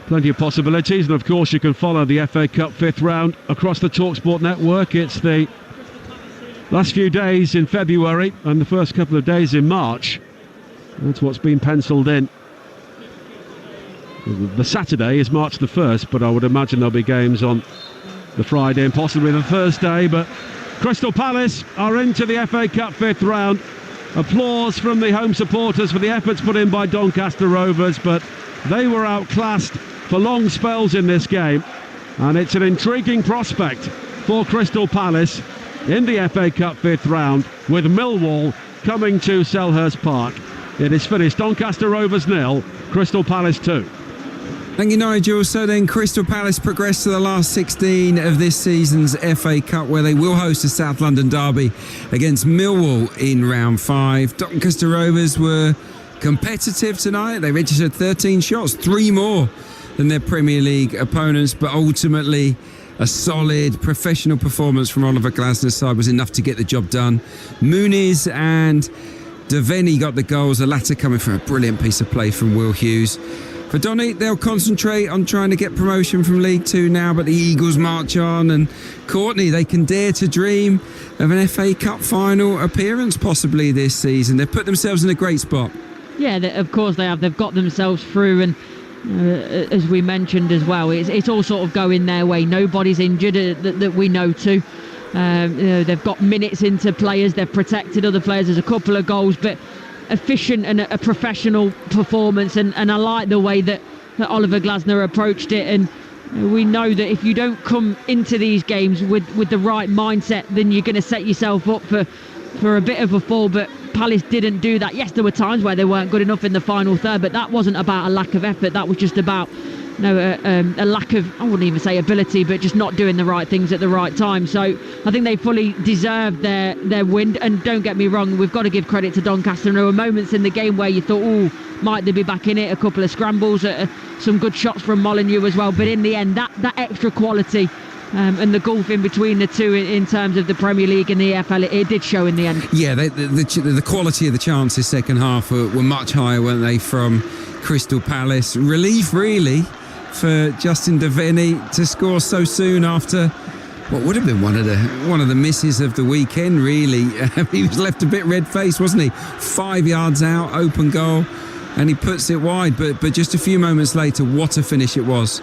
plenty of possibilities, and of course you can follow the FA Cup fifth round across the Talksport network. It's the last few days in February and the first couple of days in March. That's what's been penciled in. The Saturday is March the 1st, but I would imagine there'll be games on the Friday and possibly the Thursday. But Crystal Palace are into the FA Cup fifth round. Applause from the home supporters for the efforts put in by Doncaster Rovers, but they were outclassed for long spells in this game. And it's an intriguing prospect for Crystal Palace in the FA Cup fifth round, with Millwall coming to Selhurst Park. It is finished. Doncaster Rovers 0, Crystal Palace 2. Thank you, Nigel. So then Crystal Palace progress to the last 16 of this season's FA Cup, where they will host a South London derby against Millwall in round 5. Doncaster Rovers were competitive tonight. They registered 13 shots, 3 more than their Premier League opponents, but ultimately A solid professional performance from Oliver Glasner's side was enough to get the job done. Muniz and Devaney got the goals, the latter coming from a brilliant piece of play from Will Hughes. For Donny, they'll concentrate on trying to get promotion from League Two now, but the Eagles march on, and Courtney, they can dare to dream of an FA Cup final appearance possibly this season. They've put themselves in a great spot. Yeah, of course they have. They've got themselves through, and as we mentioned as well, it's all sort of going their way. Nobody's injured that we know to. They've got minutes into players, they've protected other players. There's a couple of goals, but efficient and a professional performance, and I like the way that Oliver Glasner approached it. And we know that if you don't come into these games with the right mindset, then you're going to set yourself up for a bit of a fall. But Palace didn't do that. Yes, there were times where they weren't good enough in the final third, but that wasn't about a lack of effort. That was just about a lack of, I wouldn't even say ability, but just not doing the right things at the right time. So I think they fully deserved their win. And don't get me wrong, we've got to give credit to Doncaster. There were moments in the game where you thought, might they be back in it? A couple of scrambles, some good shots from Molineux as well. But in the end, that extra quality and the gulf in between the two in terms of the Premier League and the EFL, it did show in the end. Yeah, the quality of the chances second half were much higher, weren't they, from Crystal Palace. Relief, really, for Justin Devaney to score so soon after what would have been one of the misses of the weekend, really. He was left a bit red-faced, wasn't he? 5 yards out, open goal, and he puts it wide. But just a few moments later, what a finish it was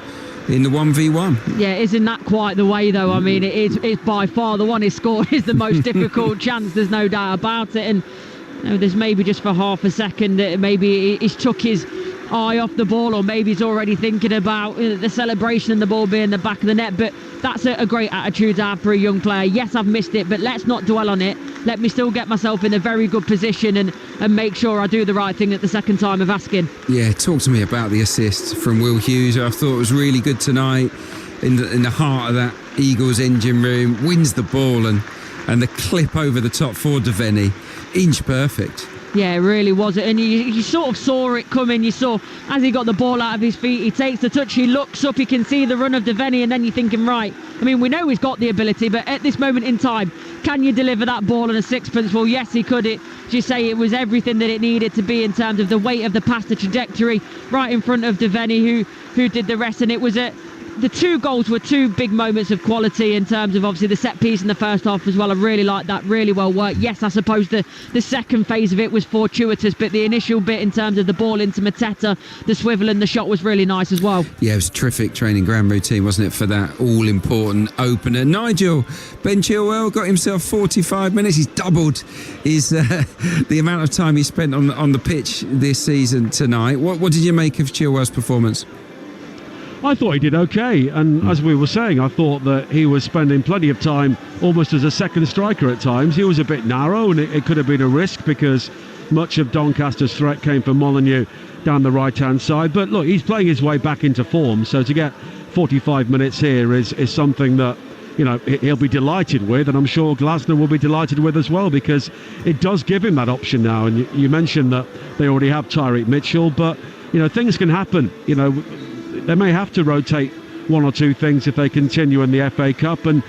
in the 1v1. Yeah, isn't that quite the way, though? I mean, it's by far the one he scored is the most difficult chance, there's no doubt about it. And there's maybe just for half a second that maybe he's took his eye off the ball, or maybe he's already thinking about the celebration and the ball being the back of the net. But that's a great attitude to have for a young player. Yes, I've missed it, but let's not dwell on it. Let me still get myself in a very good position and make sure I do the right thing at the second time of asking. Yeah, talk to me about the assist from Will Hughes. I thought it was really good tonight in the heart of that Eagles engine room. Wins the ball and the clip over the top for Devaney. Inch perfect. Yeah, it really was it. And you sort of saw it coming. You saw as he got the ball out of his feet, he takes the touch, he looks up, he can see the run of Devaney, and then you're thinking, right, I mean, we know he's got the ability, but at this moment in time, can you deliver that ball on a sixpence? Well, yes, he could. You say it was everything that it needed to be in terms of the weight of the pass, the trajectory, right in front of Devaney, who did the rest. And it was the two goals were two big moments of quality in terms of obviously the set piece in the first half as well. I really liked that, really well worked. Yes, I suppose the second phase of it was fortuitous, but the initial bit in terms of the ball into Mateta, the swivel and the shot was really nice as well. Yeah, it was a terrific training ground routine, wasn't it, for that all-important opener. Nigel Ben Chilwell got himself 45 minutes. He's doubled his the amount of time he spent on the pitch this season tonight. What did you make of Chilwell's performance? I thought he did okay, and as we were saying, I thought that he was spending plenty of time almost as a second striker at times. He was a bit narrow, and it could have been a risk because much of Doncaster's threat came from Molineux down the right-hand side. But look, he's playing his way back into form, so to get 45 minutes here is something that, you know, he'll be delighted with, and I'm sure Glasner will be delighted with as well, because it does give him that option now. And you mentioned that they already have Tyreek Mitchell, but, you know, things can happen. You know, they may have to rotate one or two things if they continue in the FA Cup, and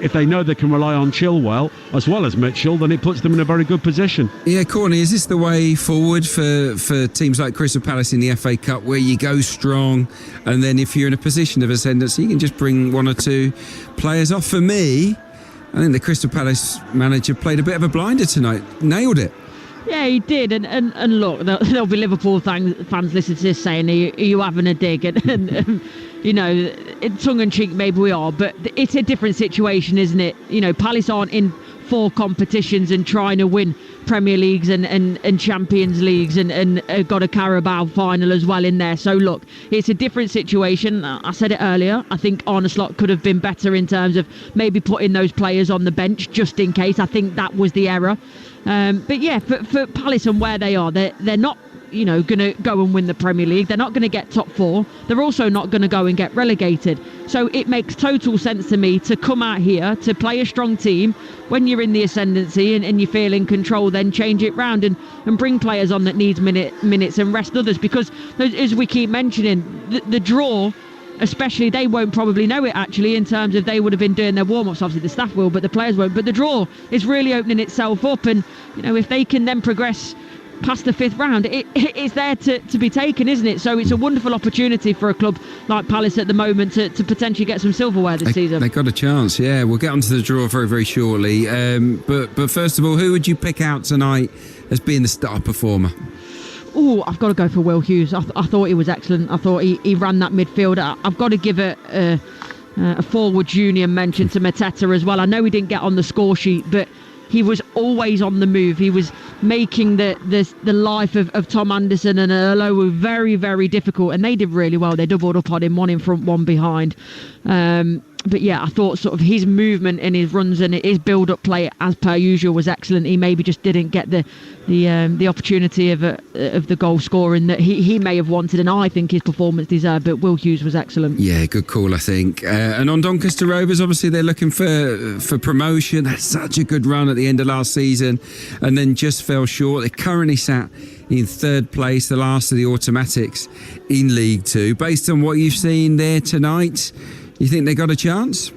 if they know they can rely on Chilwell as well as Mitchell, then it puts them in a very good position. Yeah, Courtney, is this the way forward for teams like Crystal Palace in the FA Cup, where you go strong, and then if you're in a position of ascendancy, you can just bring one or two players off? For me, I think the Crystal Palace manager played a bit of a blinder tonight. Nailed it. Yeah, he did, and look, there'll be Liverpool fans listening to this saying, are you having a dig? And you know, tongue-in-cheek maybe we are, but it's a different situation, isn't it? You know, Palace aren't in 4 competitions and trying to win Premier Leagues and Champions Leagues and got a Carabao final as well in there. So look, it's a different situation. I said it earlier, I think Arne Slot could have been better in terms of maybe putting those players on the bench just in case. I think that was the error. But yeah, for Palace and where they are, they're not, you know, going to go and win the Premier League. They're not going to get top 4. They're also not going to go and get relegated. So it makes total sense to me to come out here to play a strong team when you're in the ascendancy and you feel in control, then change it round and bring players on that needs minutes and rest others. Because as we keep mentioning, the draw especially, they won't probably know it actually, in terms of they would have been doing their warm-ups. Obviously the staff will, but the players won't. But the draw is really opening itself up, and if they can then progress past the 5th round, it's there to be taken, isn't it? So it's a wonderful opportunity for a club like Palace at the moment to potentially get some silverware this season. They got a chance, yeah. We'll get onto the draw very, very shortly. But first of all, who would you pick out tonight as being the star performer? Oh, I've got to go for Will Hughes. I thought he was excellent. I thought he ran that midfield. I've got to give it a forward junior mention to Mateta as well. I know he didn't get on the score sheet, but he was always on the move. He was making the life of Tom Anderson and Alowu very, very difficult, and they did really well. They doubled up on him, one in front, one behind. But yeah, I thought sort of his movement and his runs and his build-up play, as per usual, was excellent. He maybe just didn't get the opportunity of the goal scoring that he may have wanted, and I think his performance deserved. But Will Hughes was excellent. Yeah, good call, I think. And on Doncaster Rovers, obviously they're looking for promotion. That's such a good run at the end of last season, and then just fell short. They currently sat in 3rd place, the last of the automatics in League 2. Based on what you've seen there tonight, you think they got a chance?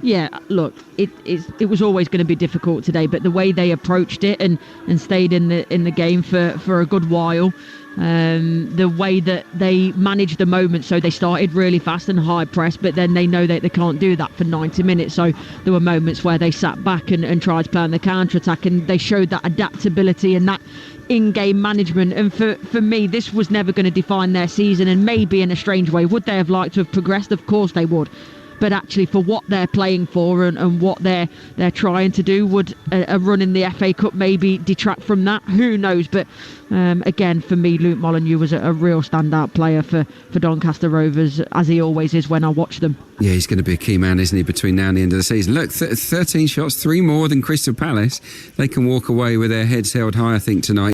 Yeah, look, it was always going to be difficult today, but the way they approached it and stayed in the game for a good while, the way that they managed the moment, so they started really fast and high press, but then they know that they can't do that for 90 minutes, so there were moments where they sat back and tried to play on the counter-attack, and they showed that adaptability and that in-game management. And for me, this was never going to define their season, and maybe in a strange way, would they have liked to have progressed? Of course they would. But actually, for what they're playing for and what they're trying to do, would a run in the FA Cup maybe detract from that? Who knows? But again, for me, Luke Molyneux was a real standout player for Doncaster Rovers, as he always is when I watch them. Yeah, he's going to be a key man, isn't he, between now and the end of the season. Look, 13 shots, 3 more than Crystal Palace. They can walk away with their heads held high, I think, tonight.